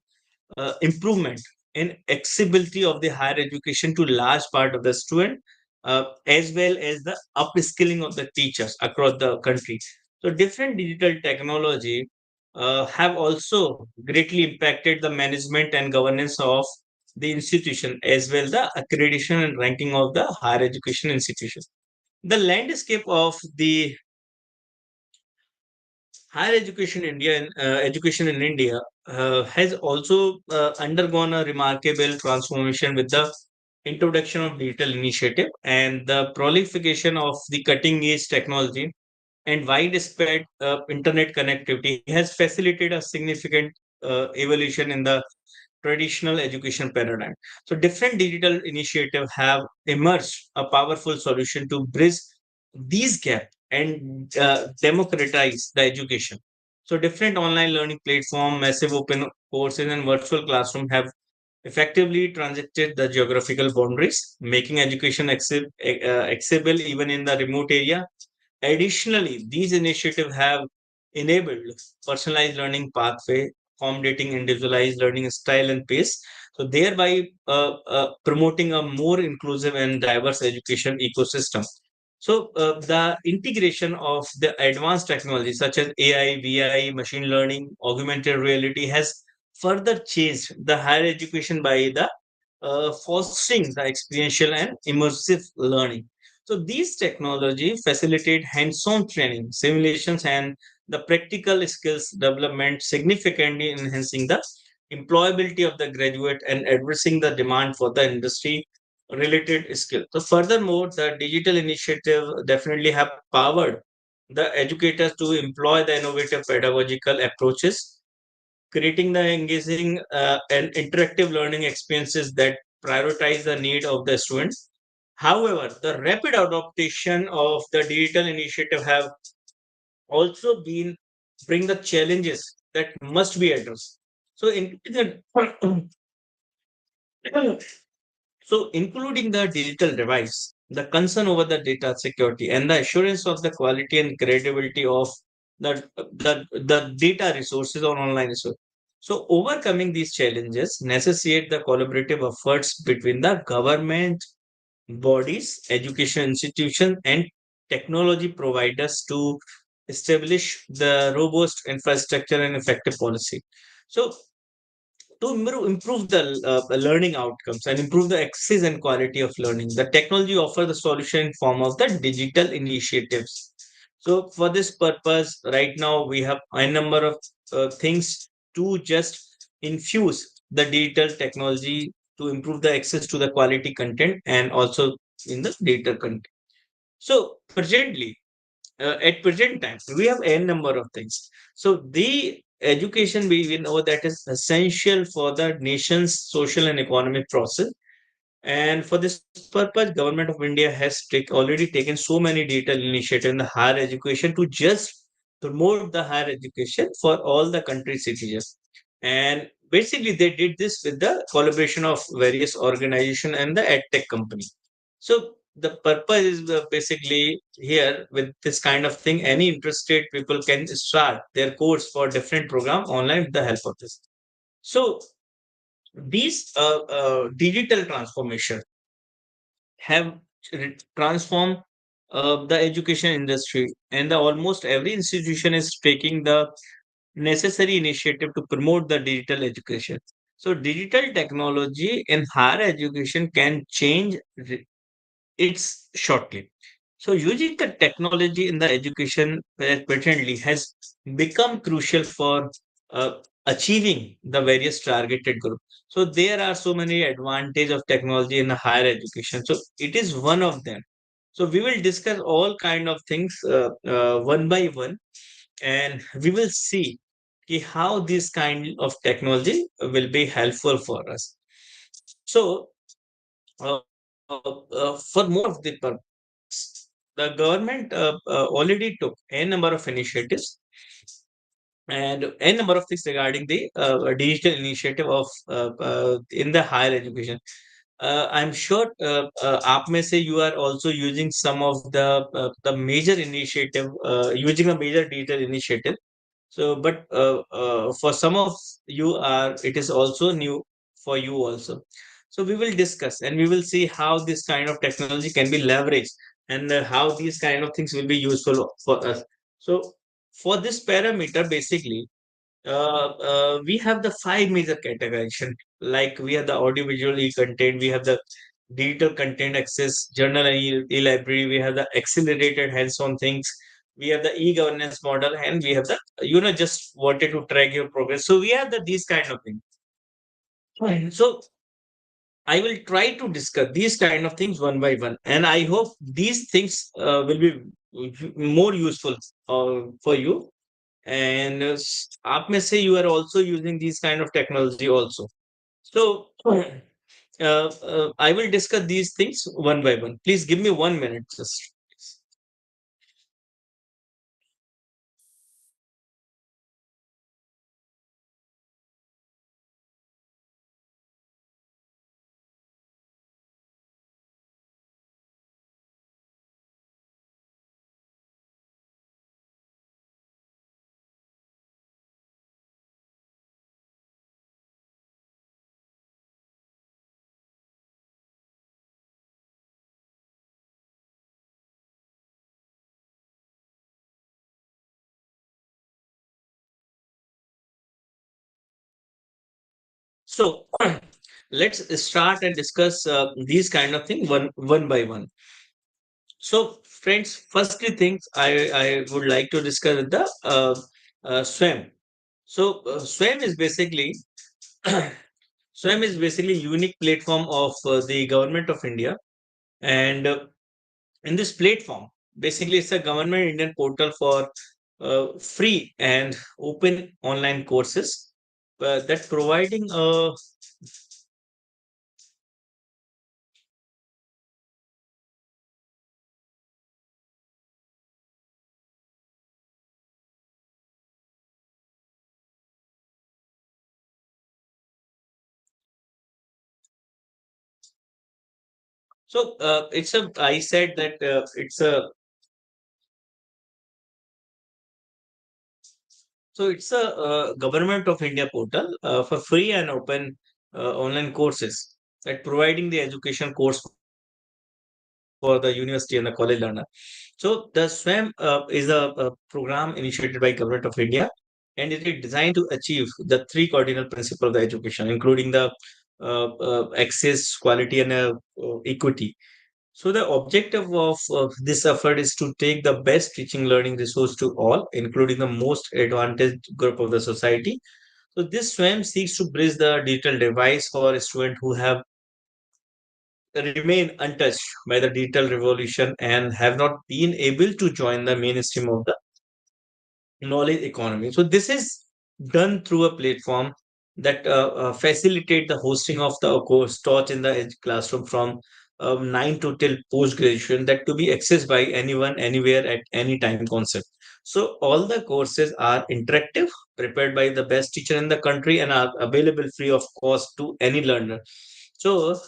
improvement and accessibility of the higher education to large part of the student, as well as the upskilling of the teachers across the country. So different digital technology have also greatly impacted the management and governance of the institution, as well the accreditation and ranking of the higher education institution. The landscape of the higher education in India has also undergone a remarkable transformation with the introduction of digital initiative and the proliferation of the cutting edge technology and widespread internet connectivity has facilitated a significant evolution in the traditional education paradigm. So different digital initiatives have emerged a powerful solution to bridge these gaps and democratize the education. So different online learning platform, massive open courses, and virtual classroom have effectively transacted the geographical boundaries, making education accessible even in the remote area. Additionally, these initiatives have enabled personalized learning pathway, accommodating individualized learning style and pace, so thereby promoting a more inclusive and diverse education ecosystem. So the integration of the advanced technologies such as AI, VI, machine learning, augmented reality has further changed the higher education by the fostering the experiential and immersive learning. So these technology facilitate hands-on training, simulations, and the practical skills development, significantly enhancing the employability of the graduate and addressing the demand for the industry related skill. So furthermore, the digital initiative definitely have powered the educators to employ the innovative pedagogical approaches, creating the engaging and interactive learning experiences that prioritize the need of the students. However, the rapid adoption of the digital initiative have also been bring the challenges that must be addressed. So, so including the digital device, the concern over the data security, and the assurance of the quality and credibility of the data resources on online resources. So overcoming these challenges necessitate the collaborative efforts between the government, bodies, education institutions, and technology providers to establish the robust infrastructure and effective policy. So to improve the learning outcomes and improve the access and quality of learning, the technology offers the solution in form of the digital initiatives. So for this purpose, right now we have a number of things to just infuse the digital technology to improve the access to the quality content and also in the data content. So presently, at present time we have n number of things. So the education we know that is essential for the nation's social and economic process, and for this purpose government of India has already taken so many digital initiatives in the higher education to just promote the higher education for all the country citizens. And basically they did this with the collaboration of various organizations and the edtech company. So the purpose is basically here with this kind of thing, any interested people can start their course for different program online with the help of this. So these digital transformation have transformed the education industry, and almost every institution is taking the necessary initiative to promote the digital education. So digital technology in higher education can change it's shortly. So using the technology in the education presently has become crucial for uh, achieving the various targeted group. So there are so many advantages of technology in the higher education. So it is one of them. So we will discuss all kind of things one by one, and we will see how this kind of technology will be helpful for us. So for more of the purpose, the government already took a number of initiatives and a number of things regarding the digital initiative of in the higher education. I'm sure आप में से you are also using some of the major initiative, using a major digital initiative. So, but for some of you are it is also new for you also. So we will discuss and we will see how this kind of technology can be leveraged and how these kind of things will be useful for us. So for this parameter, basically, we have the five major categorization. Like we have the audiovisual e-content, we have the digital content access, journal and e-library, we have the accelerated hands-on things, we have the e-governance model, and we have the just wanted to track your progress. So we have these kind of things. Fine. So I will try to discuss these kind of things one by one, and I hope these things will be more useful for you. And aap mein se you are also using these kind of technology also. So I will discuss these things one by one. Please give me 1 minute just. So let's start and discuss these kind of thing one by one. So, friends, firstly, things I would like to discuss the SWAM. So, SWAM is basically SWAM is basically unique platform of the government of India, and in this platform, basically, it's a government Indian portal for free and open online courses that providing a. So it's a. I said that it's a. So it's a government of India portal for free and open online courses that providing the education course for the university and the college learner. So the SWAM is a program initiated by government of India, and it is designed to achieve the three cardinal principles of the education, including the access, quality, and equity. So the objective of this effort is to take the best teaching learning resource to all, including the most advantaged group of the society. So this SWAM seeks to bridge the digital device for students who have remained untouched by the digital revolution and have not been able to join the mainstream of the knowledge economy. So this is done through a platform that facilitate the hosting of the course taught in the classroom from 9 to till post graduation that to be accessed by anyone anywhere at any time concept. So all the courses are interactive, prepared by the best teacher in the country and are available free of cost to any learner. So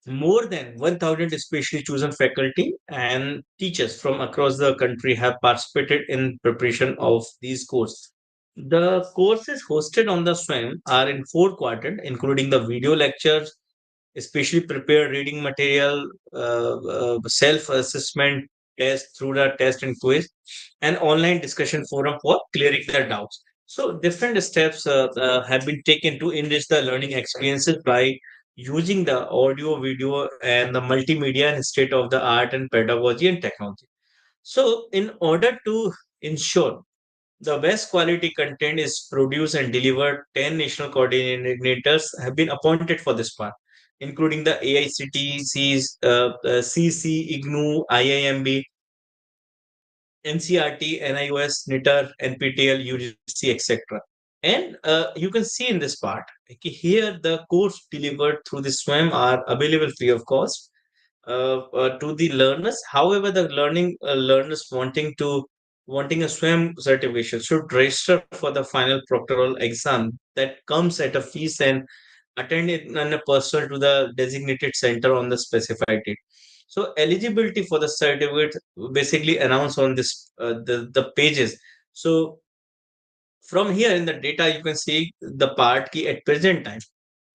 more than 1,000 specially chosen faculty and teachers from across the country have participated in preparation of these courses. The courses hosted on the SWAM are in four quadrants, including the video lectures, especially prepared reading material, self-assessment test through the test and quiz, and online discussion forum for clearing their doubts. So different steps have been taken to enrich the learning experiences by using the audio, video, and the multimedia and state of the art and pedagogy and technology. So in order to ensure the best quality content is produced and delivered, 10 national coordinators have been appointed for this part, including the AICTC's, CC, IGNU, IIMB, NCRT, NIOS, NITER, NPTEL, UGC, etc. And you can see in this part, okay, here the course delivered through the SWAM are available free of cost to the learners. However, the learning learners wanting a SWAM certification should register for the final proctoral exam that comes at a fees and attend it in a person to the designated center on the specified date. So eligibility for the certificate basically announced on this the pages. So from here in the data you can see the part key at present time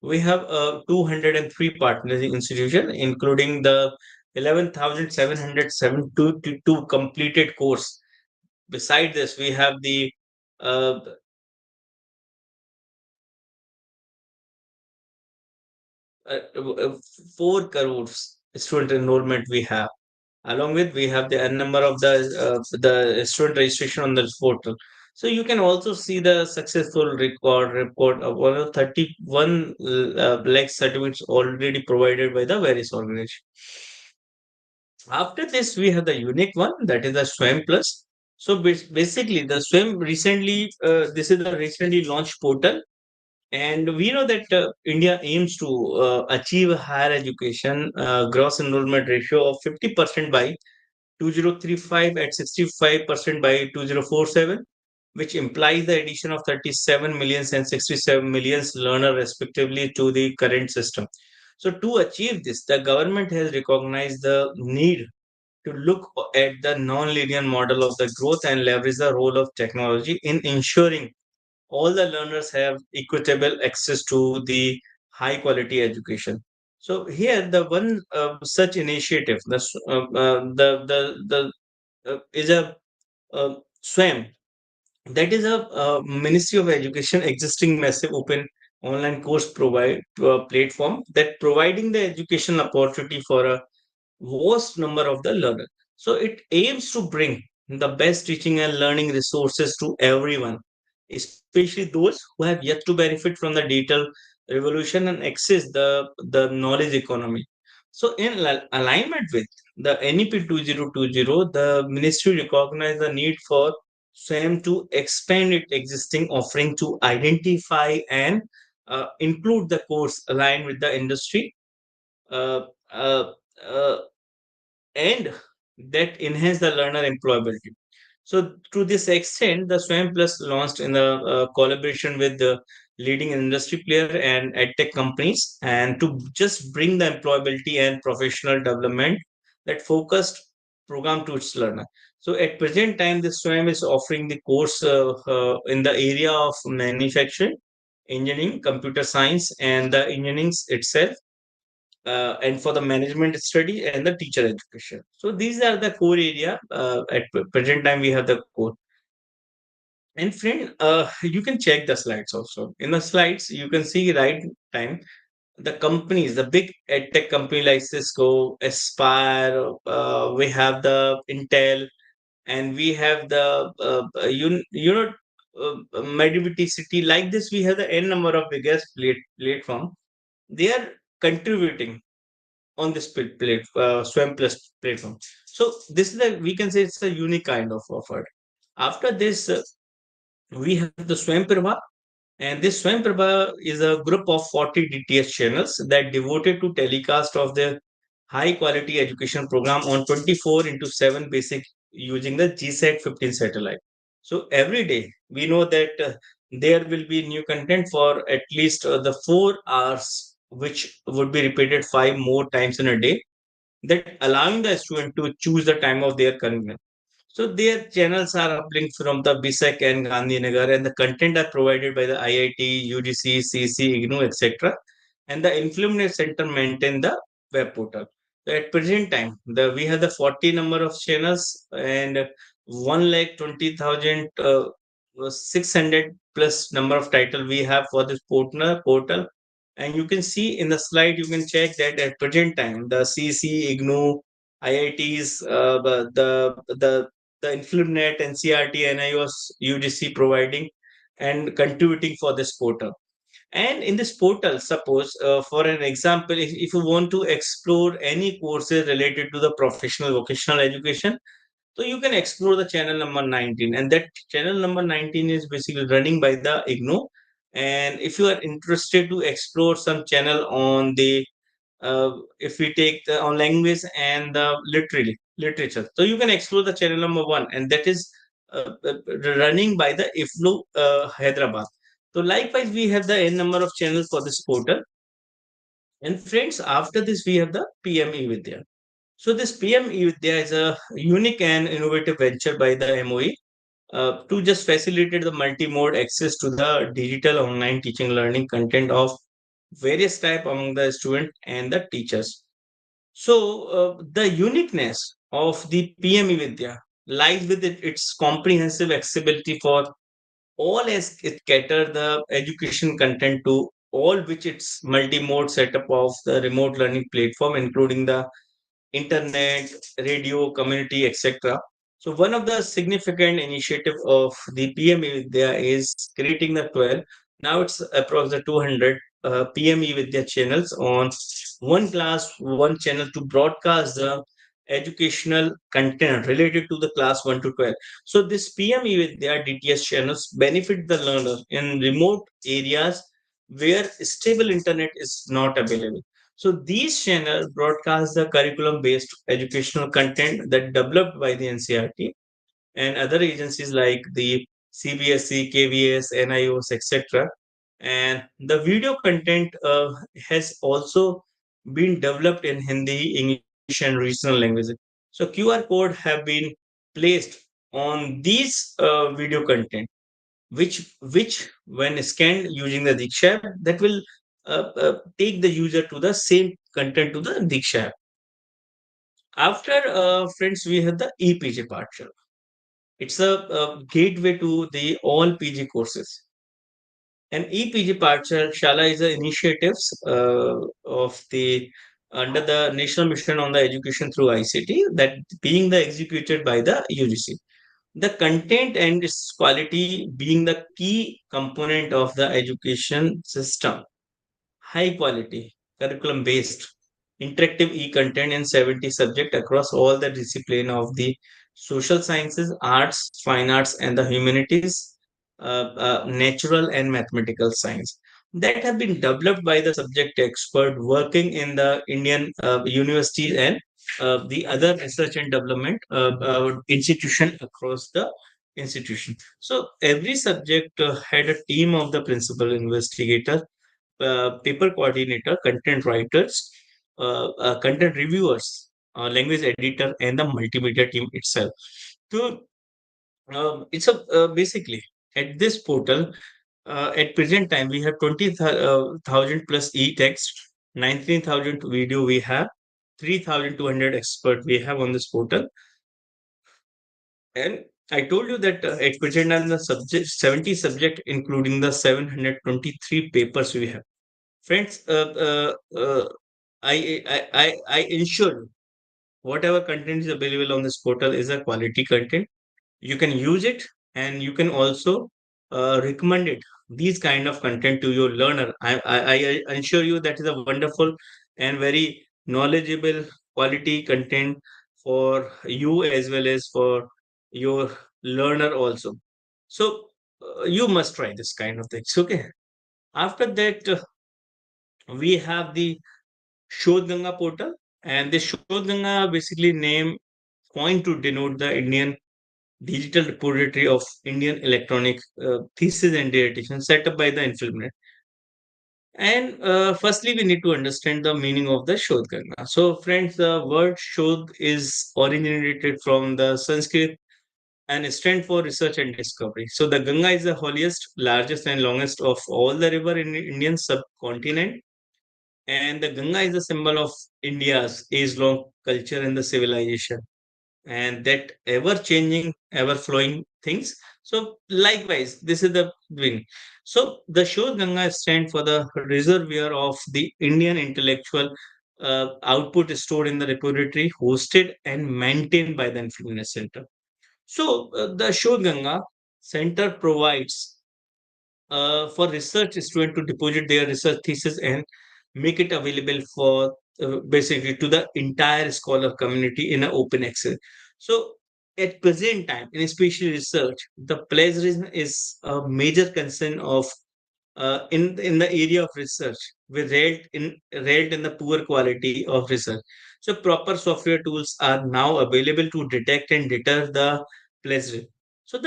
we have 203 partners institution including the 11,772 completed course. Beside this we have the uh, 4 crores student enrollment we have. Along with we have the n number of the student registration on this portal. So you can also see the successful report of over 31 lakh certificates already provided by the various organizations. After this, we have the unique one, that is the Swam Plus. So basically, the Swam recently, this is the recently launched portal, and we know that India aims to achieve a higher education gross enrollment ratio of 50% by 2035 at 65% by 2047, which implies the addition of 37 millions and 67 millions learner respectively to the current system. So to achieve this, the government has recognized the need to look at the non-linear model of the growth and leverage the role of technology in ensuring all the learners have equitable access to the high quality education. So here, the one such initiative, the is a SWAM, that is a Ministry of Education existing massive open online course provide platform that providing the educational opportunity for a vast number of the learners. So it aims to bring the best teaching and learning resources to everyone, especially those who have yet to benefit from the digital revolution and access the knowledge economy. So in alignment with the NEP 2020, the ministry recognized the need for SWAM to expand its existing offering to identify and include the course aligned with the industry uh, uh, uh, and that enhance the learner employability. So, to this extent, the Swam Plus launched in the collaboration with the leading industry player and edtech companies, and to just bring the employability and professional development that focused program to its learner. So, at present time, the Swam is offering the course in the area of manufacturing, engineering, computer science, and the engineering itself, and for the management study and the teacher education. So these are the core area. At present time, we have the core. And friend, you can check the slides also. In the slides, you can see right time the companies, the big edtech company like Cisco, Aspire. We have the Intel, and we have the you know. Medivity City, like this, we have the n number of biggest platform. They are contributing on this Swam Plus platform. So this is the, we can say it's a unique kind of offer. After this, we have the Swam Prabha, and this Swam Prabha is a group of 40 DTS channels that devoted to telecast of the high quality education program on 24 into 7 basic using the GSAT 15 satellite. So every day we know that there will be new content for at least the 4 hours, which would be repeated 5 more times in a day, that allowing the student to choose the time of their convenience. So their channels are uplinked from the BISEC and Gandhinagar, and the content are provided by the IIT, UGC, CC, IGNOU, etc. And the Influminate Center maintain the web portal. So at present time, we have the 40 number of channels and 1,20,000 600 plus number of title we have for this portal. And you can see in the slide, you can check that at present time, the CC, IGNOU, IITs, the Influnet, NCRT, NIOS, UGC providing and contributing for this portal. And in this portal, suppose for an example, if you want to explore any courses related to the professional vocational education, so you can explore the channel number 19, and that channel number 19 is basically running by the IGNOU. And if you are interested to explore some channel on the if we take the on language and the literature, so you can explore the channel number 1, and that is running by the IFLU Hyderabad. So likewise, we have the n number of channels for this portal. And friends, after this we have the PME Vidya. So this PME Vidya is a unique and innovative venture by the MOE to just facilitate the multi-mode access to the digital online teaching learning content of various type among the student and the teachers. So the uniqueness of the PME Vidya lies with its comprehensive accessibility for all, as it cater the education content to all, which its multi-mode setup of the remote learning platform, including the internet, radio, community, etc. So one of the significant initiative of the PME Vidya is creating the 12. Now it's approximately 200 PME Vidya channels on one class, one channel to broadcast the educational content related to the class 1 to 12. So this PME with their DTS channels benefit the learner in remote areas where stable internet is not available. So these channels broadcast the curriculum based educational content that developed by the NCRT and other agencies like the CBSE, KVS, NIOS, etc. And the video content has also been developed in Hindi, English, and regional languages. So QR code have been placed on these video content, which when scanned using the Diksha app, that will take the user to the same content to the Diksha app. After friends, we have the EPG part. It's a gateway to the all PG courses. And EPG Shala is an initiatives of the under the National Mission on the Education through ICT that being the executed by the UGC. The content and its quality being the key component of the education system. High quality, curriculum based, interactive e-content in 70 subject across all the discipline of the social sciences, arts, fine arts, and the humanities, natural and mathematical science that have been developed by the subject expert working in the Indian universities and the other research and development institution across the institution. So every subject had a team of the principal investigator, paper coordinator, content writers, content reviewers, language editor, and the multimedia team itself. So it's a basically at this portal at present time we have 20,000 plus e-text, 19,000 video we have, 3,200 expert we have on this portal, and I told you that at present time the subject 70 subject including the 723 papers we have. Friends, I ensure you whatever content is available on this portal is a quality content. You can use it and you can also recommend it these kind of content to your learner. I ensure you that is a wonderful and very knowledgeable quality content for you as well as for your learner also. So you must try this kind of things. Okay. After that, we have the Shodh Ganga portal, and the Shodh Ganga basically name coined to denote the Indian digital repository of Indian electronic thesis and dissertation set up by the Infilmnet. And firstly, we need to understand the meaning of the Shodh Ganga. So, friends, the word Shodh is originated from the Sanskrit and stand for research and discovery. So, the Ganga is the holiest, largest, and longest of all the river in the Indian subcontinent, and the Ganga is a symbol of India's age-long culture and the civilization, and that ever-changing, ever-flowing things. So likewise, this is the thing. So the Shod Ganga stand for the reservoir of the Indian intellectual output stored in the repository, hosted and maintained by the Influence Center. So the Shod Ganga Center provides for research student to deposit their research thesis and make it available for basically to the entire scholar community in an open access. So at present time in spatial research, the plagiarism is a major concern of in the area of research with rate in the poor quality of research. So proper software tools are now available to detect and deter the plagiarism. So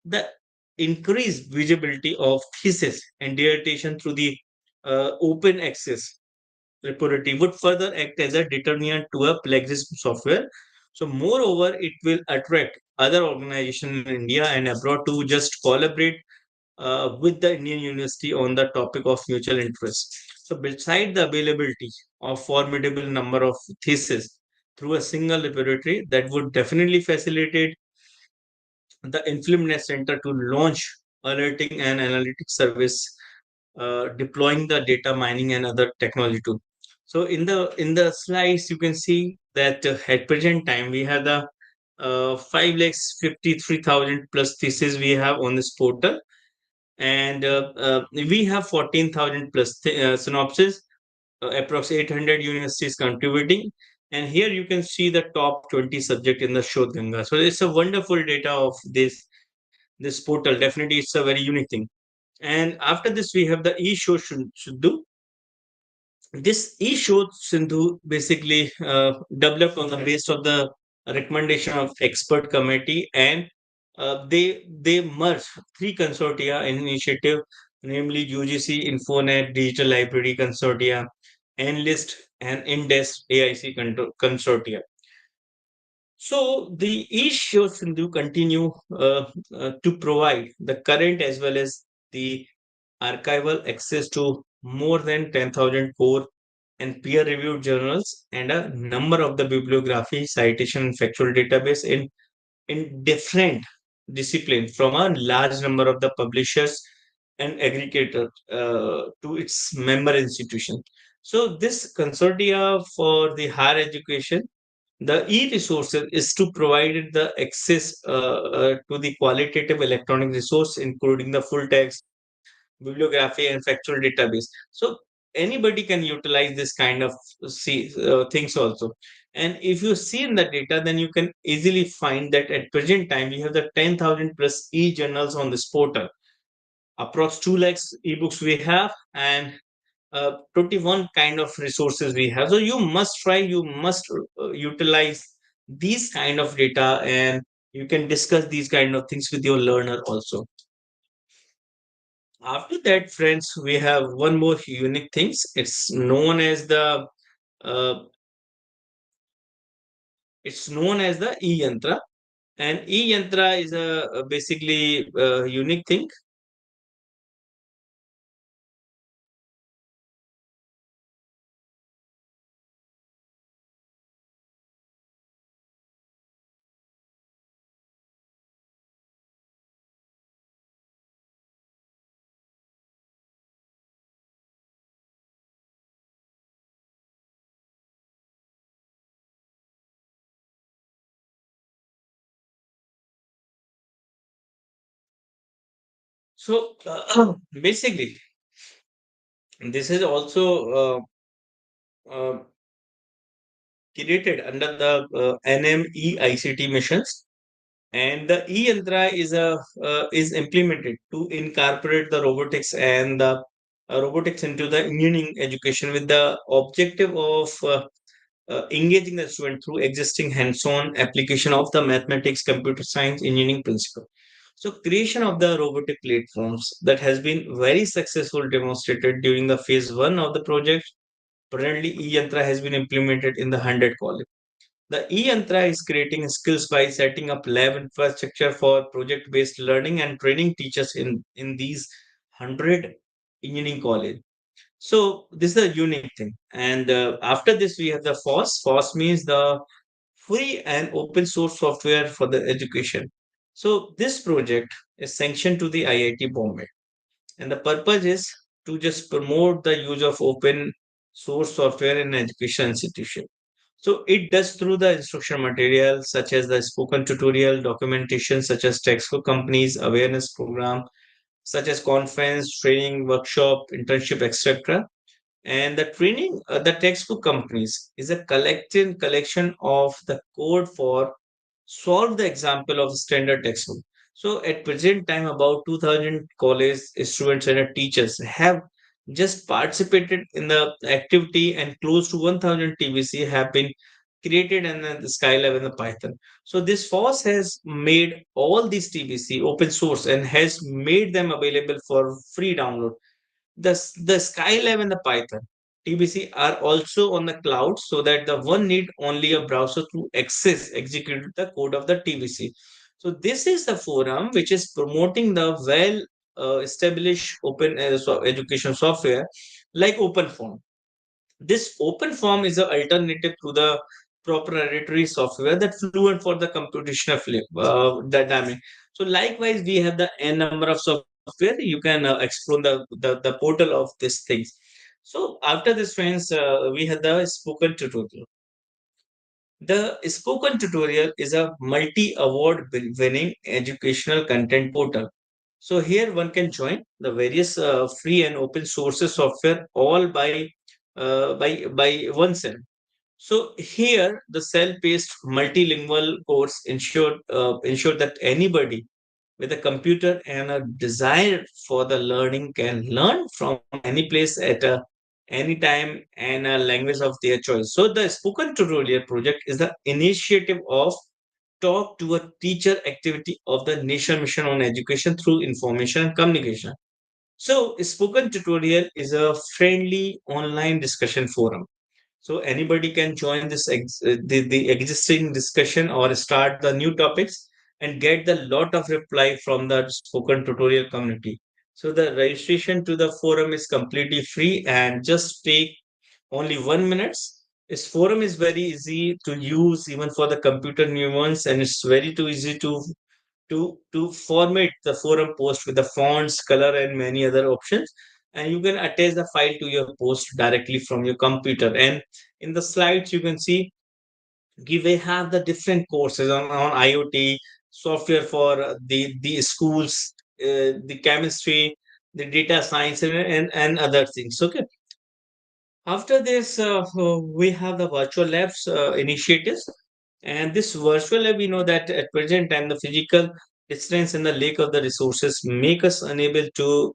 the increased visibility of thesis and dissertation through the open access repository would further act as a deterrent to a plagiarism software. So moreover, it will attract other organizations in India and abroad to just collaborate with the Indian University on the topic of mutual interest. So, beside the availability of formidable number of theses through a single laboratory, that would definitely facilitate the Influminate Center to launch alerting and analytics service, deploying the data mining and other technology too. So, in the slides, you can see that at present time we have the 5,53,000 plus theses we have on this portal, and we have 14,000 plus synopsis, approx 800 universities contributing, And here you can see the top 20 subject in the Shodh Ganga. So it's a wonderful data of this portal. Definitely, it's a very unique thing. And after this, we have the e-show Sindhu. This e-show Sindhu basically developed on the basis of the recommendation of expert committee, and they merged three consortia in initiative, namely UGC, Infonet, Digital Library Consortia, Enlist, and Indes AIC Consortia. So the East Shore Sindhu continue to provide the current as well as the archival access to more than 10,000 core and peer-reviewed journals and a number of the bibliography, citation, and factual database in different disciplines from a large number of the publishers and aggregator to its member institution. So this consortia for the higher education, the e-resources is to provide the access to the qualitative electronic resource, including the full text, bibliography, and factual database. So anybody can utilize this kind of things also. And if you see in the data, then you can easily find that at present time we have the 10,000 plus e-journals on this portal. Approx 2 lakhs ebooks we have, and 21 kind of resources we have. So you must utilize these kind of data, and you can discuss these kind of things with your learner also. After that, friends, we have one more unique things. Uh, it's known as the e-yantra, and e-yantra is a basically unique thing. So basically, this is also uh, created under the NMEICT missions, and the e-yantra is implemented to incorporate the robotics and the robotics into the engineering education with the objective of engaging the student through existing hands-on application of the mathematics, computer science, engineering principle. So creation of the robotic platforms that has been very successful demonstrated during the phase one of the project. Currently, e-yantra has been implemented in the 100 colleges. The e-yantra is creating skills by setting up lab infrastructure for project-based learning and training teachers in these 100 engineering college. So this is a unique thing. And after this, we have the FOSS. FOSS means the free and open source software for the education. So this project is sanctioned to the IIT Bombay, and the purpose is to just promote the use of open source software in education institution. So it does through the instruction material such as the spoken tutorial, documentation such as textbook companies, awareness program such as conference, training, workshop, internship, etc. And the training, the textbook companies is a collection of the code for solve the example of standard textbook. So at present time, about 2,000 college students and teachers have just participated in the activity, and close to 1,000 TBC have been created in the Skylab and the Python. So this FOSS has made all these TBC open source and has made them available for free download. The Skylab and the Python TBC are also on the cloud, so that the one need only a browser to access execute the code of the TBC. So this is the forum which is promoting the well established open education software like OpenFOAM. This open form is an alternative to the proprietary software that fluent for the computational dynamic. So likewise, we have the n number of software. You can explore the portal of these things. So after this, friends, we have the spoken tutorial. The spoken tutorial is a multi-award winning educational content portal. So here one can join the various free and open sources software all by oneself. So here, the self-paced multilingual course ensure that anybody with a computer and a desire for the learning can learn from any place at any time and a language of their choice. So the spoken tutorial project is the initiative of talk to a teacher activity of the Nation Mission on Education through information and communication. So spoken tutorial is a friendly online discussion forum, so anybody can join the existing discussion or start the new topics and get the lot of reply from the spoken tutorial community. So the registration to the forum is completely free and just take only 1 minutes. This forum is very easy to use even for the computer new ones, and it's very too easy to format the forum post with the fonts, color, and many other options. And you can attach the file to your post directly from your computer. And in the slides, you can see we have the different courses on IoT, software for the schools, the chemistry, the data science, and other things. Okay. After this, we have the virtual labs initiatives. And this virtual lab, we know that at present time, the physical distance and the lack of the resources make us unable to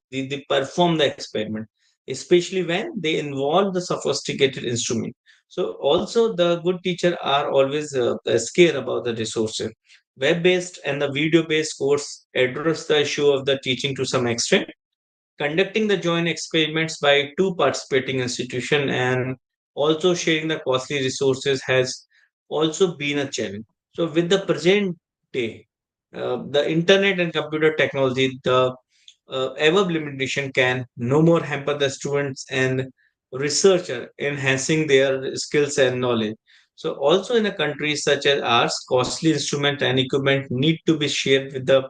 perform the experiment, especially when they involve the sophisticated instrument. So also the good teacher are always scared about the resources. Web-based and the video-based course address the issue of the teaching to some extent, conducting the joint experiments by two participating institutions and also sharing the costly resources has also been a challenge. So with the present day, the internet and computer technology, the above limitation can no more hamper the students and researcher enhancing their skills and knowledge. So also in a country such as ours, costly instrument and equipment need to be shared with the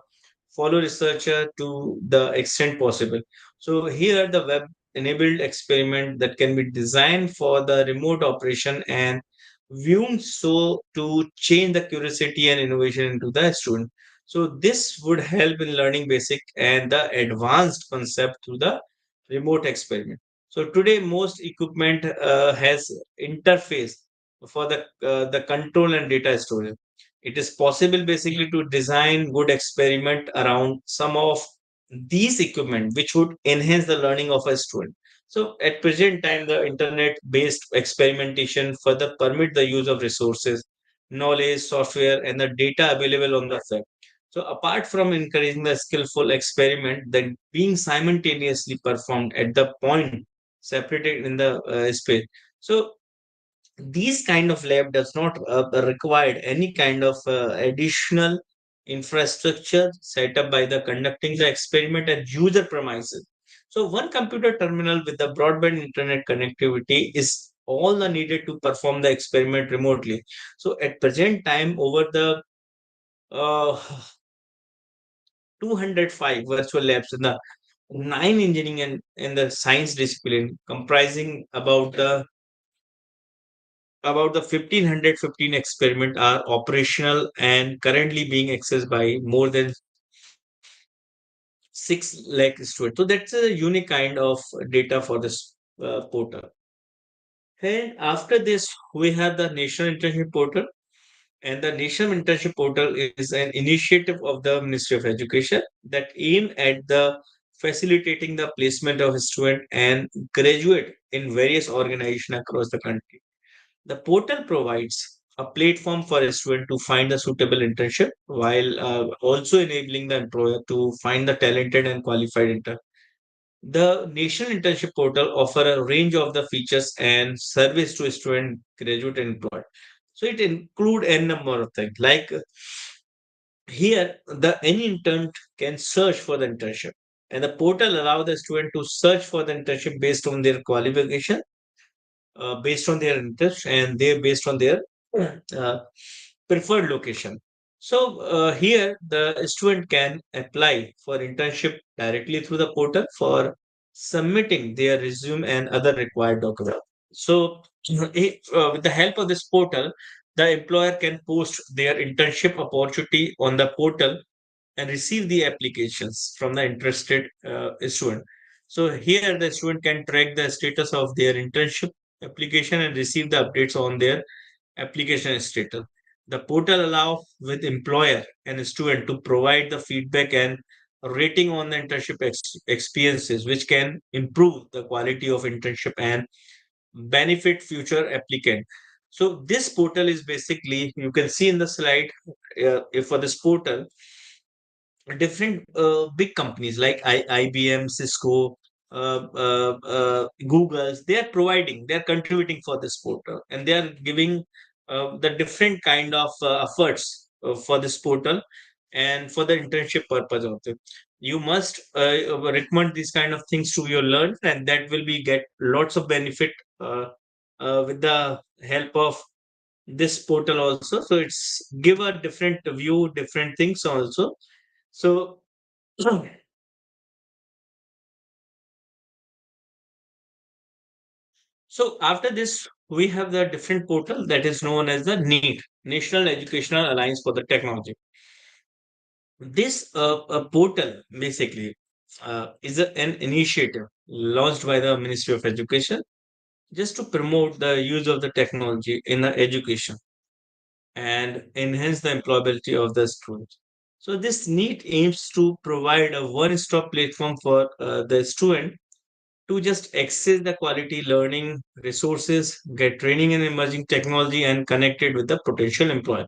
follow researcher to the extent possible. So here the web enabled experiment that can be designed for the remote operation and viewed so to change the curiosity and innovation into the student. So this would help in learning basic and the advanced concept through the remote experiment. So today most equipment has interface for the control and data storage. It is possible basically to design good experiment around some of these equipment which would enhance the learning of a student. So at present time, the internet based experimentation further permit the use of resources, knowledge, software, and the data available on the web. So apart from encouraging the skillful experiment that being simultaneously performed at the point separated in the space. So these kind of lab does not require any kind of additional infrastructure set up by the conducting the experiment at user premises. So one computer terminal with the broadband internet connectivity is all the needed to perform the experiment remotely. So at present time, over the uh, 205 virtual labs in the 9 engineering and in the science discipline comprising about the 1515 experiment are operational and currently being accessed by more than 6 lakh students. So that's a unique kind of data for this portal. And after this, we have the National Internship Portal. And the National Internship Portal is an initiative of the Ministry of Education that aim at the facilitating the placement of student and graduate in various organizations across the country. The portal provides a platform for a student to find a suitable internship while also enabling the employer to find the talented and qualified intern. The National Internship Portal offer a range of the features and service to student, graduate, and employed. So it include n number of things like here the any intern can search for the internship, and the portal allow the student to search for the internship based on their qualification, based on their interest, and they based on their uh, preferred location. So here the student can apply for internship directly through the portal for submitting their resume and other required documents. So with the help of this portal, the employer can post their internship opportunity on the portal and receive the applications from the interested student. So here the student can track the status of their internship application and receive the updates on their application status. The portal allow with employer and student to provide the feedback and rating on the internship experiences, which can improve the quality of internship and benefit future applicant. So this portal is basically, you can see in the slide, for this portal, different big companies like IBM, Cisco, Google's, they are providing, they are contributing for this portal, and they are giving the different kind of efforts for this portal and for the internship purpose of it. You must recommend these kind of things to your learn, and that will be get lots of benefit with the help of this portal also. So it's give a different view, different things also. So so after this, we have the different portal that is known as the NEET, National Educational Alliance for the Technology. This portal basically is an initiative launched by the Ministry of Education just to promote the use of the technology in the education and enhance the employability of the students. So this NEET aims to provide a one-stop platform for the student to just access the quality learning resources, get training in emerging technology, and connected with the potential employer.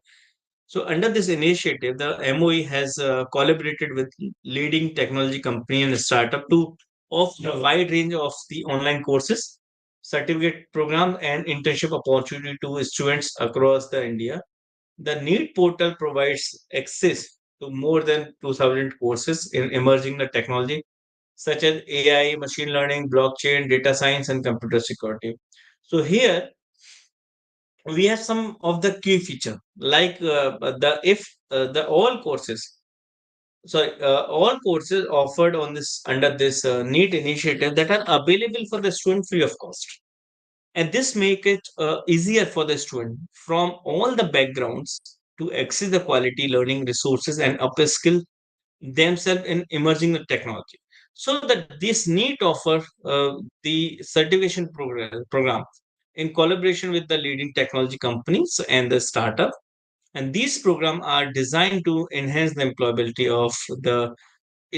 So, under this initiative, the MOE has collaborated with leading technology company and startup to offer a wide range of the online courses, certificate program, and internship opportunity to students across the India. The NEET portal provides access to more than 2,000 courses in emerging the technology such as AI, machine learning, blockchain, data science, and computer security. So here we have some of the key feature like the if the all courses offered on this under this NEET initiative that are available for the student free of cost, and this make it easier for the student from all the backgrounds to access the quality learning resources and upskill themselves in emerging the technology. So that this NEET offer the certification program in collaboration with the leading technology companies and the startup. And these programs are designed to enhance the employability of the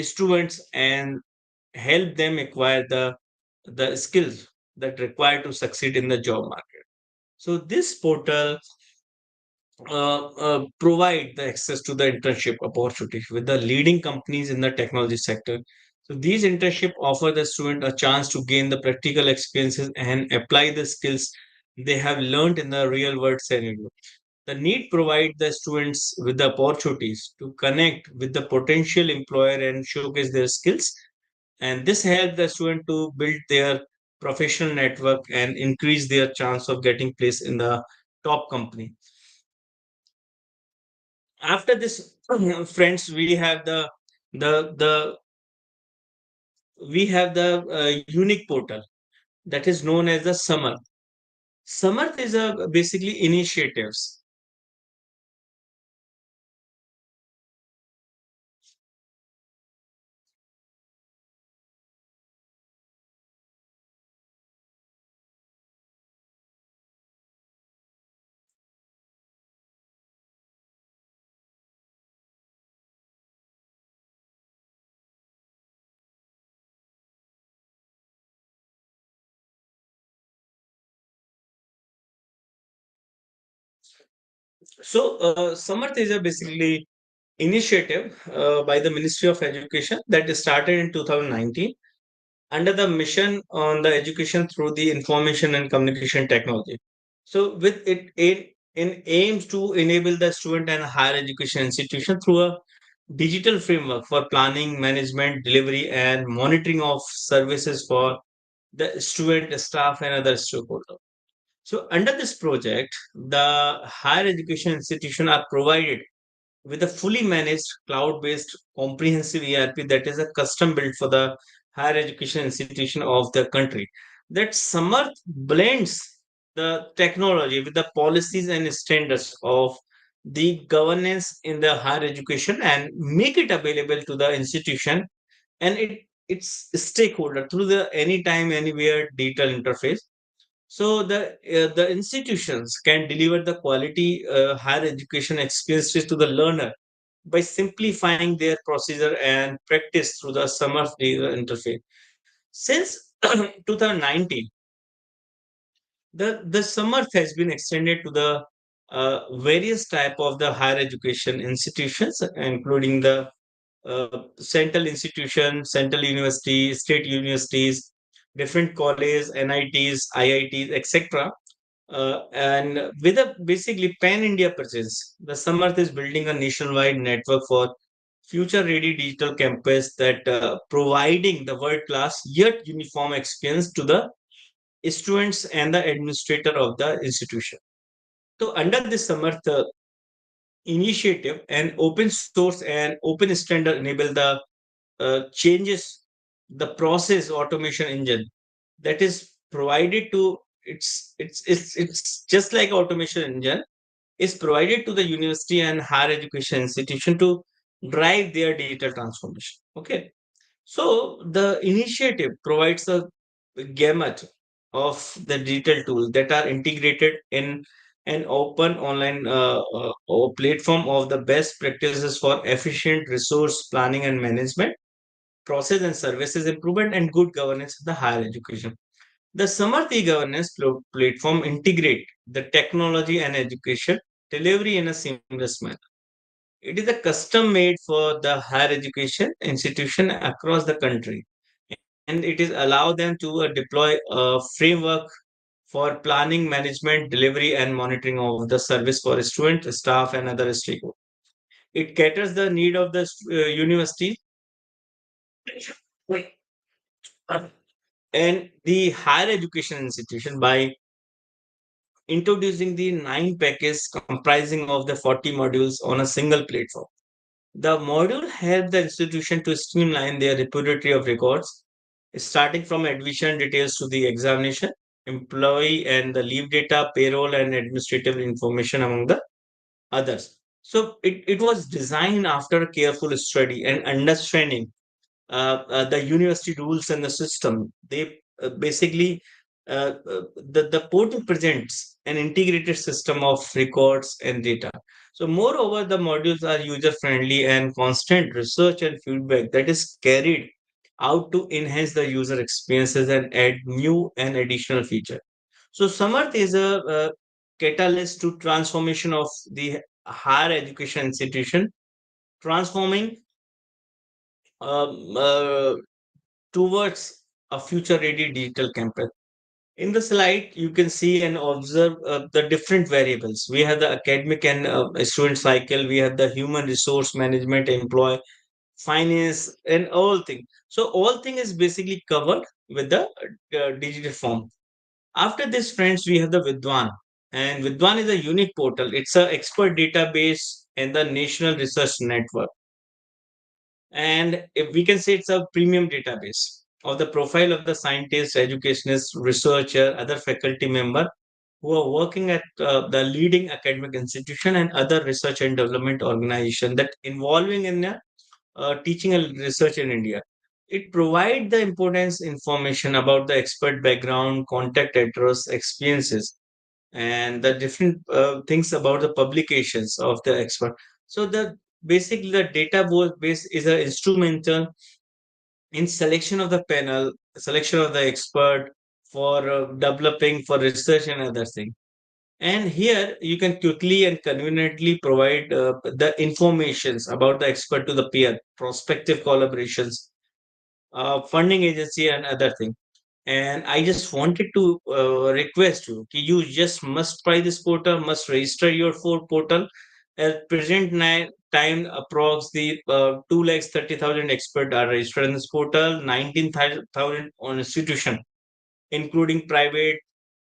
students and help them acquire the skills that required to succeed in the job market. So this portal provide the access to the internship opportunity with the leading companies in the technology sector. So these internship offer the student a chance to gain the practical experiences and apply the skills they have learned in the real world scenario. The need provide the students with the opportunities to connect with the potential employer and showcase their skills. And this helps the student to build their professional network and increase their chance of getting place in the top company. After this, friends, the we have the unique portal that is known as the Samarth is a basically initiatives. So Samarth is a basically initiative by the Ministry of Education that started in 2019 under the mission on the education through the information and communication technology. So with it aims to enable the student and higher education institution through a digital framework for planning, management, delivery, and monitoring of services for the student, staff, and other stakeholders. So under this project, the higher education institution are provided with a fully managed cloud-based comprehensive ERP that is a custom built for the higher education institution of the country. That Samarth blends the technology with the policies and standards of the governance in the higher education and make it available to the institution and its stakeholder through the anytime anywhere digital interface. So the institutions can deliver the quality higher education experiences to the learner by simplifying their procedure and practice through the summer interface. Since 2019, the summer has been extended to the various type of the higher education institutions, including the central institutions, central universities, state universities, different colleges, NITs, IITs, etc. And with a basically pan-India presence, the Samarth is building a nationwide network for future-ready digital campus that providing the world-class yet uniform experience to the students and the administrator of the institution. So under this Samarth initiative, an open source and open standard enable the changes the process automation engine that is provided to it's just like automation engine is provided to the university and higher education institution to drive their digital transformation. Okay, so the initiative provides a gamut of the digital tools that are integrated in an open online platform of the best practices for efficient resource planning and management, process and services improvement, and good governance in the higher education. The Samarth e-governance platform integrate the technology and education delivery in a seamless manner. It is a custom made for the higher education institution across the country, and it is allow them to deploy a framework for planning, management, delivery, and monitoring of the service for students, staff, and other stakeholders. It caters the need of the university and the higher education institution by introducing the 9 package comprising of the 40 modules on a single platform. The module helped the institution to streamline their repository of records, starting from admission details to the examination, employee and the leave data, payroll, and administrative information, among the others. So it was designed after a careful study and understanding the university rules and the system. They basically the portal presents an integrated system of records and data. So, moreover, the modules are user friendly and constant research and feedback that is carried out to enhance the user experiences and add new and additional feature. So, Samarth is a catalyst to transformation of the higher education institution, transforming um, uh, towards a future ready digital campus. In the slide, you can see and observe the different variables. We have the academic and student cycle, we have the human resource management, employee, finance, and all thing. So all thing is basically covered with the digital form. After this, friends, we have the Vidwan. And Vidwan is a unique portal. It's a expert database and the National Research Network, and if we can say it's a premium database of the profile of the scientist, educationist, researcher, other faculty member who are working at the leading academic institution and other research and development organization that involving in teaching and research in India. It provide the importance information about the expert background, contact address, experiences, and the different things about the publications of the expert. So the basically the database is an instrumental in selection of the panel, selection of the expert for developing for research and other things. And here you can quickly and conveniently provide the informations about the expert to the peer, prospective collaborations, funding agency, and other things. And I just wanted to request you, you just must try this portal, must register your for portal. At present time, approx the 2,30,000 experts are registered in this portal, 19,000 on institution, including private,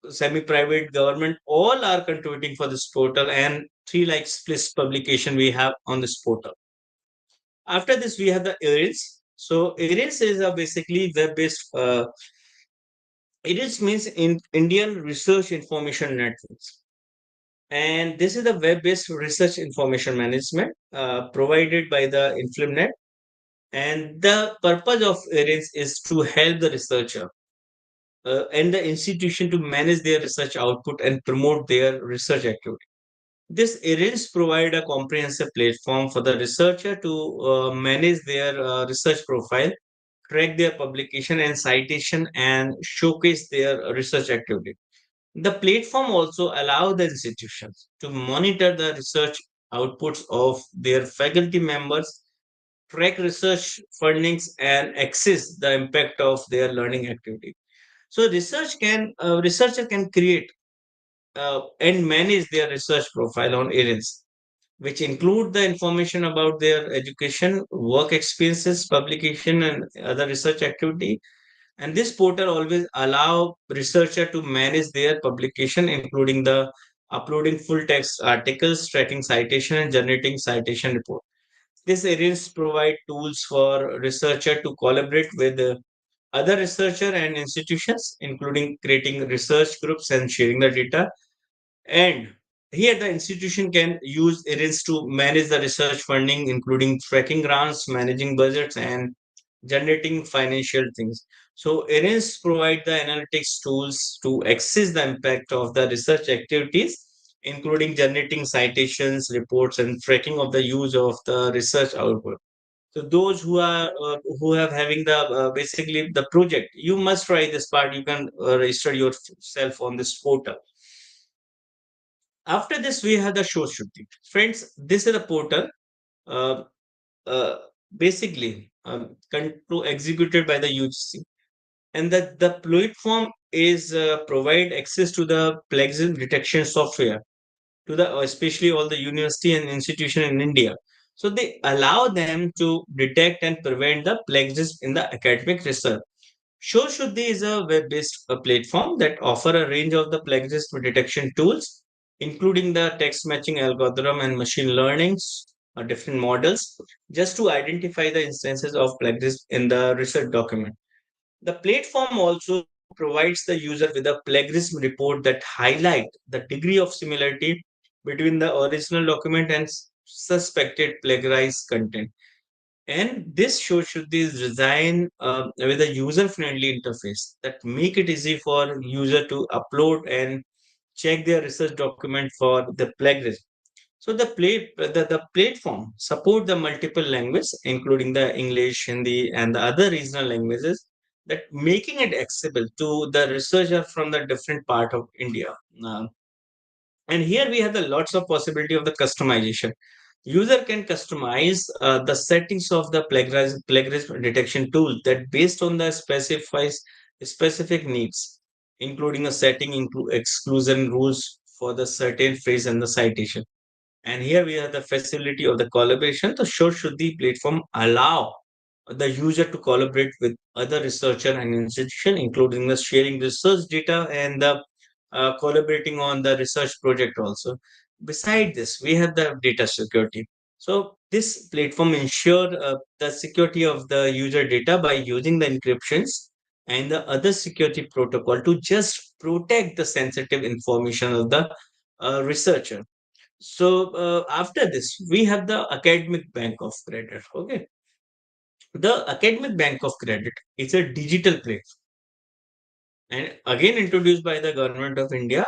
semi-private, government, all are contributing for this portal, and 3 lakhs plus publication we have on this portal. After this, we have the ARINS. So ARINS is a basically web-based it means in Indian Research Information Networks. And this is the web-based research information management provided by the InfluMnet. And the purpose of ARINS is to help the researcher and the institution to manage their research output and promote their research activity. This arrangements provide a comprehensive platform for the researcher to manage their research profile, track their publication and citation, and showcase their research activity. The platform also allows the institutions to monitor the research outputs of their faculty members, track research fundings, and assess the impact of their learning activity. So researcher can create and manage their research profile on areas which include the information about their education, work experiences, publication, and other research activity. And this portal always allow researcher to manage their publication, including the uploading full text articles, tracking citation, and generating citation report. These areas provide tools for researcher to collaborate with other researcher and institutions, including creating research groups and sharing the data. And here the institution can use areas to manage the research funding, including tracking grants, managing budgets, and generating financial things. So areas provide the analytics tools to assess the impact of the research activities, including generating citations, reports, and tracking of the use of the research output. So those who have having the basically the project, you must try this part. You can register yourself on this portal. After this, we have the show shooting. Friends, this is a portal uh, uh, basically executed by the UGC. And the platform is provide access to the plagiarism detection software to the especially all the university and institution in India. So they allow them to detect and prevent the plagiarism in the academic research. Show Shuddhi is a web-based platform that offer a range of the plagiarism detection tools, including the text matching algorithm and machine learnings, different models, just to identify the instances of plagiarism in the research document. The platform also provides the user with a plagiarism report that highlight the degree of similarity between the original document and suspected plagiarized content. And this show should be designed with a user-friendly interface that make it easy for user to upload and check their research document for the plagiarism. So the platform support the multiple languages, including the English, Hindi, and the other regional languages, that making it accessible to the researcher from the different part of India. And here we have the lots of possibility of the customization. User can customize the settings of the plagiarism detection tool that based on the specifies specific needs, including a setting exclusion rules for the certain phrase and the citation. And here we have the facility of the collaboration. The Show Shuddhi platform allow the user to collaborate with other researcher and institution, including the sharing research data and the collaborating on the research project also. Beside this, we have the data security. So this platform ensure the security of the user data by using the encryptions and the other security protocol to just protect the sensitive information of the researcher. So after this, we have the academic bank of credit. Okay, the academic bank of credit is a digital platform and again introduced by the government of India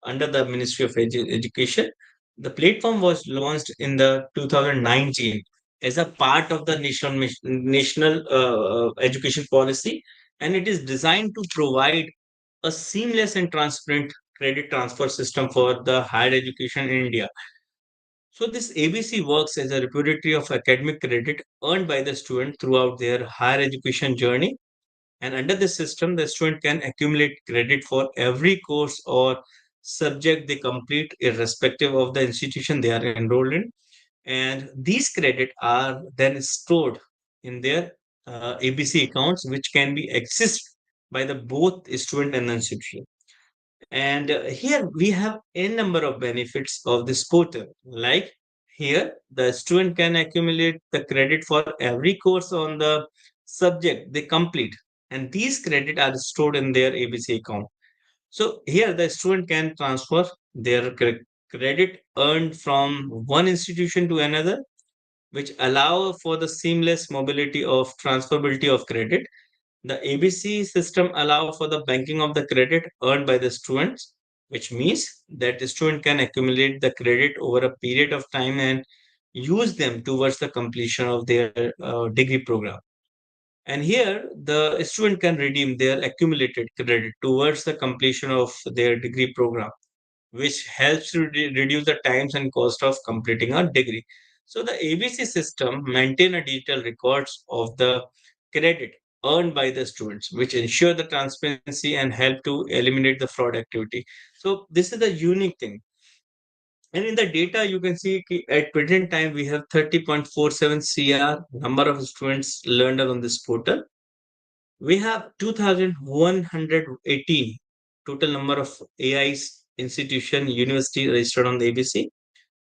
under the Ministry of Education. The platform was launched in the 2019 as a part of the national education policy, and it is designed to provide a seamless and transparent credit transfer system for the higher education in India. So this ABC works as a repository of academic credit earned by the student throughout their higher education journey. And under this system, the student can accumulate credit for every course or subject they complete, irrespective of the institution they are enrolled in. And these credit are then stored in their ABC accounts, which can be accessed by the both student and the institution. And here we have a number of benefits of this portal. Like here, the student can accumulate the credit for every course on the subject they complete. And these credit are stored in their ABC account. So here the student can transfer their credit earned from one institution to another, which allow for the seamless mobility of transferability of credit. The ABC system allow for the banking of the credit earned by the students, which means that the student can accumulate the credit over a period of time and use them towards the completion of their degree program. And here, the student can redeem their accumulated credit towards the completion of their degree program, which helps to reduce the times and cost of completing a degree. So the ABC system maintain a digital records of the credit earned by the students, which ensure the transparency and help to eliminate the fraud activity. So this is the unique thing. And in the data, you can see at present time, we have 30.47 CR number of students learned on this portal. We have 2,118 total number of AIs institution university registered on the ABC.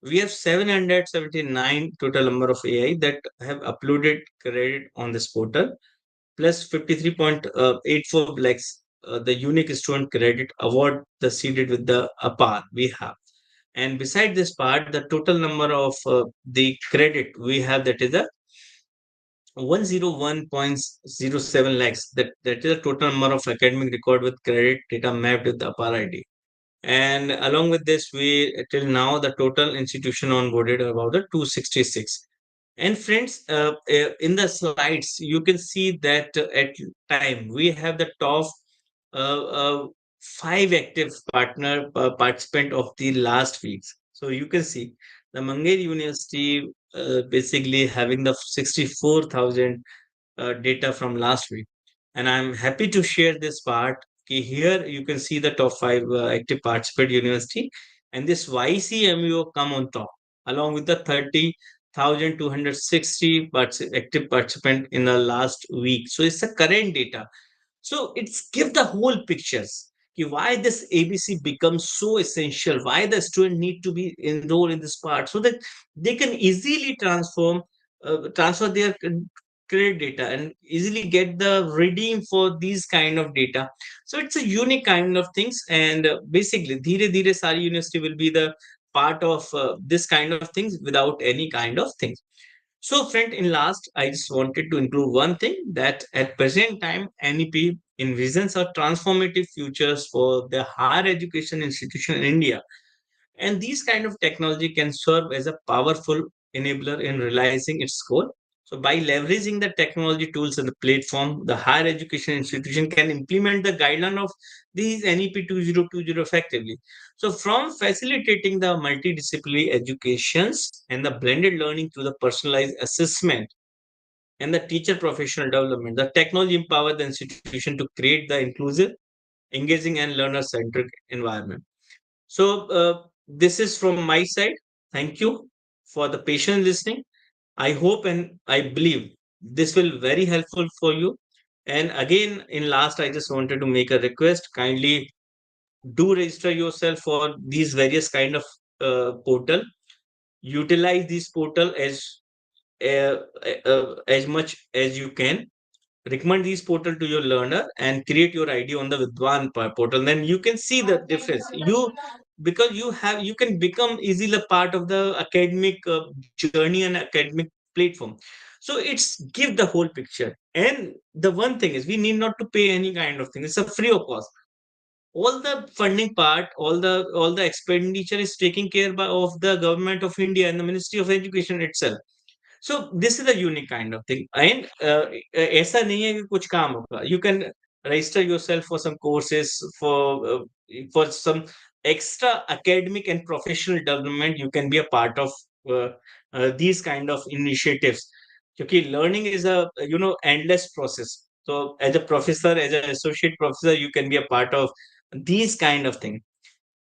We have 779 total number of AI that have uploaded credit on this portal, plus 53.84 lakhs the unique student credit award the seeded with the APAR we have. And beside this part, the total number of the credit we have, that is a 101.07 lakhs. That is the total number of academic record with credit data mapped with the APAR ID. And along with this, we till now the total institution onboarded are about the 266. And friends, in the slides, you can see that at time we have the top uh, uh, 5 active participant of the last weeks. So you can see the Mangail University basically having the 64,000 data from last week. And I'm happy to share this part. Okay, here you can see the top 5 active participant university, and this YCMUO come on top along with the 30,260 active participant in the last week. So it's the current data. So it's give the whole pictures. Why this ABC becomes so essential, why the student need to be enrolled in this part, so that they can easily transfer their credit data and easily get the redeem for these kind of data. So it's a unique kind of things, and basically dheere dheere sari university will be the part of this kind of things without any kind of things. So, friend, in last, I just wanted to include one thing, that at present time, NEP envisions a transformative futures for the higher education institution in India. And these kind of technology can serve as a powerful enabler in realizing its goal. So by leveraging the technology tools and the platform, the higher education institution can implement the guideline of these NEP 2020 effectively. So from facilitating the multidisciplinary educations and the blended learning through the personalized assessment and the teacher professional development, the technology empower the institution to create the inclusive, engaging and learner-centric environment. So this is from my side. Thank you for the patient listening. I hope and I believe this will very helpful for you. And again, in last, I just wanted to make a request. Kindly do register yourself for these various kind of portal. Utilize this portal as much as you can. Recommend these portal to your learner and create your ID on the Vidwan portal. Then you can see the difference. Because you can become easily a part of the academic journey and academic platform. So it's give the whole picture. And the one thing is we need not to pay any kind of thing. It's a free of cost. All the funding part, all the expenditure is taken care by of the government of India and the Ministry of Education itself. So this is a unique kind of thing. And ऐसा नहीं है कि कुछ काम होगा. You can register yourself for some courses, for some extra academic and professional development. You can be a part of these kind of initiatives. Because learning is a endless process. So as a professor, as an associate professor, you can be a part of these kind of thing.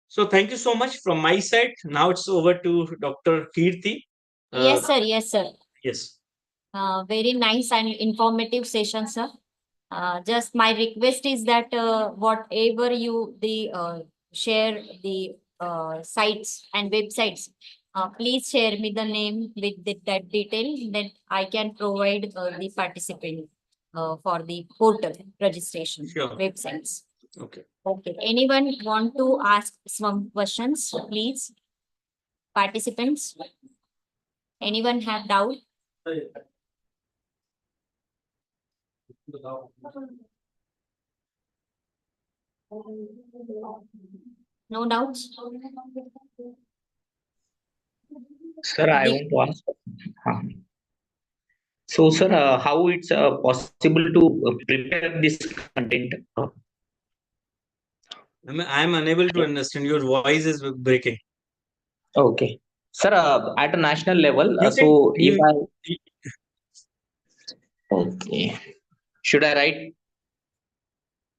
So thank you so much from my side. Now it's over to Dr. Kirti. Yes, sir. Yes, sir. Yes. Very nice and informative session, sir. Just my request is that whatever you share the sites and websites, please share me the name with that detail, that I can provide the participant for the portal registration Sure. websites. Okay. Okay. Anyone want to ask some questions, please? Participants? Anyone have doubt? No doubts? Sir, I want to ask. uh, So, sir, how it's possible to prepare this content? I'm unable to understand. Your voice is breaking. Okay. Sir, at a national level, You can so if you I, okay, should I write?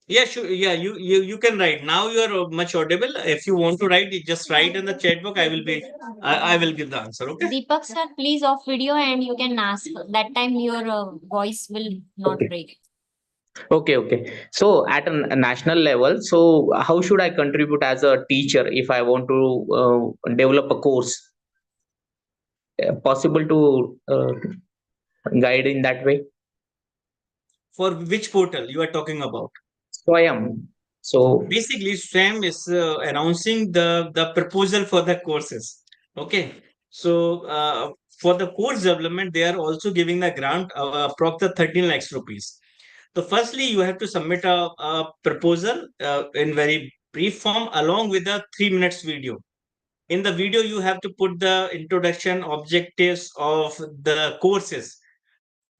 yeah, sure. Yeah, you can write. Now you are much audible. If you want to write, you just write in the chat box. I will give the answer. Okay. Deepak sir, please off video and you can ask. That time your voice will not Okay. break. Okay. So at a national level, so how should I contribute as a teacher if I want to develop a course? Possible to guide in that way? For which portal you are talking about? So I am. So Basically, SWAM is announcing the proposal for the courses. Okay. So for the course development, they are also giving the grant approx the 13 lakhs rupees. So firstly, you have to submit a proposal in very brief form along with a 3 minutes video. In the video, you have to put the introduction objectives of the courses.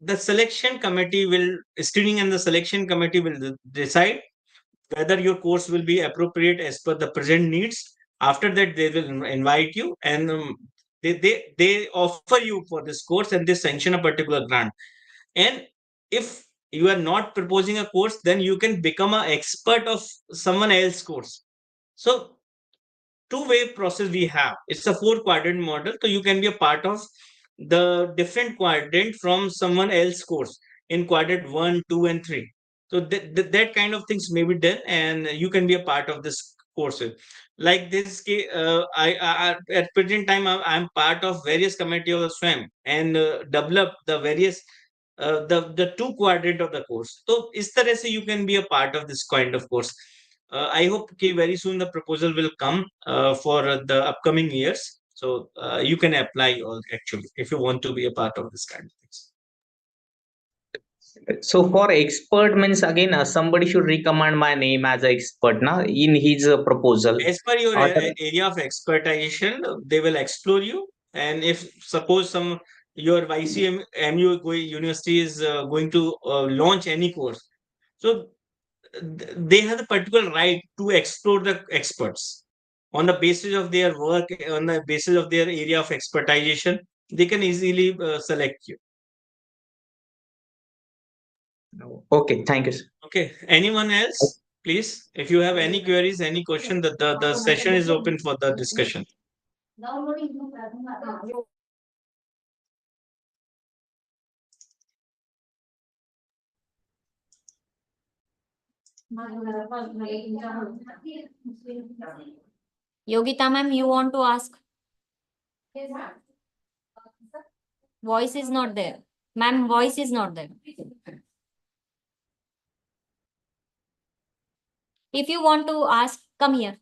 The selection committee will screening and the selection committee will decide whether your course will be appropriate as per the present needs. After that, they will invite you and they offer you for this course and they sanction a particular grant. And if you are not proposing a course, then you can become an expert of someone else's course. So two-way process we have. It's a four-quadrant model, so you can be a part of the different quadrant from someone else's course in quadrant 1, 2, and 3. So that kind of things may be done, and you can be a part of this course. Like this, I at present time I'm part of various committee of the SWAM and develop the various the two quadrant of the course. So is तरह से you can be a part of this kind of course. I hope कि very soon the proposal will come for the upcoming years. So you can apply all actually if you want to be a part of this kind of things. so for expert means again somebody should recommend my name as an expert now in his proposal. As per your Other- area of expertise, they will explore you. And if suppose your YCMU university is going to launch any course, so they have the particular right to explore the experts on the basis of their work, on the basis of their area of expertise. They can easily select you. Okay, thank you, sir. Okay. Anyone else? Please, if you have any queries, any question, the session is open for the discussion. Yogita ma'am, you want to ask? Voice is not there. Ma'am, voice is not there. If you want to ask, come here.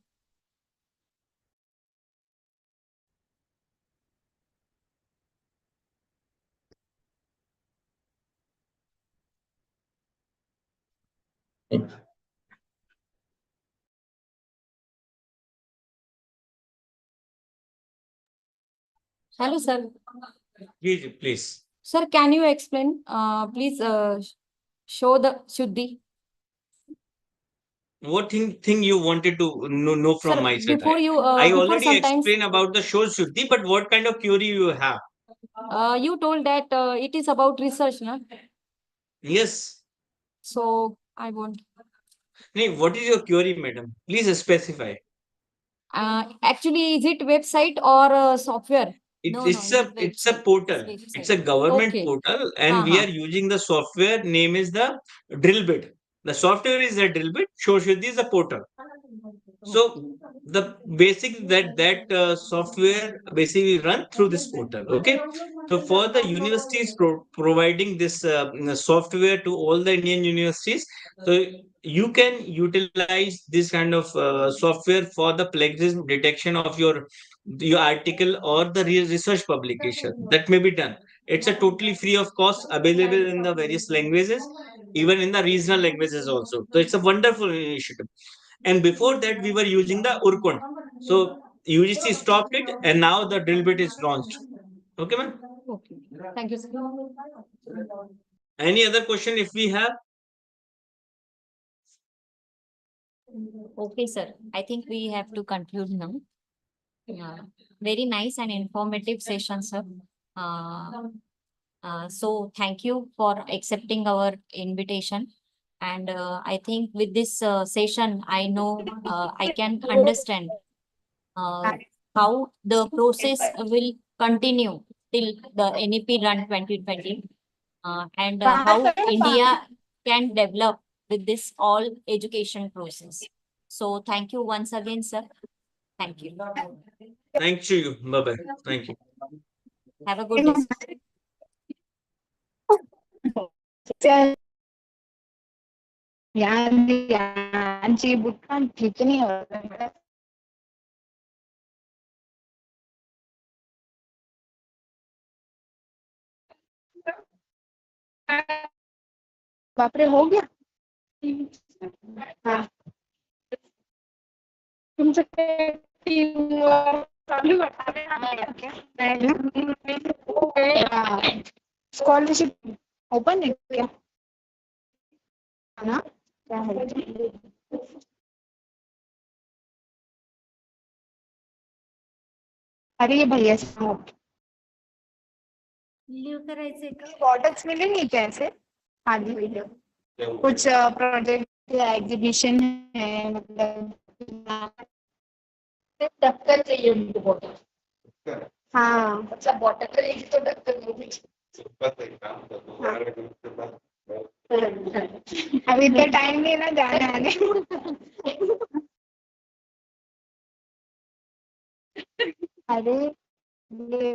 Hello, sir. Ji, please. Sir, can you explain? Please show the Shuddhi. What thing you wanted to know from Sir, my side? before you, I before already sometimes explained about the show Shuddhi, but what kind of query you have? you told that it is about research, na? Yes. So I want. Nee, what is your query, madam? Please specify. Actually, is it website or software? No, It's it it's is a portal. website. It's a government Okay. portal, and we are using the software name is the Drillbit. The software is a Drillbit. Shoshidhi is a portal. So the basic that software basically run through this portal. Okay. So for the universities providing this software to all the Indian universities, so you can utilize this kind of software for the plagiarism detection of your article or the research publication. That may be done. It's a totally free of cost, available in the various languages, even in the regional languages also. So it's a wonderful initiative. And before that, we were using the Urkund. So UGC stopped it, and now the drill bit is launched. Okay, ma'am. Okay. Thank you, sir. Any other question if we have? Okay, sir. I think we have to conclude now. Very nice and informative session, sir. So thank you for accepting our invitation. And I think with this session, I know I can understand how the process will continue till the NEP run 2020, and how India can develop with this all education process. So thank you once again, sir. Thank you. Thank you. Bye bye. Thank you. Have a good day, sir. यांची बुटकान कितनी बापरे हो गया हाँ तुमचं ते team चालू scholarship open है क्या है ना क्या है अरे ये भैया लीव करायचंय का? प्रोडक्ट्स मिलेंगे क्या ऐसे हाँ जी भैया कुछ प्रोजेक्ट या एग्जीबिशन है मतलब ढक्कन चाहिए उनको बॉटल हाँ अच्छा बॉटल चाहिए तो ढक्कन अभी इतना टाइम नहीं ना जाने आने अरे ये